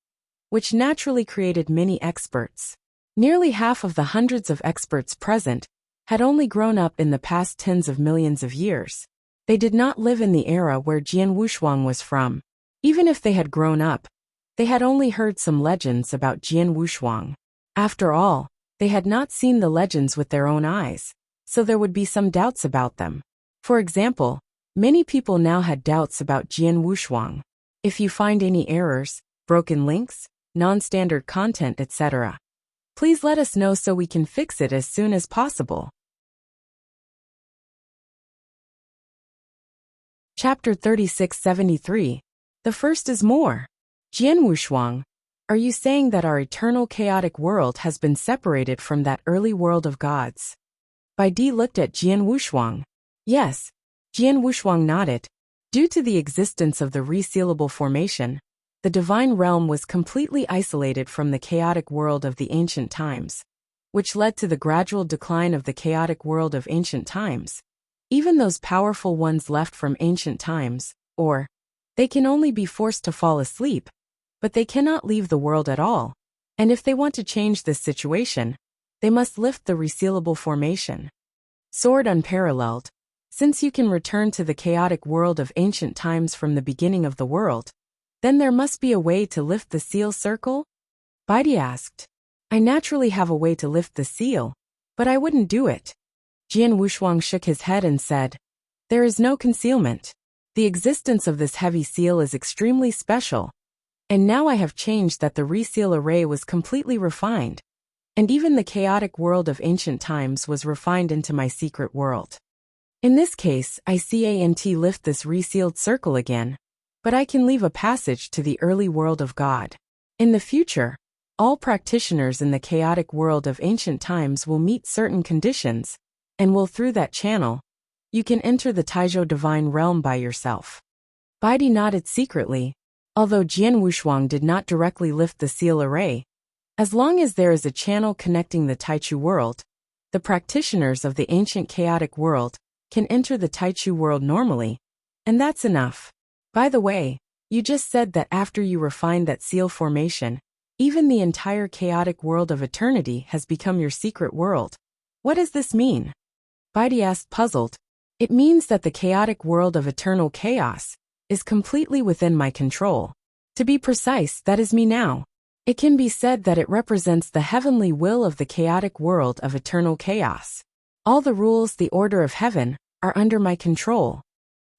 which naturally created many experts. Nearly half of the hundreds of experts present had only grown up in the past tens of millions of years. They did not live in the era where Jian Wushuang was from. Even if they had grown up, they had only heard some legends about Jian Wushuang. After all, they had not seen the legends with their own eyes, so there would be some doubts about them. For example, many people now had doubts about Jian Wushuang. If you find any errors, broken links, non-standard content, etc., please let us know so we can fix it as soon as possible. Chapter 3673. The first is more. Jian Wushuang, are you saying that our eternal chaotic world has been separated from that early world of gods? Bai Di looked at Jian Wushuang. Yes. Jian Wushuang nodded. Due to the existence of the resealable formation, the divine realm was completely isolated from the chaotic world of the ancient times, which led to the gradual decline of the chaotic world of ancient times. Even those powerful ones left from ancient times, or they can only be forced to fall asleep, but they cannot leave the world at all. And if they want to change this situation, they must lift the resealable formation. Sword unparalleled. Since you can return to the chaotic world of ancient times from the beginning of the world, then there must be a way to lift the seal circle? Bai Di asked. I naturally have a way to lift the seal, but I wouldn't do it. Jian Wushuang shook his head and said, there is no concealment. The existence of this heavy seal is extremely special. And now I have changed that the reseal array was completely refined. And even the chaotic world of ancient times was refined into my secret world. In this case, I can't lift this resealed circle again, but I can leave a passage to the early world of God. In the future, all practitioners in the chaotic world of ancient times will meet certain conditions, and will through that channel, you can enter the Taizhou divine realm by yourself. Bai Di nodded secretly. Although Jian Wushuang did not directly lift the seal array, as long as there is a channel connecting the Taichu world, the practitioners of the ancient chaotic world can enter the Taichu world normally, and that's enough. By the way, you just said that after you refine that seal formation, even the entire chaotic world of eternity has become your secret world. What does this mean? Bai Di asked, puzzled. It means that the chaotic world of eternal chaos is completely within my control. To be precise, that is me now. It can be said that it represents the heavenly will of the chaotic world of eternal chaos. All the rules, the order of heaven, are under my control.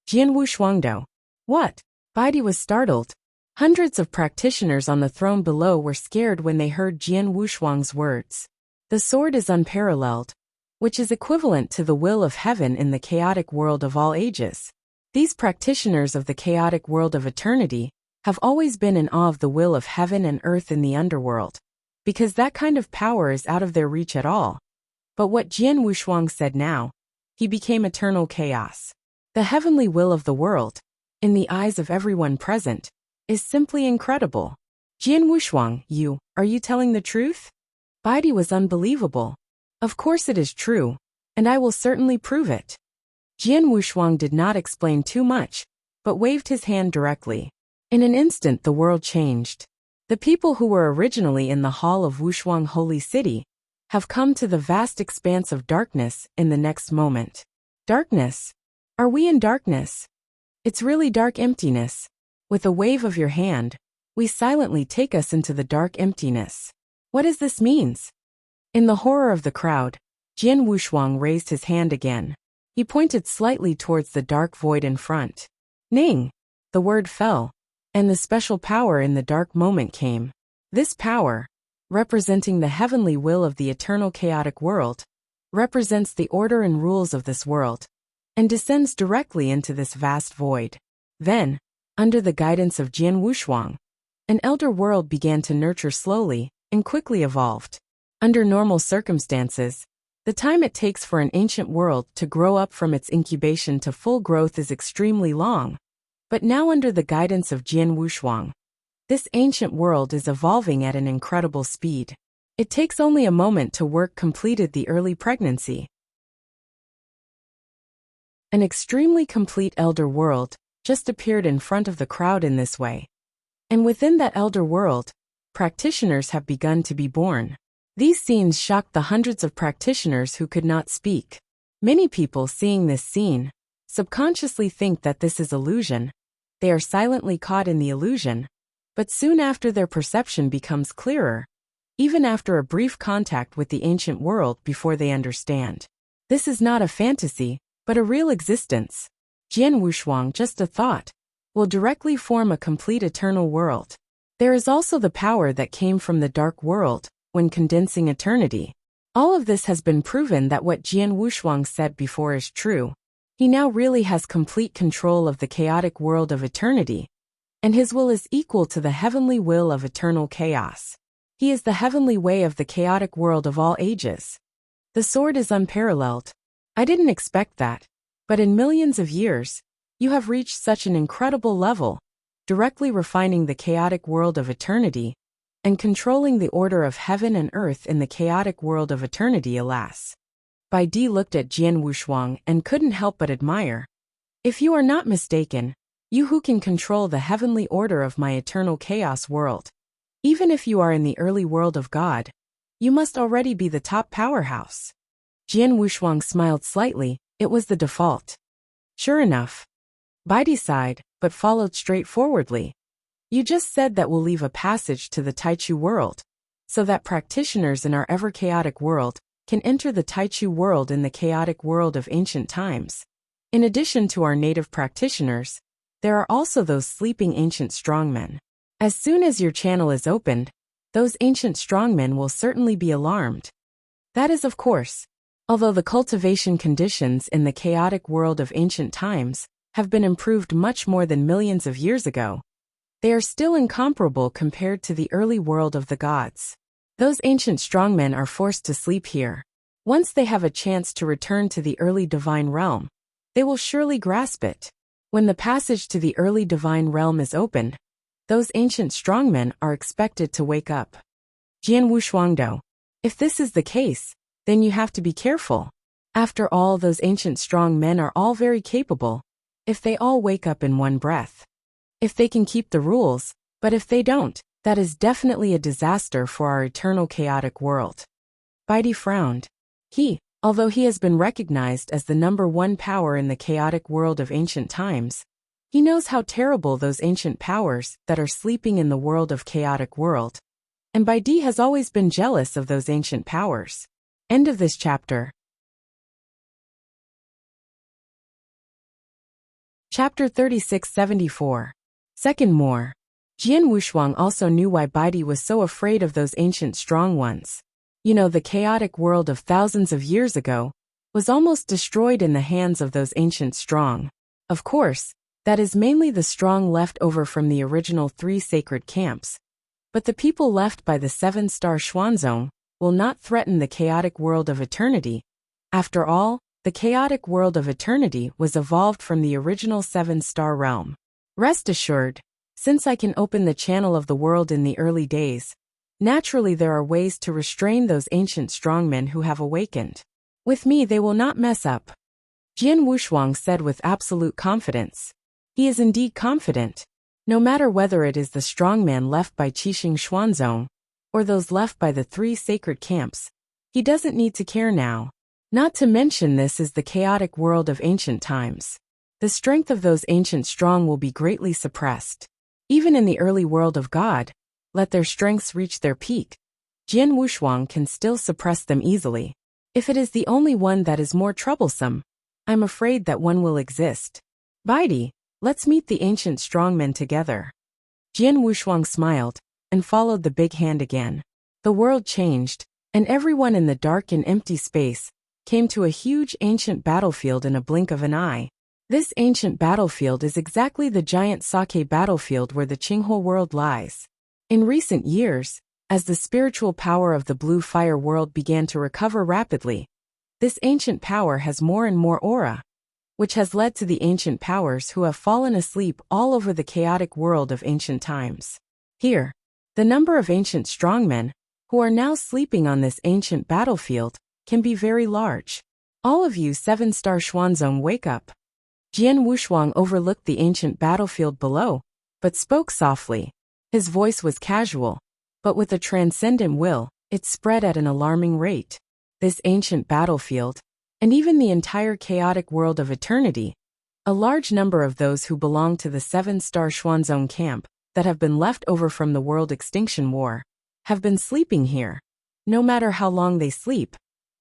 Jian Wushuangdo. What? Bai Di was startled. Hundreds of practitioners on the throne below were scared when they heard Jian Wushuang's words. The sword is unparalleled, which is equivalent to the will of heaven in the chaotic world of all ages. These practitioners of the chaotic world of eternity have always been in awe of the will of heaven and earth in the underworld, because that kind of power is out of their reach at all. But what Jian Wushuang said now, he became eternal chaos. The heavenly will of the world, in the eyes of everyone present, is simply incredible. Jian Wushuang, are you telling the truth? Bai Di was unbelievable. Of course it is true, and I will certainly prove it. Jian Wushuang did not explain too much, but waved his hand directly. In an instant the world changed. The people who were originally in the hall of Wushuang Holy City have come to the vast expanse of darkness in the next moment. Darkness? Are we in darkness? It's really dark emptiness. With a wave of your hand, we silently take us into the dark emptiness. What does this mean? In the horror of the crowd, Jian Wushuang raised his hand again. He pointed slightly towards the dark void in front. Ning! The word fell, and the special power in the dark moment came. This power, representing the heavenly will of the eternal chaotic world, represents the order and rules of this world, and descends directly into this vast void. Then, under the guidance of Jian Wushuang, an elder world began to nurture slowly and quickly evolved. Under normal circumstances, the time it takes for an ancient world to grow up from its incubation to full growth is extremely long. But now under the guidance of Jian Wushuang, this ancient world is evolving at an incredible speed. It takes only a moment to work completed the early pregnancy. An extremely complete elder world just appeared in front of the crowd in this way. And within that elder world, practitioners have begun to be born. These scenes shocked the hundreds of practitioners who could not speak. Many people seeing this scene subconsciously think that this is illusion. They are silently caught in the illusion, but soon after their perception becomes clearer, even after a brief contact with the ancient world before they understand. This is not a fantasy, but a real existence. Jian Wushuang, just a thought, will directly form a complete eternal world. There is also the power that came from the dark world when condensing eternity. All of this has been proven that what Jian Wushuang said before is true. He now really has complete control of the chaotic world of eternity, and his will is equal to the heavenly will of eternal chaos. He is the heavenly way of the chaotic world of all ages. The sword is unparalleled. I didn't expect that, but in millions of years, you have reached such an incredible level, directly refining the chaotic world of eternity, and controlling the order of heaven and earth in the chaotic world of eternity, alas. Bai Di looked at Jian Wushuang and couldn't help but admire. If you are not mistaken, you who can control the heavenly order of my eternal chaos world, even if you are in the early world of God, you must already be the top powerhouse. Jian Wushuang smiled slightly. It was the default. Sure enough. Bai Di sighed, but followed straightforwardly. You just said that we'll leave a passage to the Taichu world, so that practitioners in our ever-chaotic world can enter the Taichu world in the chaotic world of ancient times. In addition to our native practitioners, there are also those sleeping ancient strongmen. As soon as your channel is opened, those ancient strongmen will certainly be alarmed. That is, of course, although the cultivation conditions in the chaotic world of ancient times have been improved much more than millions of years ago, they are still incomparable compared to the early world of the gods. Those ancient strongmen are forced to sleep here. Once they have a chance to return to the early divine realm, they will surely grasp it. When the passage to the early divine realm is opened, those ancient strongmen are expected to wake up. Jian Wushuangdo, if this is the case, then you have to be careful. After all, those ancient strong men are all very capable, if they all wake up in one breath. If they can keep the rules, but if they don't, that is definitely a disaster for our eternal chaotic world. Bai Di frowned. Although he has been recognized as the #1 power in the chaotic world of ancient times, he knows how terrible those ancient powers that are sleeping in the world of chaotic world. And Bai Di has always been jealous of those ancient powers. End of this chapter. Chapter 3674. Second more. Jian Wushuang also knew why Bai Di was so afraid of those ancient strong ones. The chaotic world of thousands of years ago was almost destroyed in the hands of those ancient strong. Of course, that is mainly the strong left over from the original 3 sacred camps. But the people left by the 7-star Xuanzong will not threaten the chaotic world of eternity. After all, the chaotic world of eternity was evolved from the original 7-star realm. Rest assured, since I can open the channel of the world in the early days, naturally there are ways to restrain those ancient strongmen who have awakened. With me they will not mess up. Jian Wushuang said with absolute confidence. He is indeed confident. No matter whether it is the strongman left by Qixing Xuanzong, or those left by the 3 sacred camps, he doesn't need to care now. Not to mention this is the chaotic world of ancient times. The strength of those ancient strong will be greatly suppressed. Even in the early world of God, let their strengths reach their peak, Jian Wushuang can still suppress them easily. If it is the only one that is more troublesome, I'm afraid that one will exist. Bidey, let's meet the ancient strongmen together. Jian Wushuang smiled and followed the big hand again. The world changed, and everyone in the dark and empty space came to a huge ancient battlefield in a blink of an eye. This ancient battlefield is exactly the giant Sake battlefield where the Qinghua world lies. In recent years, as the spiritual power of the blue fire world began to recover rapidly, this ancient power has more and more aura, which has led to the ancient powers who have fallen asleep all over the chaotic world of ancient times. Here, the number of ancient strongmen who are now sleeping on this ancient battlefield can be very large. All of you 7-star Xuanzong, wake up. Jian Wushuang overlooked the ancient battlefield below, but spoke softly. His voice was casual, but with a transcendent will, it spread at an alarming rate. This ancient battlefield, and even the entire chaotic world of eternity, a large number of those who belong to the 7-star Xuanzong camp that have been left over from the World Extinction War, have been sleeping here. No matter how long they sleep,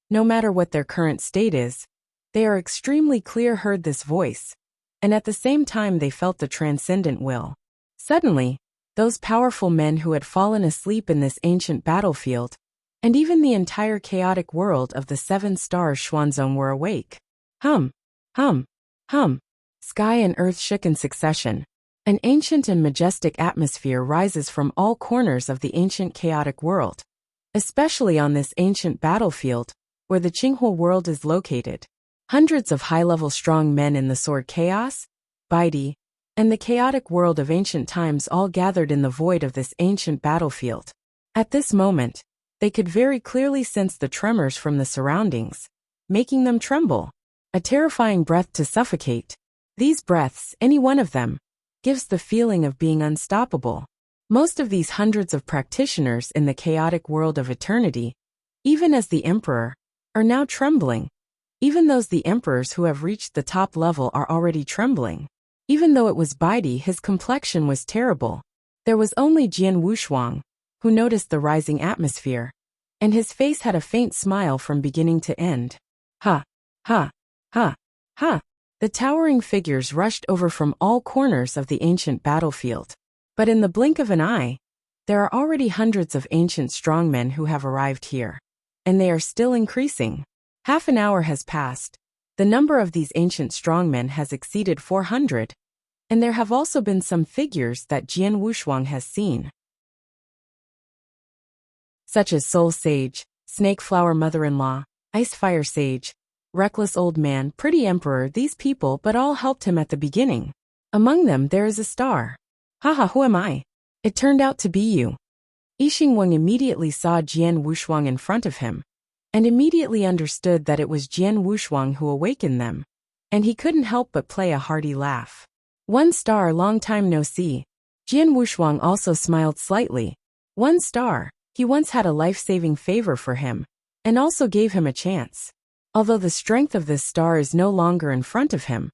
no matter what their current state is, they are extremely clear heard this voice, and at the same time they felt the transcendent will. Suddenly, those powerful men who had fallen asleep in this ancient battlefield, and even the entire chaotic world of the 7-star Xuanzong were awake. Hum, hum, hum. Sky and earth shook in succession. An ancient and majestic atmosphere rises from all corners of the ancient chaotic world, especially on this ancient battlefield, where the Qinghua world is located. Hundreds of high-level strong men in the sword chaos, Bidey, and the chaotic world of ancient times all gathered in the void of this ancient battlefield. At this moment, they could very clearly sense the tremors from the surroundings, making them tremble. A terrifying breath to suffocate. These breaths, any one of them, gives the feeling of being unstoppable. Most of these hundreds of practitioners in the chaotic world of eternity, even as the emperor, are now trembling. Even those the emperors who have reached the top level are already trembling. Even though it was Bidey, his complexion was terrible. There was only Jian Wushuang, who noticed the rising atmosphere, and his face had a faint smile from beginning to end. Ha, ha, ha, ha. The towering figures rushed over from all corners of the ancient battlefield. But in the blink of an eye, there are already hundreds of ancient strongmen who have arrived here, and they are still increasing. Half an hour has passed. The number of these ancient strongmen has exceeded 400, and there have also been some figures that Jian Wushuang has seen, such as Soul Sage, Snake Flower Mother-in-law, Ice Fire Sage, Reckless Old Man, Pretty Emperor. These people but all helped him at the beginning. Among them there is a star. Haha, who am I? It turned out to be you. Yixingwang immediately saw Jian Wushuang in front of him, and immediately understood that it was Jian Wushuang who awakened them, and he couldn't help but play a hearty laugh. 1 star, long time no see. Jian Wushuang also smiled slightly. 1 star. He once had a life-saving favor for him, and also gave him a chance. Although the strength of this star is no longer in front of him,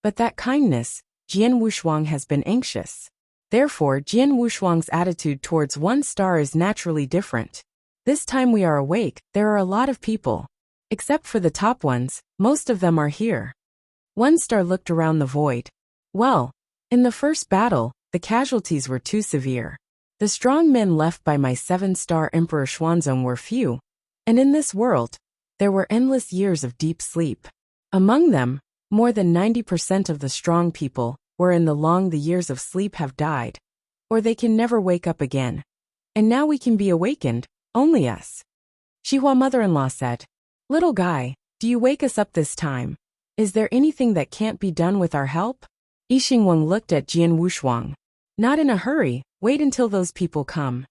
but that kindness, Jian Wushuang has been anxious. Therefore, Jian Wushuang's attitude towards 1 star is naturally different. This time we are awake, there are a lot of people. Except for the top ones, most of them are here. 1 star looked around the void. Well, in the first battle, the casualties were too severe. The strong men left by my 7-star Emperor Xuanzong were few, and in this world, there were endless years of deep sleep. Among them, more than 90% of the strong people, wherein the years of sleep have died, or they can never wake up again. And now we can be awakened, only us. Xihua mother-in-law said, Little guy, do you wake us up this time? Is there anything that can't be done with our help? Yixingwang looked at Jian Wushuang. Not in a hurry, wait until those people come.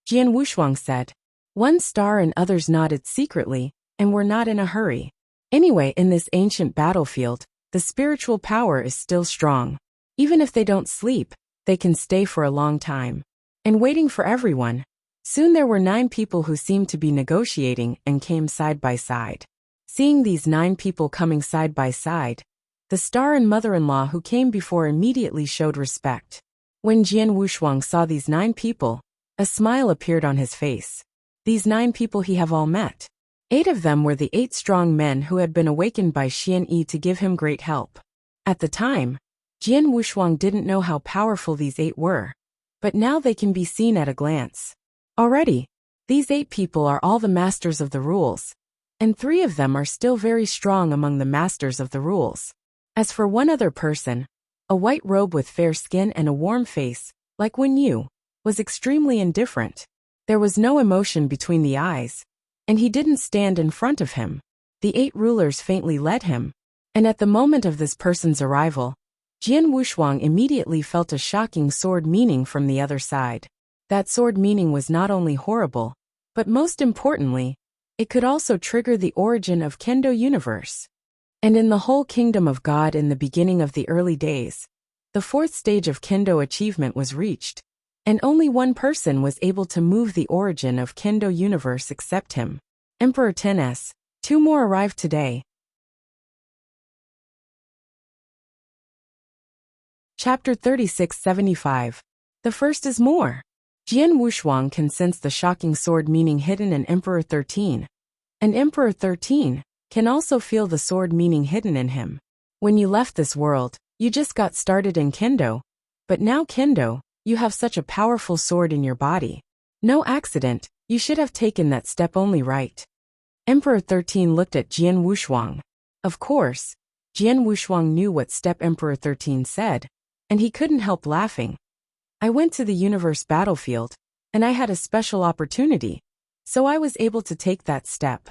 Jian Wushuang said. 1 star and others nodded secretly, and were not in a hurry. Anyway, in this ancient battlefield, the spiritual power is still strong. Even if they don't sleep, they can stay for a long time. And waiting for everyone. Soon there were 9 people who seemed to be negotiating and came side by side. Seeing these 9 people coming side by side, the star and mother-in-law who came before immediately showed respect. When Jian Wushuang saw these 9 people, a smile appeared on his face. These 9 people he have all met. 8 of them were the 8 strong men who had been awakened by Xian Yi to give him great help. At the time, Jian Wushuang didn't know how powerful these 8 were, but now they can be seen at a glance. Already, these 8 people are all the masters of the rules, and 3 of them are still very strong among the masters of the rules. As for one other person, a white robe with fair skin and a warm face, like Wen Yu, was extremely indifferent. There was no emotion between the eyes, and he didn't stand in front of him. The 8 rulers faintly led him, and at the moment of this person's arrival, Jian Wushuang immediately felt a shocking sword meaning from the other side. That sword meaning was not only horrible, but most importantly, it could also trigger the origin of Kendo universe. And in the whole kingdom of God in the beginning of the early days, the 4th stage of Kendo achievement was reached, and only one person was able to move the origin of Kendo universe except him. Emperor Ten's. 2 more arrived today. Chapter 3675. The first is more. Jian Wushuang can sense the shocking sword meaning hidden in Emperor 13. And Emperor 13 can also feel the sword meaning hidden in him. When you left this world, you just got started in Kendo. But now Kendo, you have such a powerful sword in your body. No accident, you should have taken that step only right. Emperor 13 looked at Jian Wushuang. Of course, Jian Wushuang knew what step Emperor 13 said, and he couldn't help laughing. I went to the universe battlefield, and I had a special opportunity, so I was able to take that step.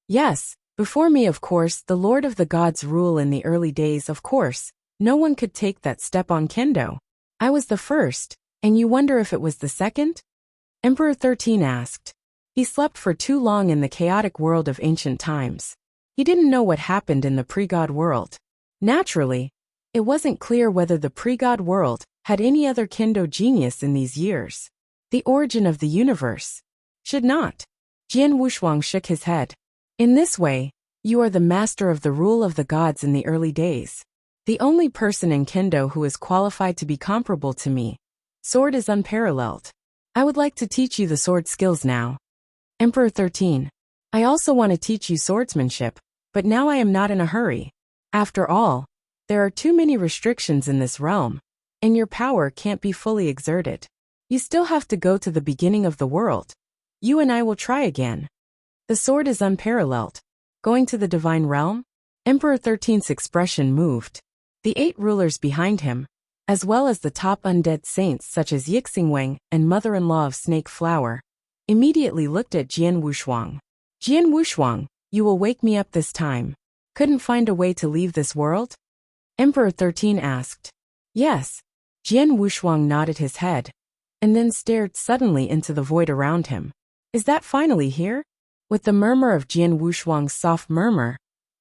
Yes, before me of course the Lord of the Gods rule in the early days of course, no one could take that step on Kendo. I was the first, and you wonder if it was the second? Emperor 13 asked. He slept for too long in the chaotic world of ancient times. He didn't know what happened in the pre-God world. Naturally, it wasn't clear whether the pre-God world had any other Kendo genius in these years. The origin of the universe. Should not. Jian Wushuang shook his head. In this way, you are the master of the rule of the gods in the early days. The only person in Kendo who is qualified to be comparable to me. Sword is unparalleled. I would like to teach you the sword skills now. Emperor 13. I also want to teach you swordsmanship, but now I am not in a hurry. After all, there are too many restrictions in this realm, and your power can't be fully exerted. You still have to go to the beginning of the world. You and I will try again. The sword is unparalleled. Going to the divine realm? Emperor 13's expression moved. The 8 rulers behind him, as well as the top undead saints such as Yixingwang and mother-in-law of Snake Flower, immediately looked at Jian Wushuang. Jian Wushuang, you will wake me up this time. Couldn't find a way to leave this world? Emperor 13 asked. Yes. Jian Wushuang nodded his head, and then stared suddenly into the void around him. Is that finally here? With the murmur of Jian Wushuang's soft murmur,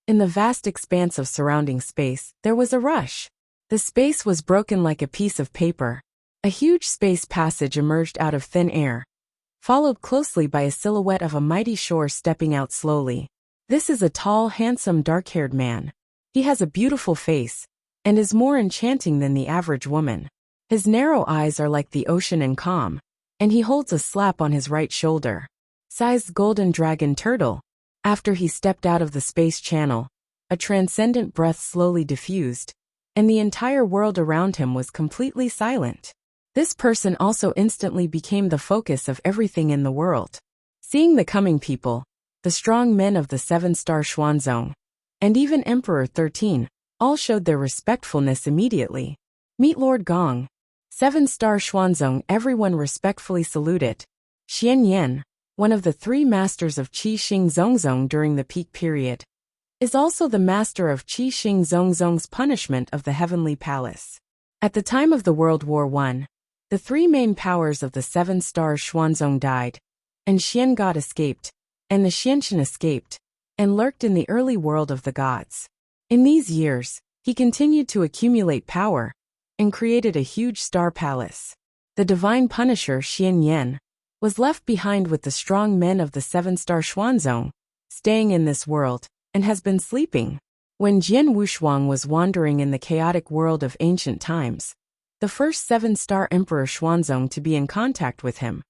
in the vast expanse of surrounding space, there was a rush. The space was broken like a piece of paper. A huge space passage emerged out of thin air, followed closely by a silhouette of a mighty shore stepping out slowly. This is a tall, handsome, dark-haired man. He has a beautiful face, and is more enchanting than the average woman. His narrow eyes are like the ocean and calm, and he holds a slap on his right shoulder. Sized golden dragon turtle. After he stepped out of the space channel, a transcendent breath slowly diffused, and the entire world around him was completely silent. This person also instantly became the focus of everything in the world. Seeing the coming people, the strong men of the 7-star Xuanzong, and even Emperor 13, all showed their respectfulness immediately. Meet Lord Gong. 7-star Xuanzong. Everyone respectfully saluted. Xian Yan, one of the 3 masters of Qi Xing Zongzong during the peak period, is also the master of Qi Xing Zongzong's punishment of the Heavenly Palace. At the time of the World War I, the 3 main powers of the 7-star Xuanzong died, and Xian God escaped, and the Xianxin escaped, and lurked in the early world of the gods. In these years, he continued to accumulate power, and created a huge star palace. The divine punisher Xian Yan was left behind with the strong men of the 7-star Xuanzong, staying in this world, and has been sleeping. When Jian Wushuang was wandering in the chaotic world of ancient times, the first 7-star Emperor Xuanzong to be in contact with him,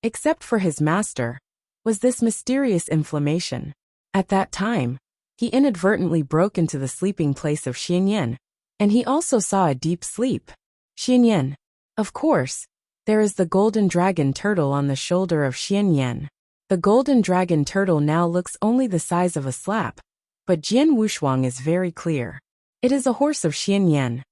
except for his master, was this mysterious inflammation. At that time, he inadvertently broke into the sleeping place of Xianyan, and he also saw a deep sleep. Xianyan. Of course, there is the golden dragon turtle on the shoulder of Xianyan. The golden dragon turtle now looks only the size of a slap, but Jian Wushuang is very clear. It is a horse of Xianyan.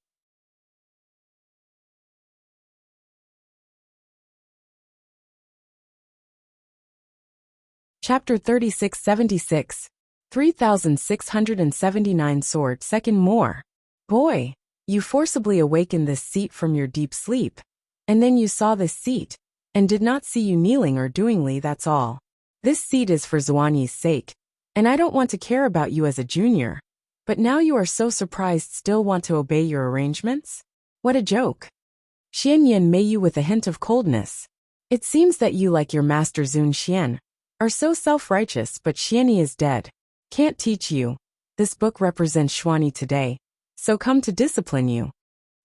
Chapter 3676. 3679 Sword Second More. Boy, you forcibly awakened this seat from your deep sleep, and then you saw this seat, and did not see you kneeling or doingly, that's all. This seat is for Xuanyi's sake, and I don't want to care about you as a junior, but now you are so surprised still want to obey your arrangements? What a joke. Xianyan made you with a hint of coldness. It seems that you, like your master Zun Xian, are so self-righteous, but Xianyi is dead. Can't teach you. This book represents Xuanyi today, so come to discipline you.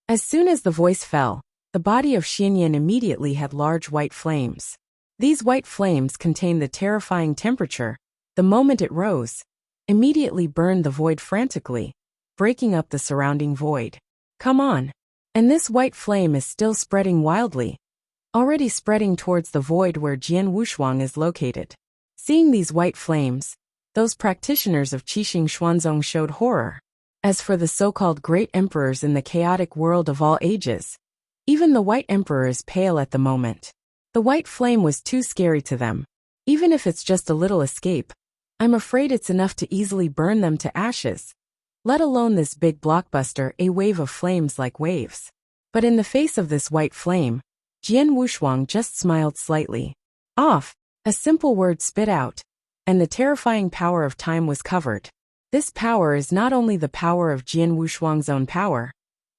As soon as the voice fell, the body of Xianyan immediately had large white flames. These white flames contained the terrifying temperature. The moment it rose, immediately burned the void frantically, breaking up the surrounding void. Come on. And this white flame is still spreading wildly, already spreading towards the void where Jian Wushuang is located. Seeing these white flames, those practitioners of Qixing Xuanzong showed horror. As for the so-called great emperors in the chaotic world of all ages, even the white emperor is pale at the moment. The white flame was too scary to them. Even if it's just a little escape, I'm afraid it's enough to easily burn them to ashes. Let alone this big blockbuster, a wave of flames like waves. But in the face of this white flame, Jian Wushuang just smiled slightly. Off, a simple word spit out, and the terrifying power of time was covered. This power is not only the power of Jian Wushuang's own power,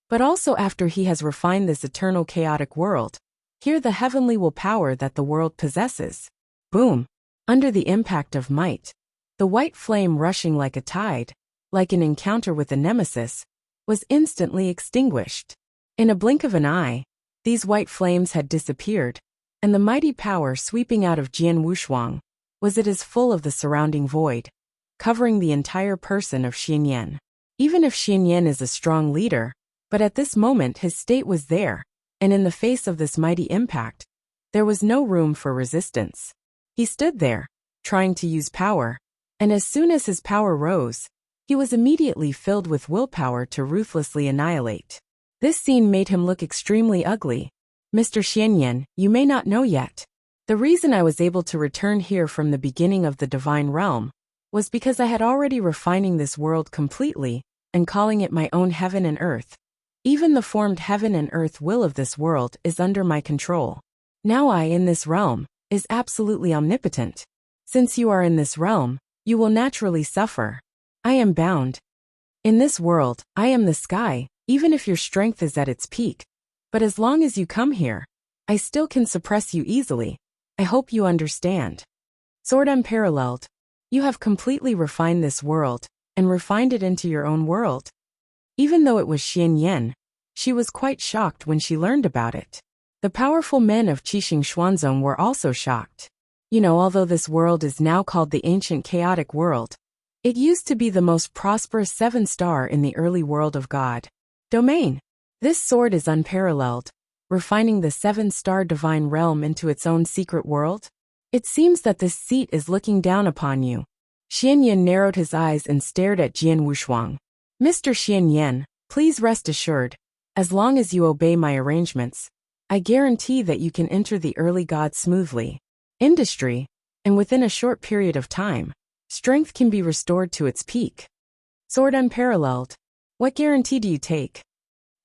but also after he has refined this eternal chaotic world, here the heavenly will power that the world possesses. Boom! Under the impact of might, the white flame rushing like a tide, like an encounter with a nemesis, was instantly extinguished. In a blink of an eye, these white flames had disappeared, and the mighty power sweeping out of Jian Wushuang was it as full of the surrounding void, covering the entire person of Xianyan. Even if Xianyan is a strong leader, but at this moment his state was there, and in the face of this mighty impact, there was no room for resistance. He stood there, trying to use power, and as soon as his power rose, he was immediately filled with willpower to ruthlessly annihilate. This scene made him look extremely ugly. Mr. Xianyan, you may not know yet. The reason I was able to return here from the beginning of the divine realm was because I had already refining this world completely and calling it my own heaven and earth. Even the formed heaven and earth will of this world is under my control. Now I, in this realm, is absolutely omnipotent. Since you are in this realm, you will naturally suffer. I am bound. In this world, I am the sky, even if your strength is at its peak. But as long as you come here, I still can suppress you easily. I hope you understand. Sword Unparalleled. You have completely refined this world, and refined it into your own world. Even though it was Xianyan, she was quite shocked when she learned about it. The powerful men of Qixing Xuanzong were also shocked. Although this world is now called the ancient chaotic world, it used to be the most prosperous 7-star in the early world of God domain. This sword is unparalleled, refining the 7-star divine realm into its own secret world. It seems that this seat is looking down upon you. Xianyan narrowed his eyes and stared at Jian Wushuang. Mr. Xianyan, please rest assured, as long as you obey my arrangements, I guarantee that you can enter the early god smoothly. Industry, and within a short period of time, strength can be restored to its peak. Sword Unparalleled. What guarantee do you take?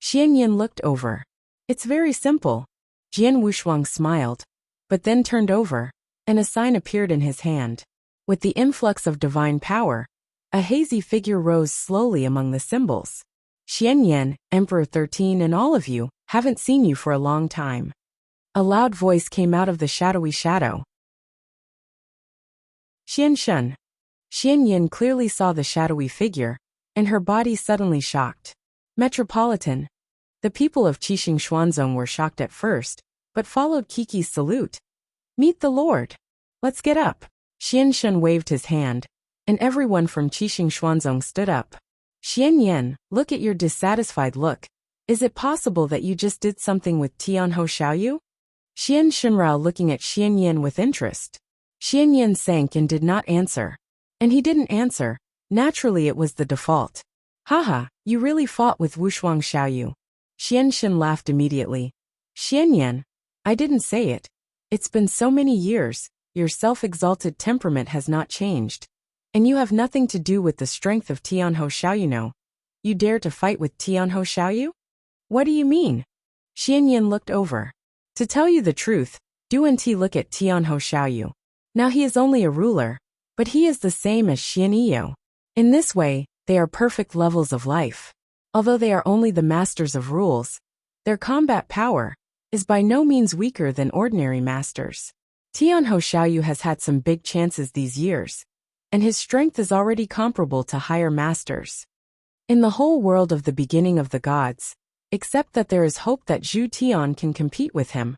Xianyan looked over. It's very simple. Jian Wushuang smiled, but then turned over, and a sign appeared in his hand. With the influx of divine power, a hazy figure rose slowly among the symbols. Xianyan, Emperor 13, and all of you, haven't seen you for a long time. A loud voice came out of the shadowy shadow. Xianshun. Xianyan clearly saw the shadowy figure, and her body suddenly shocked. Metropolitan. The people of Qixing Xuanzong were shocked at first, but followed Kiki's salute. Meet the Lord. Let's get up. Xianshun waved his hand, and everyone from Qixing Xuanzong stood up. Xian Yan, look at your dissatisfied look. Is it possible that you just did something with Tianhou Xiaoyu? Xian Shunrao looking at Xian Yan with interest. Xian Yan sank and did not answer. And he didn't answer. Naturally it was the default. Haha, you really fought with Wushuang Xiaoyu. Xian Shun laughed immediately. Xian Yan, I didn't say it. It's been so many years, your self-exalted temperament has not changed. And you have nothing to do with the strength of Tianhou Xiaoyu no. You dare to fight with Tianhou Xiaoyu? What do you mean? Xian Yan looked over. To tell you the truth, do and look at Tianhou Xiaoyu. Now he is only a ruler, but he is the same as Xian Iyo. In this way, they are perfect levels of life. Although they are only the masters of rules, their combat power is by no means weaker than ordinary masters. Tianhou Xiaoyu has had some big chances these years, and his strength is already comparable to higher masters. In the whole world of the beginning of the gods, except that there is hope that Zhu Tian can compete with him.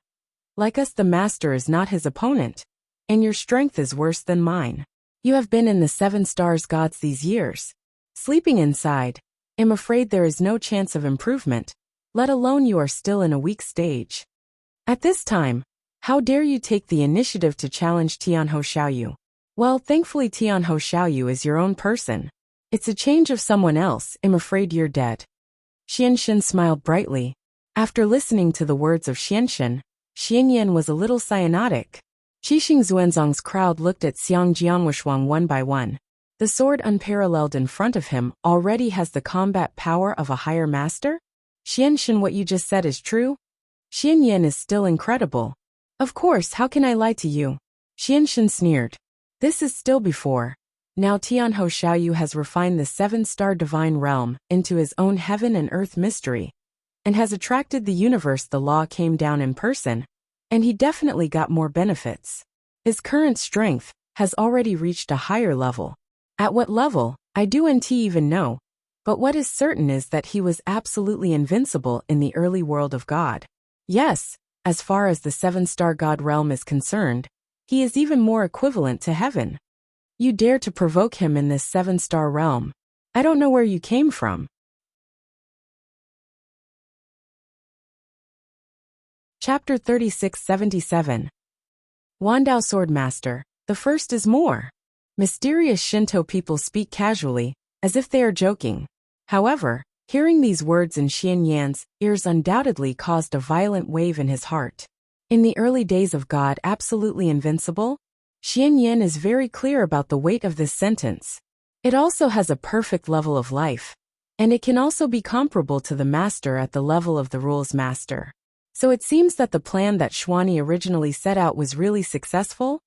Like us, the master is not his opponent, and your strength is worse than mine. You have been in the 7 stars gods these years. Sleeping inside, I'm afraid there is no chance of improvement, let alone you are still in a weak stage. At this time, how dare you take the initiative to challenge Tianhou Xiaoyu? Well, thankfully Tianhou Xiaoyu is your own person. It's a change of someone else, I'm afraid you're dead. Xianshun smiled brightly. After listening to the words of Xianshun, Xian Yan was a little cyanotic. Qixing Xuanzong's crowd looked at Xiang Jianwushuang one by one. The sword unparalleled in front of him already has the combat power of a higher master? Xianshun, what you just said is true? Xian Yan is still incredible. Of course, how can I lie to you? Xianshun sneered. This is still before. Now Tianhou Xiaoyu has refined the 7-star divine realm into his own heaven and earth mystery, and has attracted the universe. The law came down in person, and he definitely got more benefits. His current strength has already reached a higher level. At what level, I don't even know, but what is certain is that he was absolutely invincible in the early world of God. Yes, as far as the 7-star God realm is concerned, he is even more equivalent to heaven. You dare to provoke him in this 7-star realm. I don't know where you came from. Chapter 3677. Wandao Swordmaster, the first is more. Mysterious Shinto people speak casually, as if they are joking. However, hearing these words in Xian Yan's ears undoubtedly caused a violent wave in his heart. In the early days of God absolutely invincible, Xian Yan is very clear about the weight of this sentence. It also has a perfect level of life, and it can also be comparable to the master at the level of the rules master. So it seems that the plan that Xuanyi originally set out was really successful?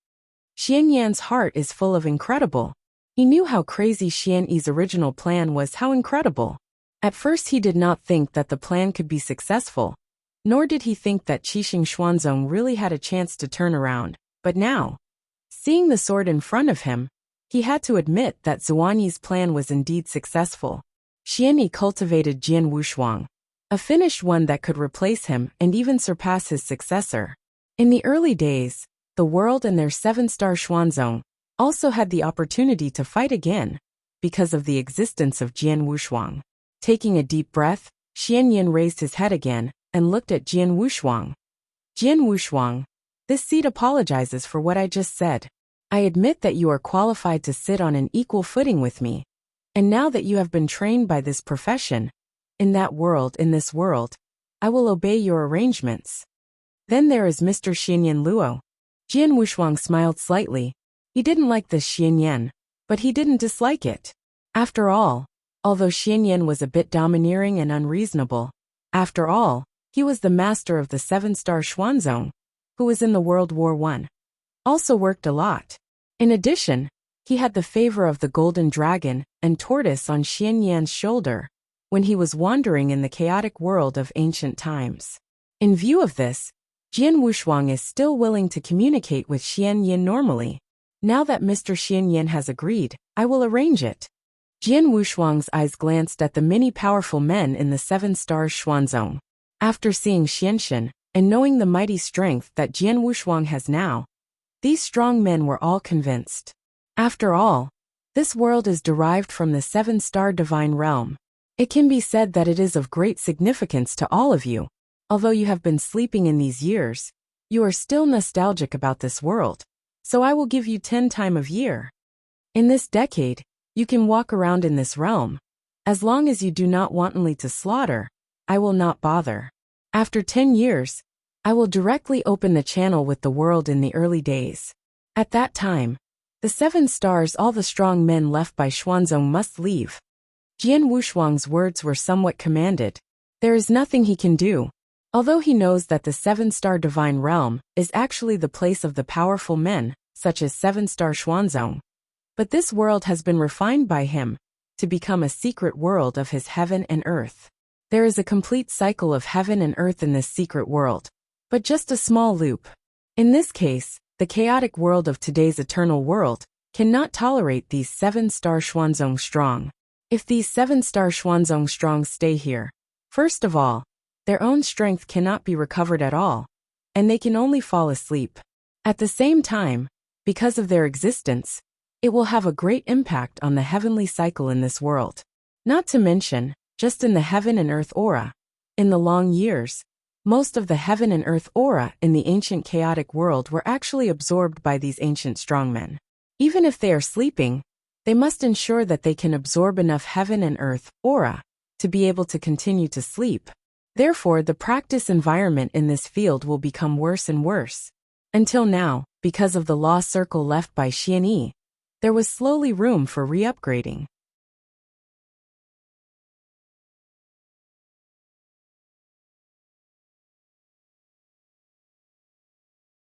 Xian Yan's heart is full of incredible. He knew how crazy Xian Yi's original plan was, how incredible. At first he did not think that the plan could be successful, nor did he think that Qixing Xuanzong really had a chance to turn around, but now, seeing the sword in front of him, he had to admit that Xuanyi's plan was indeed successful. Xian Yi cultivated Jian Wushuang, a finished one that could replace him and even surpass his successor. In the early days, the world and their 7-star Xuanzong also had the opportunity to fight again, because of the existence of Jian Wushuang. Taking a deep breath, Xian Yan raised his head again and looked at Jian Wushuang. Jian Wushuang, this seat apologizes for what I just said. I admit that you are qualified to sit on an equal footing with me. And now that you have been trained by this profession, in this world, I will obey your arrangements. Then there is Mr. Xianyan Luo. Jian Wushuang smiled slightly. He didn't like this Xian Yan, but he didn't dislike it. After all, although Xian Yan was a bit domineering and unreasonable, after all, he was the master of the 7-star Xuanzong, who was in the World War I. Also worked a lot. In addition, he had the favor of the golden dragon and tortoise on Xian Yan's shoulder when he was wandering in the chaotic world of ancient times. In view of this, Jian Wushuang is still willing to communicate with Xian Yan normally. Now that Mr. Xian Yan has agreed, I will arrange it. Jian Wushuang's eyes glanced at the many powerful men in the 7-star Xuanzong. After seeing Xianshun, and knowing the mighty strength that Jian Wushuang has now, These strong men were all convinced. After all, this world is derived from the seven-star divine realm. It can be said that it is of great significance to all of you. Although you have been sleeping in these years, you are still nostalgic about this world. So I will give you 10 time of year. In this decade, you can walk around in this realm. As long as you do not wantonly to slaughter, I will not bother. After 10 years, I will directly open the channel with the world in the early days. At that time, the 7 stars, all the strong men left by Xuanzong must leave. Jian Wushuang's words were somewhat commanded. There is nothing he can do. Although he knows that the 7-star divine realm is actually the place of the powerful men, such as 7-star Xuanzong. But this world has been refined by him to become a secret world of his heaven and earth. There is a complete cycle of heaven and earth in this secret world, but just a small loop. In this case, the chaotic world of today's eternal world cannot tolerate these 7-star Xuanzong strong. If these 7-star Xuanzong strong stay here, first of all, their own strength cannot be recovered at all, and they can only fall asleep. At the same time, because of their existence, it will have a great impact on the heavenly cycle in this world. Not to mention, just in the heaven and earth aura. In the long years, most of the heaven and earth aura in the ancient chaotic world were actually absorbed by these ancient strongmen. Even if they are sleeping, they must ensure that they can absorb enough heaven and earth aura to be able to continue to sleep. Therefore, the practice environment in this field will become worse and worse. Until now, because of the law circle left by Xian Yi, there was slowly room for re-upgrading.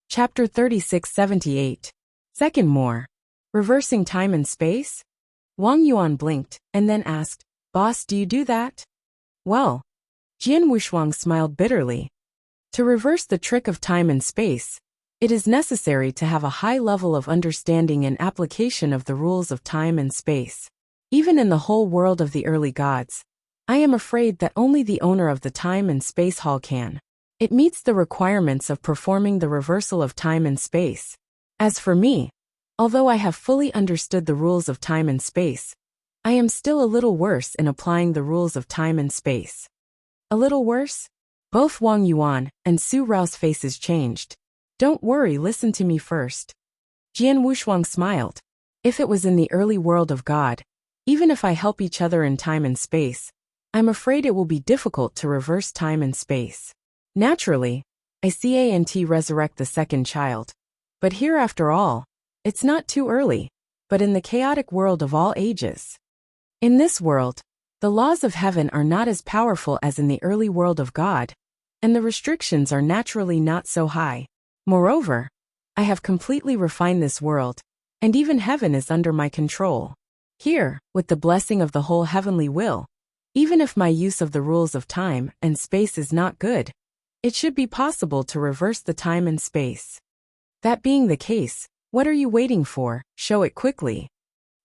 Chapter 3678. Second more. Reversing time and space? Wang Yuan blinked, and then asked, "Boss, do you do that?" Well, Jian Wushuang smiled bitterly. To reverse the trick of time and space, it is necessary to have a high level of understanding and application of the rules of time and space. Even in the whole world of the early gods, I am afraid that only the owner of the time and space hall can. It meets the requirements of performing the reversal of time and space. As for me, although I have fully understood the rules of time and space, I am still a little worse in applying the rules of time and space. A little worse? Both Wang Yuan and Su Rao's faces changed. Don't worry, listen to me first. Jian Wushuang smiled. If it was in the early world of God, even if I help each other in time and space, I'm afraid it will be difficult to reverse time and space. Naturally, I can't resurrect the second child. But here, after all, it's not too early, but in the chaotic world of all ages. In this world, the laws of heaven are not as powerful as in the early world of God, and the restrictions are naturally not so high. Moreover, I have completely refined this world, and even heaven is under my control. Here, with the blessing of the whole heavenly will, even if my use of the rules of time and space is not good, it should be possible to reverse the time and space. That being the case, what are you waiting for? Show it quickly.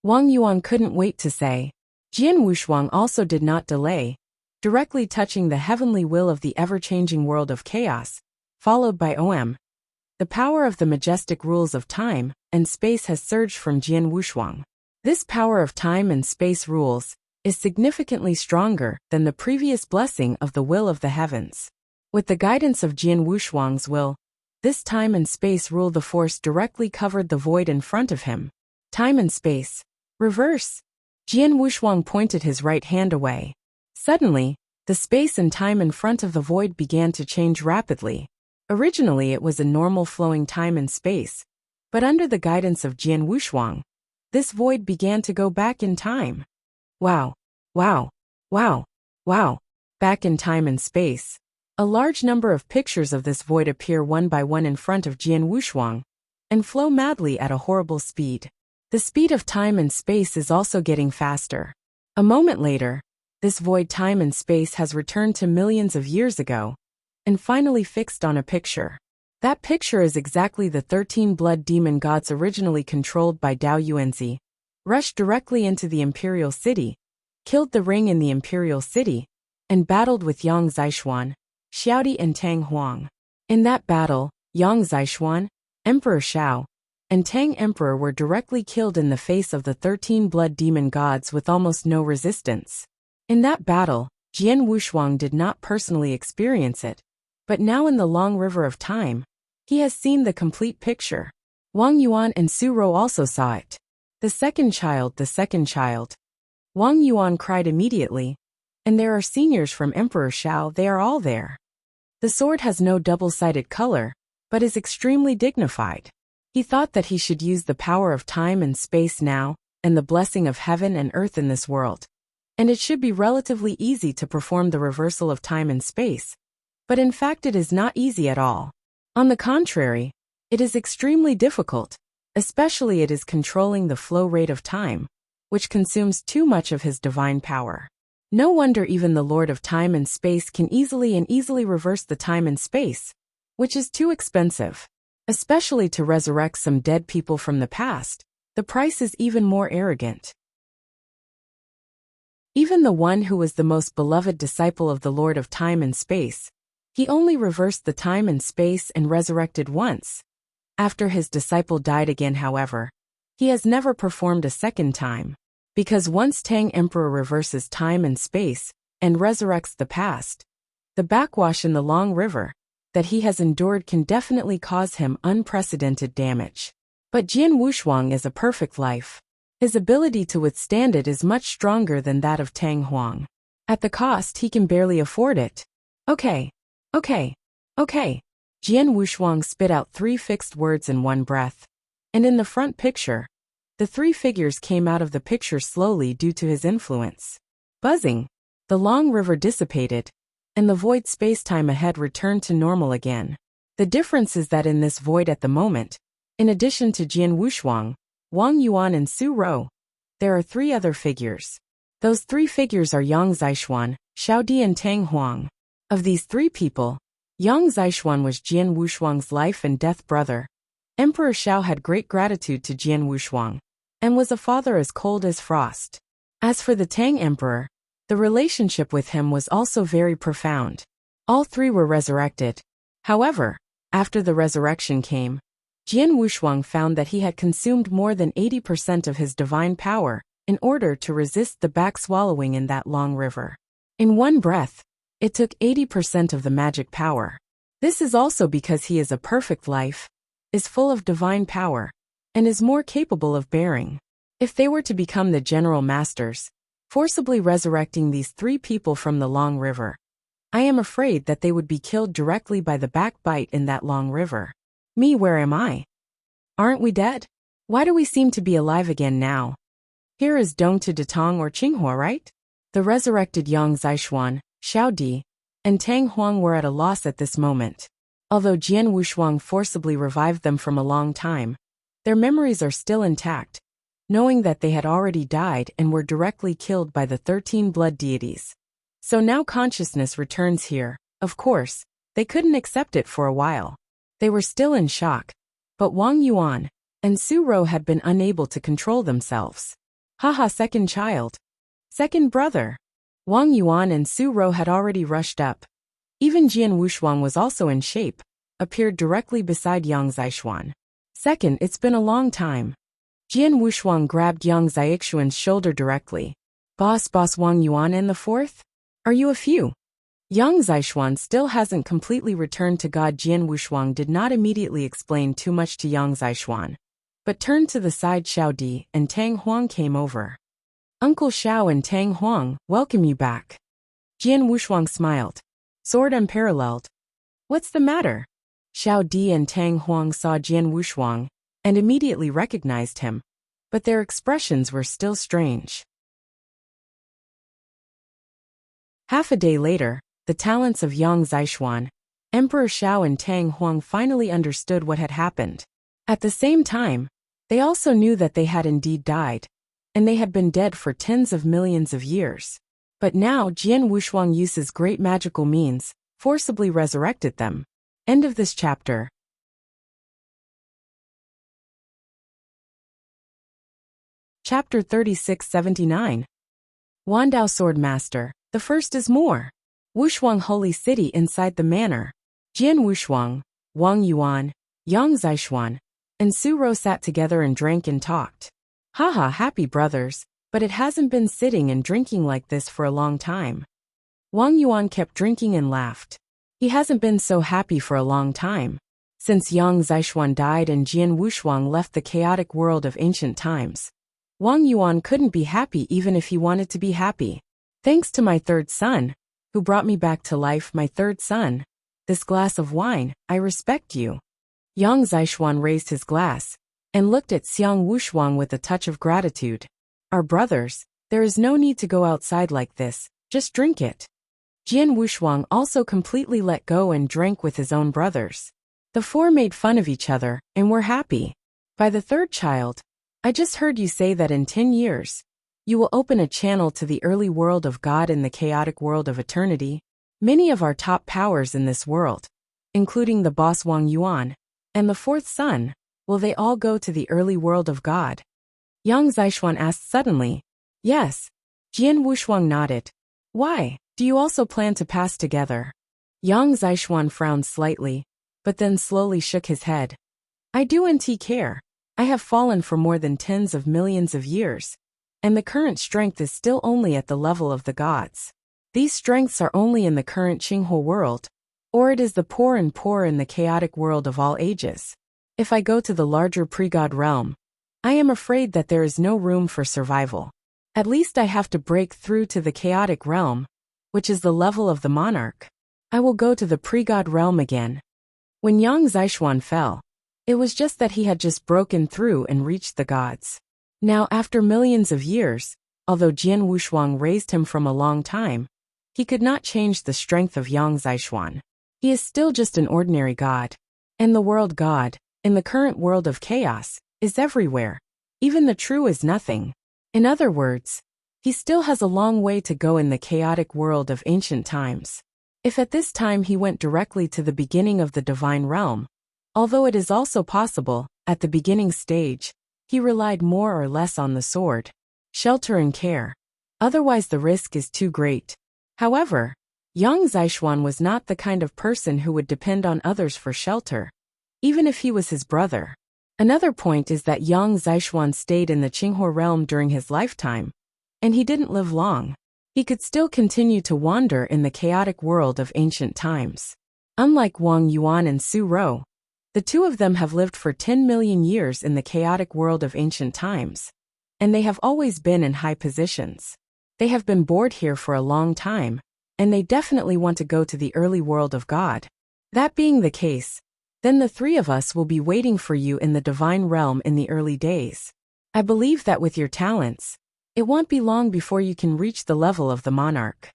Wang Yuan couldn't wait to say. Jian Wushuang also did not delay, directly touching the heavenly will of the ever-changing world of chaos, followed by OM. The power of the majestic rules of time and space has surged from Jian Wushuang. This power of time and space rules is significantly stronger than the previous blessing of the will of the heavens. With the guidance of Jian Wushuang's will, this time and space rule the force directly covered the void in front of him. Time and space. Reverse. Jian Wushuang pointed his right hand away. Suddenly, the space and time in front of the void began to change rapidly. Originally it was a normal flowing time and space, but under the guidance of Jian Wushuang, this void began to go back in time. Wow, wow, wow, wow. Back in time and space. A large number of pictures of this void appear one by one in front of Jian Wushuang, and flow madly at a horrible speed. The speed of time and space is also getting faster. A moment later, this void time and space has returned to millions of years ago, and finally fixed on a picture. That picture is exactly the 13 blood demon gods originally controlled by Dao Yuanzi, rushed directly into the imperial city, killed the ring in the imperial city, and battled with Yang Zishuan, Xiaodi and Tang Huang. In that battle, Yang Zishuan, Emperor Shao, and Tang Emperor were directly killed in the face of the 13 blood demon gods with almost no resistance. In that battle, Jian Wushuang did not personally experience it, but now in the long river of time, he has seen the complete picture. Wang Yuan and Su Rou also saw it. The second child. Wang Yuan cried immediately, and there are seniors from Emperor Shao, they are all there. The sword has no double-sided color, but is extremely dignified. He thought that he should use the power of time and space now, and the blessing of heaven and earth in this world. And it should be relatively easy to perform the reversal of time and space. But in fact it is not easy at all. On the contrary, it is extremely difficult, especially it is controlling the flow rate of time, which consumes too much of his divine power. No wonder even the Lord of Time and Space can easily reverse the time and space, which is too expensive. Especially to resurrect some dead people from the past, the price is even more arrogant. Even the one who was the most beloved disciple of the Lord of Time and Space, he only reversed the time and space and resurrected once. After his disciple died again, however, he has never performed a second time. Because once Tang Emperor reverses time and space and resurrects the past, the backwash in the long river that he has endured can definitely cause him unprecedented damage. But Jian Wushuang is a perfect life. His ability to withstand it is much stronger than that of Tang Huang. At the cost he can barely afford it. Okay. Jian Wushuang spit out 3 fixed words in one breath. And in the front picture, the 3 figures came out of the picture slowly due to his influence. Buzzing, the long river dissipated, and the void space-time ahead returned to normal again. The difference is that in this void at the moment, in addition to Jian Wushuang, Wang Yuan and Su Rou, there are 3 other figures. Those 3 figures are Yang Zishuan, Xiao Di and Tang Huang. Of these 3 people, Yang Zishuan was Jian Wushuang's life and death brother. Emperor Shao had great gratitude to Jian Wushuang, and was a father as cold as frost. As for the Tang Emperor, the relationship with him was also very profound. All 3 were resurrected. However, after the resurrection came, Jian Wushuang found that he had consumed more than 80% of his divine power in order to resist the back-swallowing in that long river. In one breath, it took 80% of the magic power. This is also because he is a perfect life, is full of divine power, and is more capable of bearing. If they were to become the general masters, forcibly resurrecting these 3 people from the long river, I am afraid that they would be killed directly by the backbite in that long river. Me, where am I? Aren't we dead? Why do we seem to be alive again now? Here is Dong to Datong or Qinghua, right? The resurrected Yang Zishuan, Xiao Di, and Tang Huang were at a loss at this moment. Although Jian Wushuang forcibly revived them from a long time, their memories are still intact, knowing that they had already died and were directly killed by the 13 blood deities. So now consciousness returns here. Of course, they couldn't accept it for a while. They were still in shock, but Wang Yuan and Su Rou had been unable to control themselves. Haha, second child. Second brother. Wang Yuan and Su Rou had already rushed up. Even Jian Wushuang was also in shape, appeared directly beside Yang Zishuan. Second, it's been a long time. Jian Wushuang grabbed Yang Zishuan's shoulder directly. Boss Wang Yuan and the 4th? Are you a few? Yang Zishuan still hasn't completely returned to God. Jian Wushuang did not immediately explain too much to Yang Zishuan, but turned to the side. Xiao Di and Tang Huang came over. Uncle Xiao and Tang Huang, welcome you back. Jian Wushuang smiled. Sword unparalleled. What's the matter? Xiao Di and Tang Huang saw Jian Wushuang and immediately recognized him, but their expressions were still strange. Half a day later, the talents of Yang Zishuan, Emperor Shao and Tang Huang finally understood what had happened. At the same time, they also knew that they had indeed died, and they had been dead for tens of millions of years. But now Jian Wushuang uses great magical means, forcibly resurrected them. End of this chapter. Chapter 3679. Wandao Swordmaster, the first is more. Wushuang Holy City inside the manor. Jian Wushuang, Wang Yuan, Yang Zishuan, and Su Ro sat together and drank and talked. Haha, happy brothers, but it hasn't been sitting and drinking like this for a long time. Wang Yuan kept drinking and laughed. He hasn't been so happy for a long time. Since Yang Zishuan died and Jian Wushuang left the chaotic world of ancient times, Wang Yuan couldn't be happy even if he wanted to be happy. Thanks to my third son, who brought me back to life, my third son. This glass of wine, I respect you. Yang Zishuan raised his glass and looked at Xiang Wushuang with a touch of gratitude. Our brothers, there is no need to go outside like this, just drink it. Jian Wushuang also completely let go and drank with his own brothers. The four made fun of each other and were happy. By the third child, I just heard you say that in 10 years, you will open a channel to the early world of God and the chaotic world of eternity. Many of our top powers in this world, including the boss Wang Yuan and the fourth son, will they all go to the early world of God? Yang Zishuan asked suddenly. Yes. Jian Wushuang nodded. Why? Do you also plan to pass together? Yang Zishuan frowned slightly, but then slowly shook his head. I do not care. I have fallen for more than tens of millions of years, and the current strength is still only at the level of the gods. These strengths are only in the current Qinghe world, or it is the poor and poor in the chaotic world of all ages. If I go to the larger pre-god realm, I am afraid that there is no room for survival. At least I have to break through to the chaotic realm, which is the level of the monarch. I will go to the pre-god realm again. When Yang Zishuan fell, it was just that he had just broken through and reached the gods. Now, after millions of years, although Jian Wushuang raised him from a long time, he could not change the strength of Yang Zishuan. He is still just an ordinary god. And the world God, in the current world of chaos, is everywhere. Even the true is nothing. In other words, he still has a long way to go in the chaotic world of ancient times. If at this time he went directly to the beginning of the divine realm, although it is also possible, at the beginning stage, he relied more or less on the sword, shelter and care. Otherwise the risk is too great. However, Yang Zishuan was not the kind of person who would depend on others for shelter, even if he was his brother. Another point is that Yang Zishuan stayed in the Qinghe realm during his lifetime, and he didn't live long. He could still continue to wander in the chaotic world of ancient times. Unlike Wang Yuan and Su Ro, the two of them have lived for 10 million years in the chaotic world of ancient times, and they have always been in high positions. They have been bored here for a long time, and they definitely want to go to the early world of God. That being the case, then the three of us will be waiting for you in the divine realm in the early days. I believe that with your talents, it won't be long before you can reach the level of the monarch.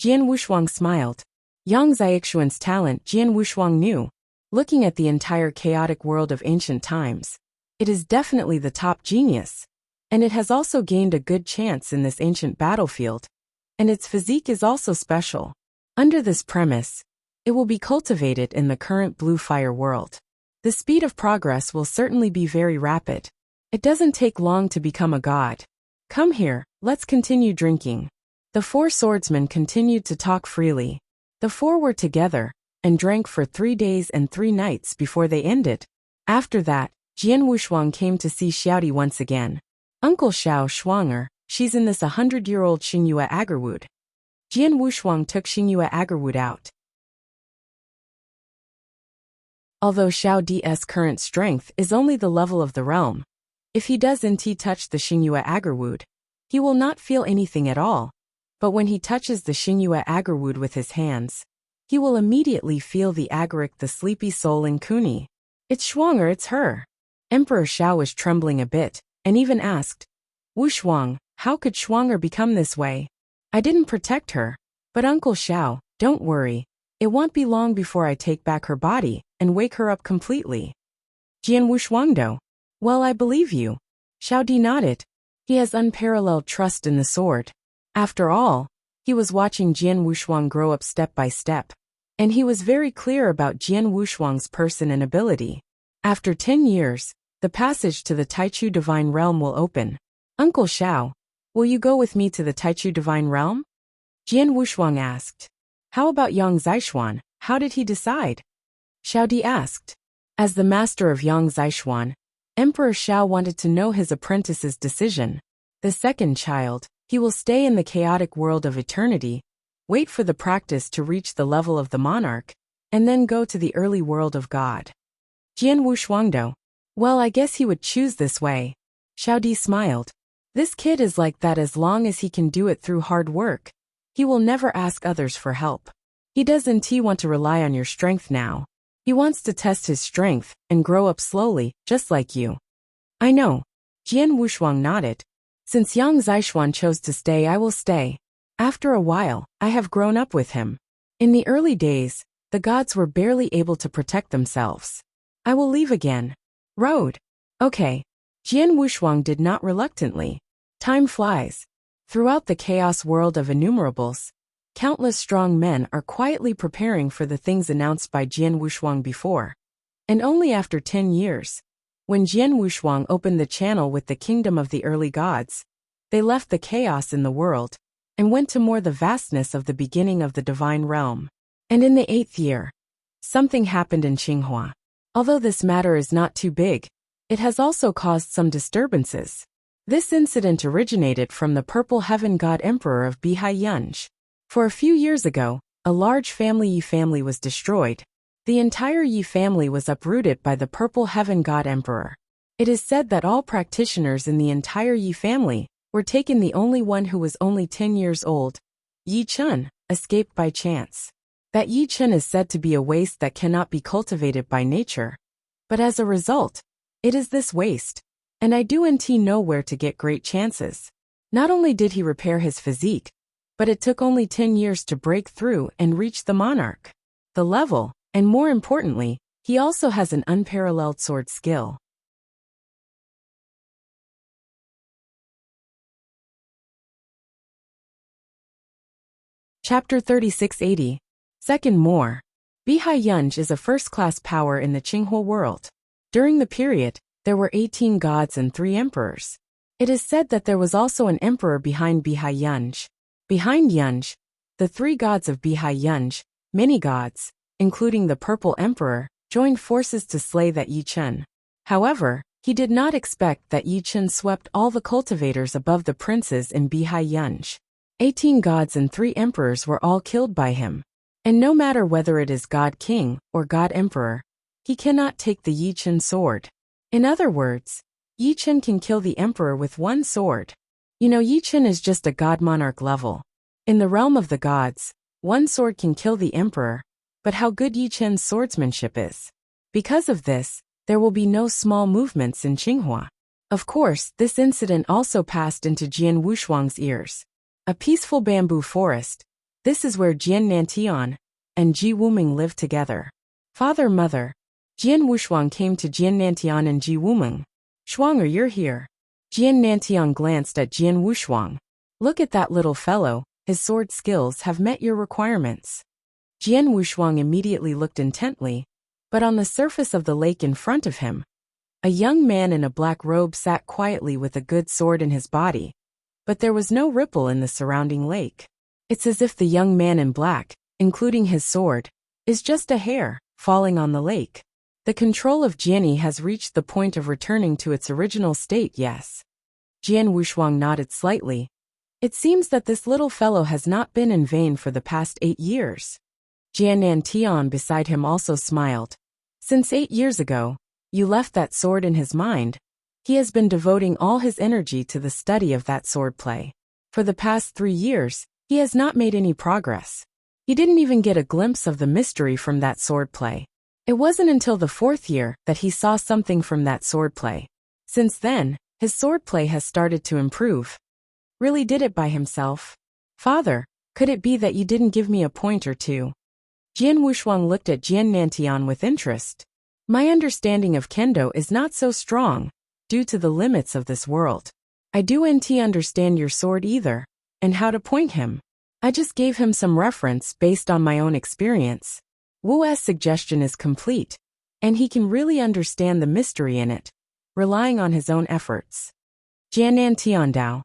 Jian Wushuang smiled. Yang Zishuan's talent Jian Wushuang knew. Looking at the entire chaotic world of ancient times, it is definitely the top genius, and it has also gained a good chance in this ancient battlefield, and its physique is also special. Under this premise, it will be cultivated in the current blue fire world. The speed of progress will certainly be very rapid. It doesn't take long to become a god. Come here, let's continue drinking. The four swordsmen continued to talk freely. The four were together and drank for 3 days and 3 nights before they ended. After that, Jian Wushuang came to see Xiaodi once again. Uncle Xiao Shuanger, she's in this 100-year-old Xingyue Agarwood. Jian Wushuang took Xingyue Agarwood out. Although Xiao D's current strength is only the level of the realm, if he doesn't touch the Xingyue Agarwood, he will not feel anything at all. But when he touches the Xingyue Agarwood with his hands, he will immediately feel the agaric, the sleepy soul in Kuni. It's Shuanger, it's her. Emperor Xiao was trembling a bit, and even asked, Wushuang, how could Shuanger become this way? I didn't protect her. But Uncle Xiao, don't worry. It won't be long before I take back her body and wake her up completely. Jian Wushuangdo. Well, I believe you. Xiao Di nodded. He has unparalleled trust in the sword. After all, he was watching Jian Wushuang grow up step by step, and he was very clear about Jian Wushuang's person and ability. After 10 years, the passage to the Taichu Divine Realm will open. Uncle Xiao, will you go with me to the Taichu Divine Realm? Jian Wushuang asked. How about Yang Zishuan, how did he decide? Xiao Di asked. As the master of Yang Zishuan, Emperor Shao wanted to know his apprentice's decision. The second child, he will stay in the chaotic world of eternity, wait for the practice to reach the level of the monarch, and then go to the early world of God. Jian Wushuangdo. Well, I guess he would choose this way. Shao Di smiled. This kid is like that as long as he can do it through hard work. He will never ask others for help. He doesn't want to rely on your strength now. He wants to test his strength and grow up slowly, just like you. I know. Jian Wushuang nodded. Since Yang Zishuan chose to stay, I will stay. After a while, I have grown up with him. In the early days, the gods were barely able to protect themselves. I will leave again. Road. Okay. Jian Wushuang did not reluctantly. Time flies. Throughout the chaos world of innumerables, countless strong men are quietly preparing for the things announced by Jian Wushuang before. And only after 10 years, when Jian Wushuang opened the channel with the kingdom of the early gods, they left the chaos in the world and went to more the vastness of the beginning of the divine realm. And in the 8th year, something happened in Qinghua. Although this matter is not too big, it has also caused some disturbances. This incident originated from the Purple Heaven God Emperor of Bihai Yunj. For a few years ago, a large Yi family was destroyed. The entire Yi family was uprooted by the Purple Heaven God Emperor. It is said that all practitioners in the entire Yi family were taken. The only one who was only 10 years old, Yi Chun, escaped by chance. That Yi Chun is said to be a waste that cannot be cultivated by nature. But as a result, it is this waste, and I do know where to get great chances. Not only did he repair his physique, but it took only 10 years to break through and reach the monarch. The level, and more importantly, he also has an unparalleled sword skill. Chapter 3680. Second More. Bihai Yunj is a first-class power in the Qinghua world. During the period, there were 18 gods and 3 emperors. It is said that there was also an emperor behind Bihai Yunj. Behind Yunj, the 3 gods of Bihai Yunj, many gods, including the Purple Emperor, joined forces to slay that Yi Chun. However, he did not expect that Yi Chun swept all the cultivators above the princes in Bihai Yunj. 18 gods and 3 emperors were all killed by him. And no matter whether it is God King or God Emperor, he cannot take the Yi Chun sword. In other words, Yi Chun can kill the emperor with one sword. Yi Chun is just a god monarch level. In the realm of the gods, one sword can kill the emperor, but how good Yi Chun's swordsmanship is. Because of this, there will be no small movements in Qinghua. Of course, this incident also passed into Jian Wushuang's ears. A peaceful bamboo forest. This is where Jian Nantian and Ji Wuming lived together. Father, mother. Jian Wushuang came to Jian Nantian and Ji Wuming. Shuanger, you're here. Jian Nantian glanced at Jian Wushuang. Look at that little fellow, his sword skills have met your requirements. Jian Wushuang immediately looked intently, but on the surface of the lake in front of him, a young man in a black robe sat quietly with a good sword in his body, but there was no ripple in the surrounding lake. It's as if the young man in black, including his sword, is just a hair falling on the lake. The control of Jianyi has reached the point of returning to its original state, yes. Jian Wushuang nodded slightly. It seems that this little fellow has not been in vain for the past 8 years. Jian Nantian beside him also smiled. Since 8 years ago, you left that sword in his mind. He has been devoting all his energy to the study of that swordplay. For the past 3 years, he has not made any progress. He didn't even get a glimpse of the mystery from that swordplay. It wasn't until the 4th year that he saw something from that swordplay. Since then, his swordplay has started to improve. Really did it by himself? Father, could it be that you didn't give me a point or two? Jian Wushuang looked at Jian Nantian with interest. My understanding of kendo is not so strong, due to the limits of this world. I don't understand your sword either, and how to point him. I just gave him some reference based on my own experience. Wu's suggestion is complete, and he can really understand the mystery in it, relying on his own efforts. Jianan Tiandao.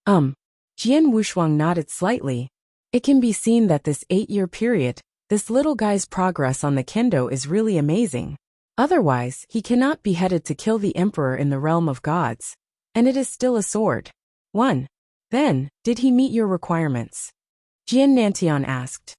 Jian Wushuang nodded slightly. It can be seen that this 8-year period, this little guy's progress on the kendo is really amazing. Otherwise, he cannot be headed to kill the emperor in the realm of gods. And it is still a sword. 1. Then, did he meet your requirements? Jian Nantian asked.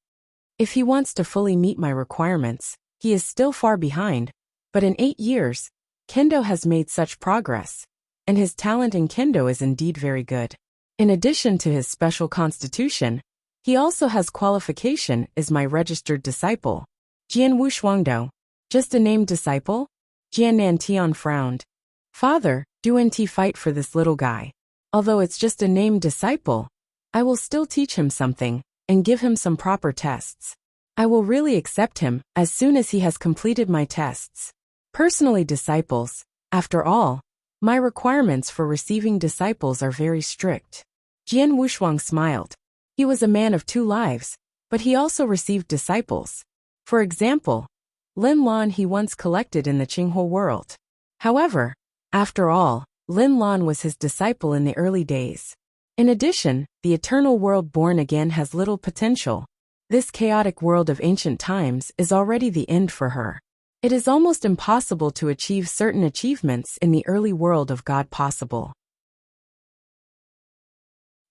If he wants to fully meet my requirements, he is still far behind, but in 8 years, Kendo has made such progress, and his talent in Kendo is indeed very good. In addition to his special constitution, he also has qualification as my registered disciple. Jian Wushuangdou. Just a named disciple? Jian Nantian frowned. Father, do NT fight for this little guy. Although it's just a named disciple, I will still teach him something, and give him some proper tests. I will really accept him as soon as he has completed my tests. Personally, disciples, after all, my requirements for receiving disciples are very strict. Jian Wushuang smiled. He was a man of 2 lives, but he also received disciples. For example, Lin Lan he once collected in the Qinghua world. However, after all, Lin Lan was his disciple in the early days. In addition, the eternal world born again has little potential. This chaotic world of ancient times is already the end for her. It is almost impossible to achieve certain achievements in the early world of God possible.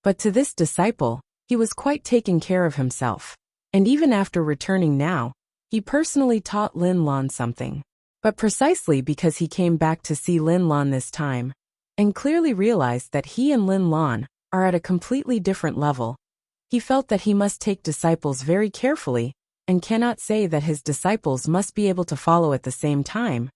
But to this disciple, he was quite taking care of himself. And even after returning now, he personally taught Lin Lan something. But precisely because he came back to see Lin Lan this time, and clearly realized that he and Lin Lan are at a completely different level, he felt that he must take disciples very carefully, and cannot say that his disciples must be able to follow at the same time.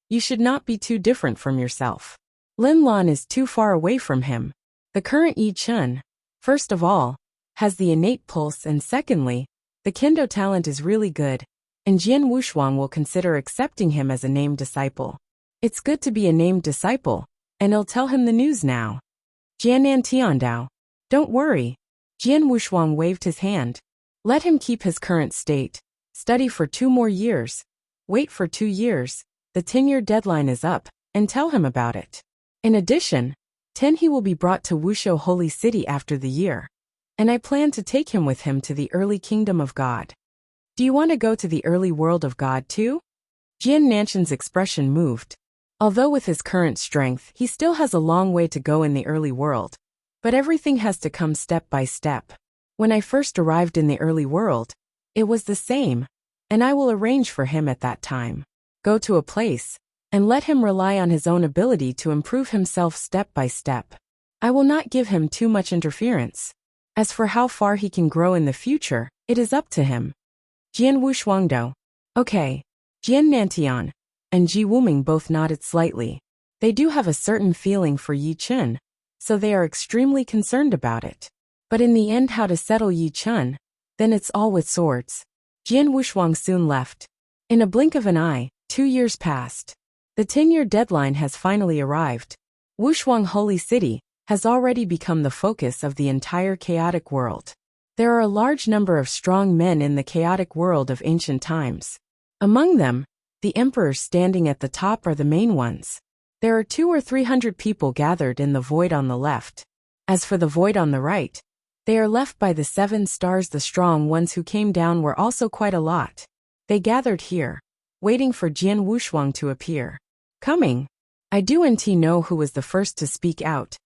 You should not be too different from yourself. Lin Lan is too far away from him. The current Yi Chun, first of all, has the innate pulse, and secondly, the Kendo talent is really good, and Jian Wushuang will consider accepting him as a named disciple. It's good to be a named disciple, and I'll tell him the news now. Jian Nantiandao. Don't worry. Jian Wushuang waved his hand. Let him keep his current state. Study for 2 more years. Wait for 2 years. The 10-year deadline is up, and tell him about it. In addition, 10 he will be brought to Wuxia Holy City after the year. And I plan to take him with him to the early kingdom of God. Do you want to go to the early world of God too? Jian Nanshan's expression moved. Although with his current strength he still has a long way to go in the early world, but everything has to come step by step. When I first arrived in the early world, it was the same, and I will arrange for him at that time. Go to a place, and let him rely on his own ability to improve himself step by step. I will not give him too much interference. As for how far he can grow in the future, it is up to him. Jian Wushuangdou. Okay. Jian Nantian and Ji Wuming both nodded slightly. They do have a certain feeling for Yi Chun, so they are extremely concerned about it. But in the end, how to settle Yi Chun? Then it's all with swords. Jian Wushuang soon left. In a blink of an eye, 2 years passed. The 10-year deadline has finally arrived. Wushuang Holy City has already become the focus of the entire chaotic world. There are a large number of strong men in the chaotic world of ancient times. Among them, the emperors standing at the top are the main ones. There are 200 or 300 people gathered in the void on the left. As for the void on the right, they are left by the 7 stars. The strong ones who came down were also quite a lot. They gathered here, waiting for Jian Wushuang to appear. Coming. I do know who was the first to speak out,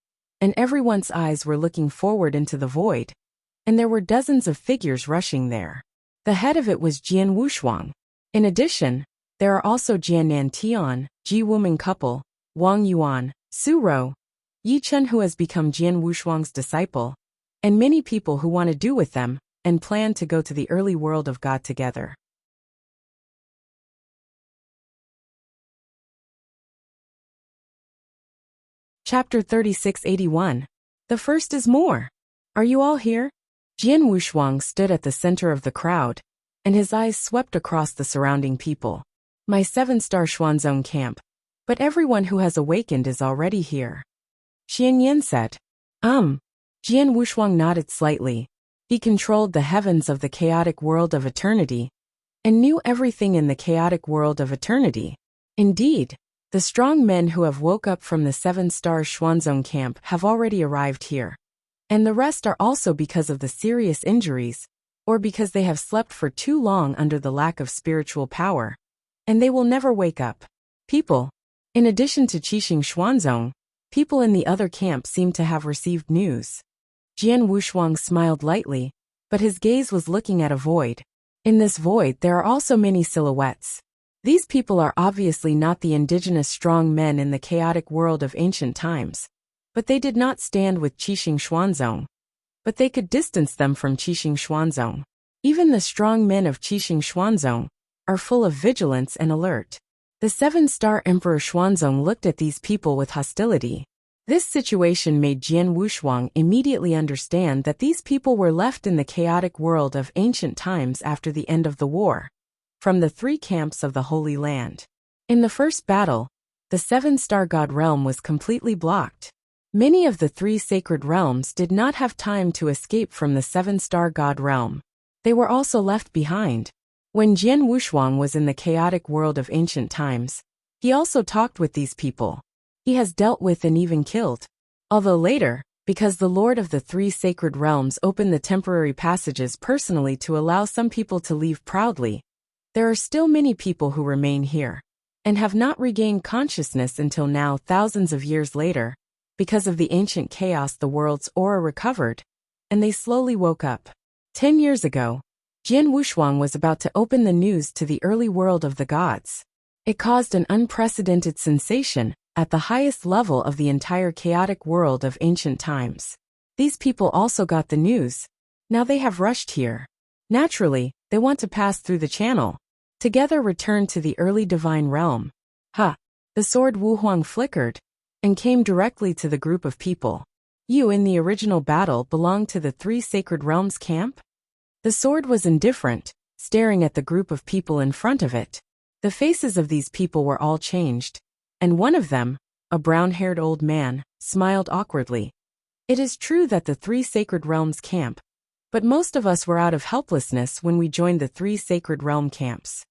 and everyone's eyes were looking forward into the void, and there were dozens of figures rushing there. The head of it was Jian Wushuang. In addition, there are also Jian Nantian, Ji Wuming couple, Wang Yuan, Su Rou, Yi Chun who has become Jian Wushuang's disciple, and many people who want to do with them, and plan to go to the early world of God together. Chapter 3681. The first is more. Are you all here? Jian Wushuang stood at the center of the crowd, and his eyes swept across the surrounding people. My 7-star Xuanzong camp, but everyone who has awakened is already here. Xian Yin said. Jian Wushuang nodded slightly. He controlled the heavens of the chaotic world of eternity, and knew everything in the chaotic world of eternity. Indeed, the strong men who have woke up from the 7-star Xuanzong camp have already arrived here. And the rest are also because of the serious injuries, or because they have slept for too long under the lack of spiritual power. and they will never wake up. People. In addition to Qixing Xuanzong, people in the other camp seemed to have received news. Jian Wushuang smiled lightly, but his gaze was looking at a void. In this void there are also many silhouettes. These people are obviously not the indigenous strong men in the chaotic world of ancient times, but they did not stand with Qixing Xuanzong. But they could distance them from Qixing Xuanzong. Even the strong men of Qixing Xuanzong are full of vigilance and alert. The seven-star Emperor Xuanzong looked at these people with hostility. This situation made Jian Wushuang immediately understand that these people were left in the chaotic world of ancient times after the end of the war, from the three camps of the Holy Land. In the first battle, the seven-star god realm was completely blocked. Many of the three sacred realms did not have time to escape from the seven-star god realm. They were also left behind. When Jian Wushuang was in the chaotic world of ancient times, he also talked with these people. He has dealt with and even killed. Although later, because the Lord of the Three Sacred Realms opened the temporary passages personally to allow some people to leave proudly, there are still many people who remain here, and have not regained consciousness until now, thousands of years later. Because of the ancient chaos, the world's aura recovered, and they slowly woke up. 10 years ago, Jian Wushuang was about to open the news to the early world of the gods. It caused an unprecedented sensation at the highest level of the entire chaotic world of ancient times. These people also got the news. Now they have rushed here. Naturally, they want to pass through the channel. Together return to the early divine realm. The sword Wu Huang flickered and came directly to the group of people. You in the original battle belonged to the Three Sacred Realms camp? The sword was indifferent, staring at the group of people in front of it. The faces of these people were all changed, and one of them, a brown-haired old man, smiled awkwardly. It is true that the Three Sacred Realms camp, but most of us were out of helplessness when we joined the Three Sacred Realm camps.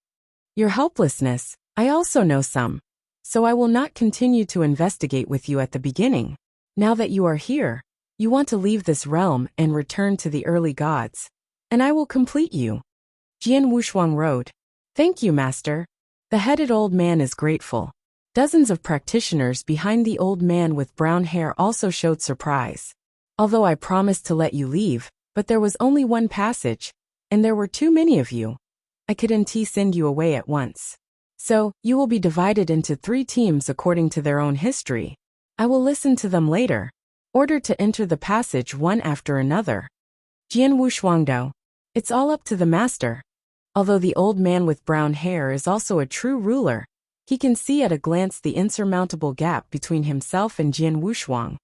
Your helplessness, I also know some, so I will not continue to investigate with you at the beginning. Now that you are here, you want to leave this realm and return to the early gods, and I will complete you. Jian Wushuang wrote, "Thank you, master." The headed old man is grateful. Dozens of practitioners behind the old man with brown hair also showed surprise. Although I promised to let you leave, but there was only one passage, and there were too many of you. I couldn't send you away at once. So, you will be divided into 3 teams according to their own history. I will listen to them later. Order to enter the passage one after another. Jian Wushuangdo. It's all up to the master. Although the old man with brown hair is also a true ruler, he can see at a glance the insurmountable gap between himself and Jian Wushuang.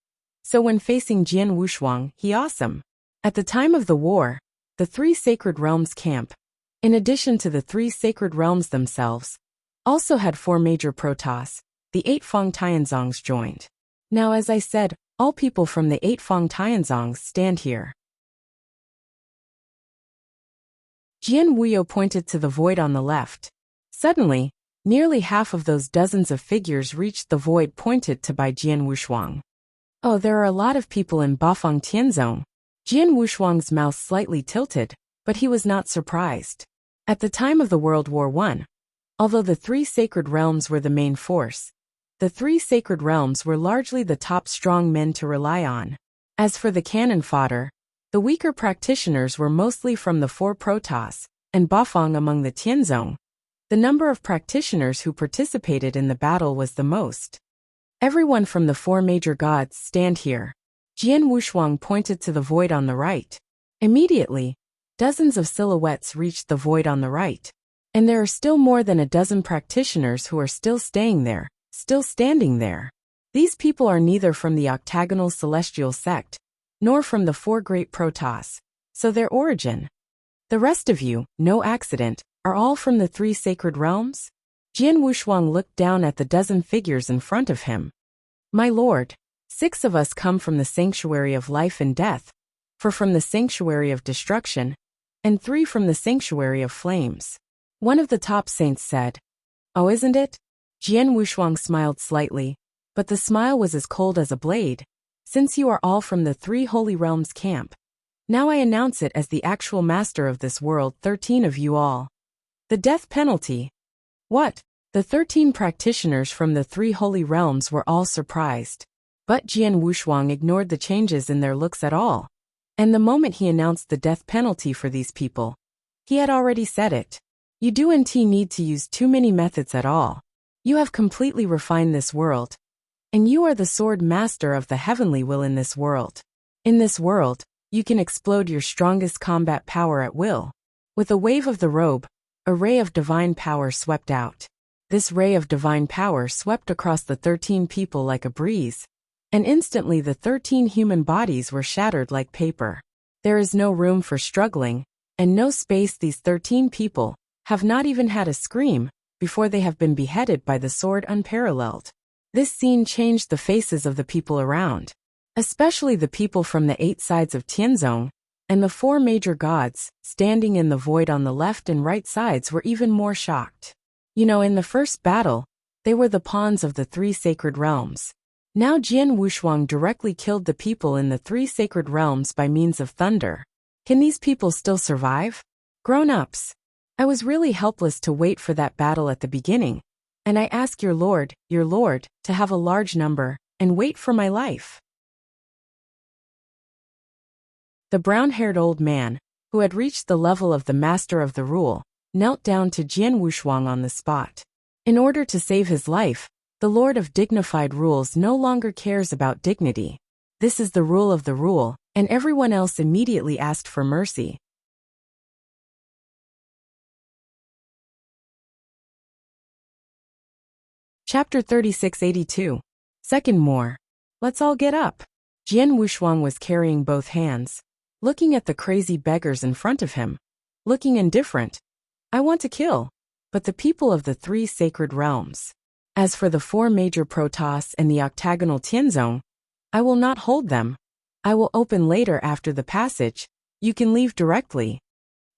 So when facing Jian Wushuang, he awesome. At the time of the war, the Three Sacred Realms camp, in addition to the Three Sacred Realms themselves, also had 4 major protoss. The 8 Fang Tianzongs joined. Now as I said, all people from the 8 Fang Tianzongs stand here. Jian Wuyo pointed to the void on the left. Suddenly, nearly half of those dozens of figures reached the void pointed to by Jian Wushuang. Oh, there are a lot of people in Bafang Tianzong. Jian Wushuang's mouth slightly tilted, but he was not surprised. At the time of the World War I, although the 3 sacred realms were the main force, the 3 sacred realms were largely the top strong men to rely on. As for the cannon fodder, the weaker practitioners were mostly from the 4 protoss, and Bafang among the Tianzong. The number of practitioners who participated in the battle was the most. Everyone from the 4 major gods stand here. Jian Wushuang pointed to the void on the right. Immediately, dozens of silhouettes reached the void on the right. And there are still more than a dozen practitioners who are still staying there, still standing there. These people are neither from the octagonal celestial sect, nor from the 4 great protoss, so their origin. The rest of you, no accident, are all from the 3 sacred realms? Jian Wushuang looked down at the dozen figures in front of him. My lord, 6 of us come from the sanctuary of life and death, 4 from the sanctuary of destruction, and 3 from the sanctuary of flames. One of the top saints said, Oh, isn't it? Jian Wushuang smiled slightly, but the smile was as cold as a blade. Since you are all from the 3 holy realms camp, now I announce it as the actual master of this world, 13 of you all. The death penalty. What? The 13 practitioners from the 3 holy realms were all surprised. But Jian Wushuang ignored the changes in their looks at all. And the moment he announced the death penalty for these people, he had already said it. You don't need to use too many methods at all. You have completely refined this world. And you are the sword master of the heavenly will in this world. In this world, you can explode your strongest combat power at will. With a wave of the robe, a ray of divine power swept out. This ray of divine power swept across the 13 people like a breeze. And instantly the 13 human bodies were shattered like paper. There is no room for struggling, and no space. These 13 people have not even had a scream before they have been beheaded by the sword unparalleled. This scene changed the faces of the people around, especially the people from the 8 sides of Tianzong, and the 4 major gods, standing in the void on the left and right sides, were even more shocked. In the first battle, they were the pawns of the 3 sacred realms. Now Jian Wushuang directly killed the people in the 3 sacred realms by means of thunder. Can these people still survive? Grown-ups, I was really helpless to wait for that battle at the beginning, and I ask your Lord, to have a large number, and wait for my life. The brown-haired old man, who had reached the level of the master of the rule, knelt down to Jian Wushuang on the spot. In order to save his life, the Lord of dignified rules no longer cares about dignity. This is the rule of the rule, and everyone else immediately asked for mercy. Chapter 3682. Second more. Let's all get up. Jian Wushuang was carrying both hands, looking at the crazy beggars in front of him, looking indifferent. I want to kill, but the people of the 3 sacred realms. As for the 4 major protoss and the octagonal Tianzong, I will not hold them. I will open later after the passage. You can leave directly.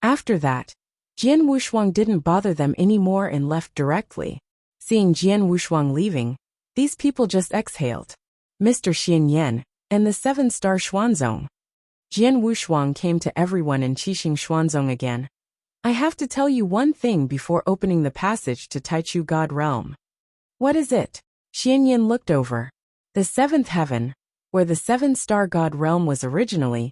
After that, Jian Wushuang didn't bother them anymore and left directly. Seeing Jian Wushuang leaving, these people just exhaled. Mr. Xian Yan, and the 7-star Xuanzong. Jian Wushuang came to everyone in Qixing Xuanzong again. I have to tell you one thing before opening the passage to Taichu God Realm. What is it? Xian Yan looked over. The 7th heaven, where the 7-star God Realm was originally,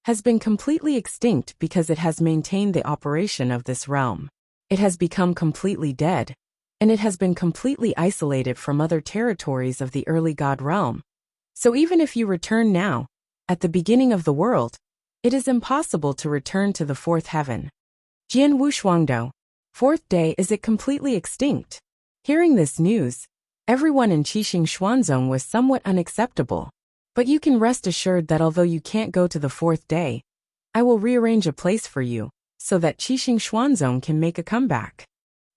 has been completely extinct because it has maintained the operation of this realm. It has become completely dead, and it has been completely isolated from other territories of the early God Realm. So even if you return now, at the beginning of the world, it is impossible to return to the 4th heaven. Jian Wushuangdo, 4th day is it completely extinct? Hearing this news, everyone in Qixing Xuanzong was somewhat unacceptable. But you can rest assured that although you can't go to the 4th day, I will rearrange a place for you, so that Qixing Xuanzong can make a comeback.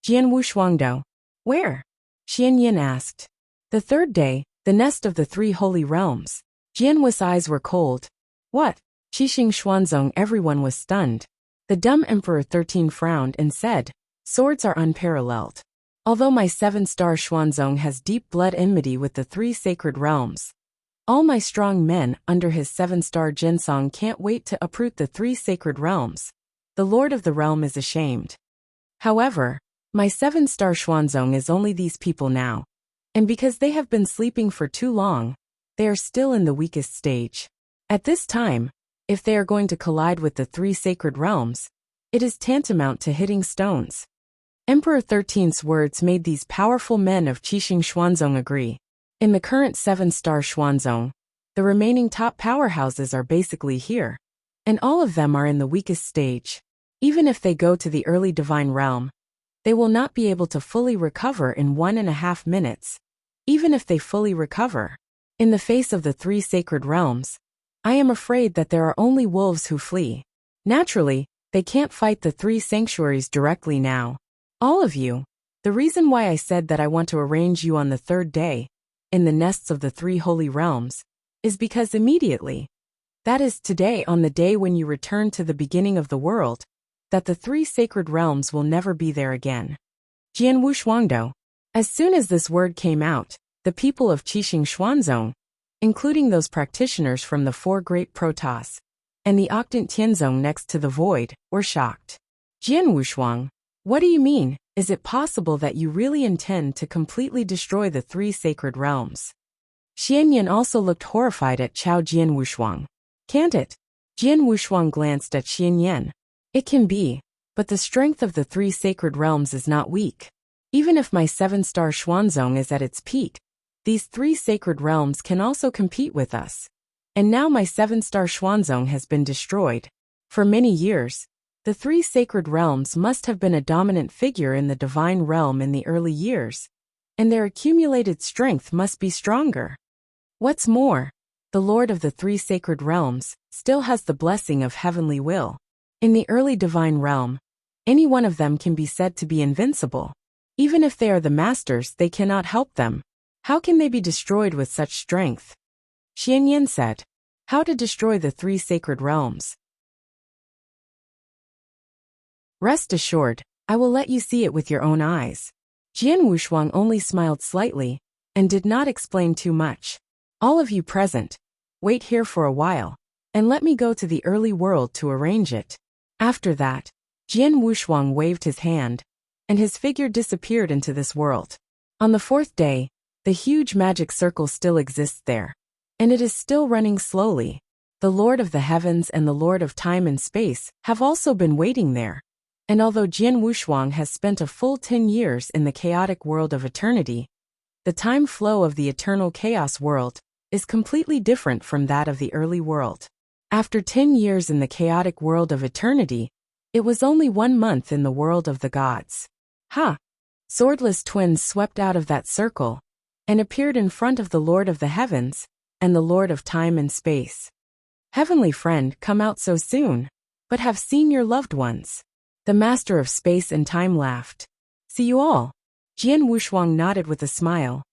Jian Wushuangdo, where? Xian Yin asked. The 3rd day, the nest of the 3 holy realms. Jian Wu's eyes were cold. What? Qixing Xuanzong, everyone was stunned. The dumb Emperor 13 frowned and said, swords are unparalleled. Although my 7-star Xuanzong has deep blood enmity with the 3 sacred realms, all my strong men under his 7-star Jinsong can't wait to uproot the 3 sacred realms. The Lord of the realm is ashamed. However, my 7-star Xuanzong is only these people now, and because they have been sleeping for too long, they are still in the weakest stage. At this time, if they are going to collide with the 3 sacred realms, it is tantamount to hitting stones. Emperor 13's words made these powerful men of Qixing Xuanzong agree. In the current 7-star Xuanzong, the remaining top powerhouses are basically here, and all of them are in the weakest stage. Even if they go to the early divine realm, they will not be able to fully recover in 1.5 minutes. Even if they fully recover, in the face of the 3 sacred realms, I am afraid that there are only wolves who flee. Naturally, they can't fight the 3 sanctuaries directly now. All of you. The reason why I said that I want to arrange you on the 3rd day, in the nests of the 3 holy realms, is because immediately, that is today, on the day when you return to the beginning of the world, that the 3 sacred realms will never be there again. Jian Wushuangdo. As soon as this word came out, the people of Qixing Xuanzong, including those practitioners from the 4 great protoss, and the octant Tianzong next to the void, were shocked. Jian Wushuang, What do you mean? Is it possible that you really intend to completely destroy the three sacred realms? Xianyan also looked horrified at Chao Jian Wushuang. Can't it? Jian Wushuang glanced at Xianyan. It can be, but the strength of the three sacred realms is not weak. Even if my 7-star Xuanzong is at its peak, these three sacred realms can also compete with us. And now my 7-star Xuanzong has been destroyed. For many years, the three sacred realms must have been a dominant figure in the divine realm in the early years, and their accumulated strength must be stronger. What's more, the Lord of the three sacred realms still has the blessing of heavenly will. In the early divine realm, any one of them can be said to be invincible. Even if they are the masters, they cannot help them. How can they be destroyed with such strength? Xianyan said. How to destroy the three sacred realms? Rest assured, I will let you see it with your own eyes. Jian Wushuang only smiled slightly and did not explain too much. All of you present, wait here for a while, and let me go to the early world to arrange it. After that, Jian Wushuang waved his hand, and his figure disappeared into this world. On the fourth day, the huge magic circle still exists there, and it is still running slowly. The Lord of the Heavens and the Lord of Time and Space have also been waiting there. And although Jian Wushuang has spent a full 10 years in the chaotic world of eternity, the time flow of the eternal chaos world is completely different from that of the early world. After 10 years in the chaotic world of eternity, it was only 1 month in the world of the gods. Ha! Swordless twins swept out of that circle and appeared in front of the Lord of the Heavens and the Lord of Time and Space. Heavenly friend, come out so soon, but have seen your loved ones. The master of space and time laughed. See you all. Jian Wushuang nodded with a smile.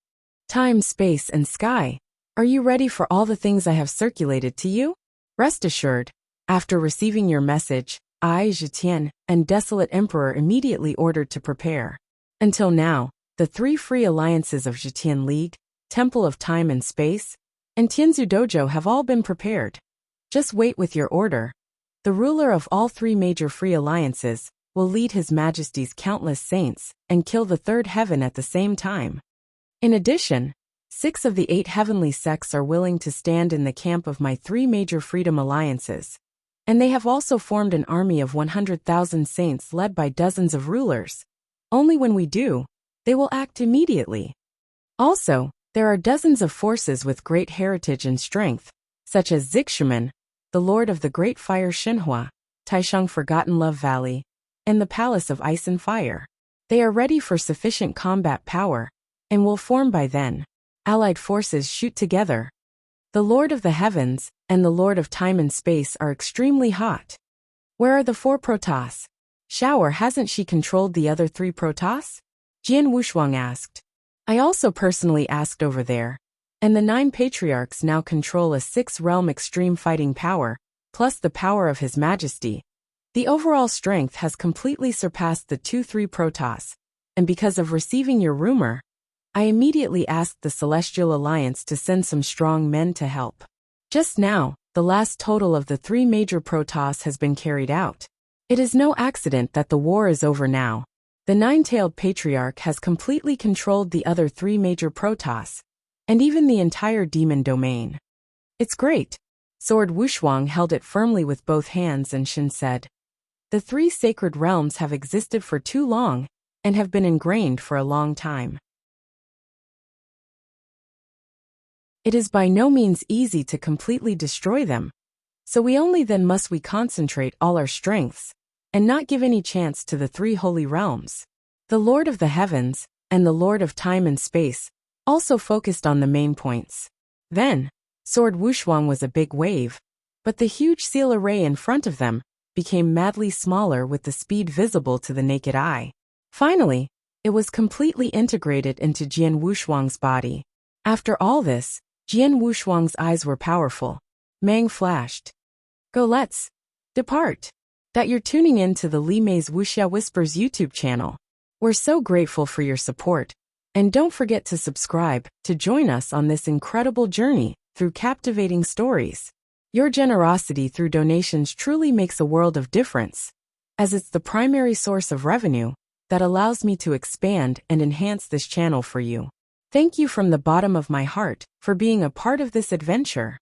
Time, space, and sky. Are you ready for all the things I have circulated to you? Rest assured, after receiving your message, I, Zhetian, and Desolate Emperor immediately ordered to prepare. Until now, the 3 free alliances of Zhetian League, Temple of Time and Space, and Tianzu Dojo have all been prepared. Just wait with your order. The ruler of all 3 major free alliances will lead His Majesty's countless saints and kill the 3rd heaven at the same time. In addition, 6 of the 8 heavenly sects are willing to stand in the camp of my 3 major freedom alliances, and they have also formed an army of 100,000 saints led by dozens of rulers. Only when we do, they will act immediately. Also, there are dozens of forces with great heritage and strength, such as Zixuman, the Lord of the Great Fire Xinhua, Taisheng Forgotten Love Valley, and the Palace of Ice and Fire. They are ready for sufficient combat power, and will form by then. Allied forces shoot together. The Lord of the Heavens and the Lord of Time and Space are extremely hot. Where are the 4 Protoss? Shower, hasn't she controlled the other 3 Protoss? Jian Wushuang asked. I also personally asked over there. And the 9 patriarchs now control a 6-realm extreme fighting power, plus the power of His Majesty. The overall strength has completely surpassed the 2-3 Protoss, and because of receiving your rumor, I immediately asked the Celestial Alliance to send some strong men to help. Just now, the last total of the 3 major Protoss has been carried out. It is no accident that the war is over now. The 9-tailed patriarch has completely controlled the other 3 major Protoss, and even the entire demon domain. It's great. Sword Wushuang held it firmly with both hands and Shin said, the 3 sacred realms have existed for too long, and have been ingrained for a long time. It is by no means easy to completely destroy them, so we only then must we concentrate all our strengths, and not give any chance to the 3 holy realms. The Lord of the Heavens, and the Lord of Time and Space, also focused on the main points. Then, Sword Wushuang was a big wave, but the huge seal array in front of them became madly smaller with the speed visible to the naked eye. Finally, it was completely integrated into Jian Wushuang's body. After all this, Jian Wushuang's eyes were powerful. Mang flashed. Go, let's depart. That you're tuning in to the Li Mei's Wuxia Whispers YouTube channel. We're so grateful for your support. And don't forget to subscribe to join us on this incredible journey through captivating stories. Your generosity through donations truly makes a world of difference. as it's the primary source of revenue that allows me to expand and enhance this channel for you. Thank you from the bottom of my heart for being a part of this adventure.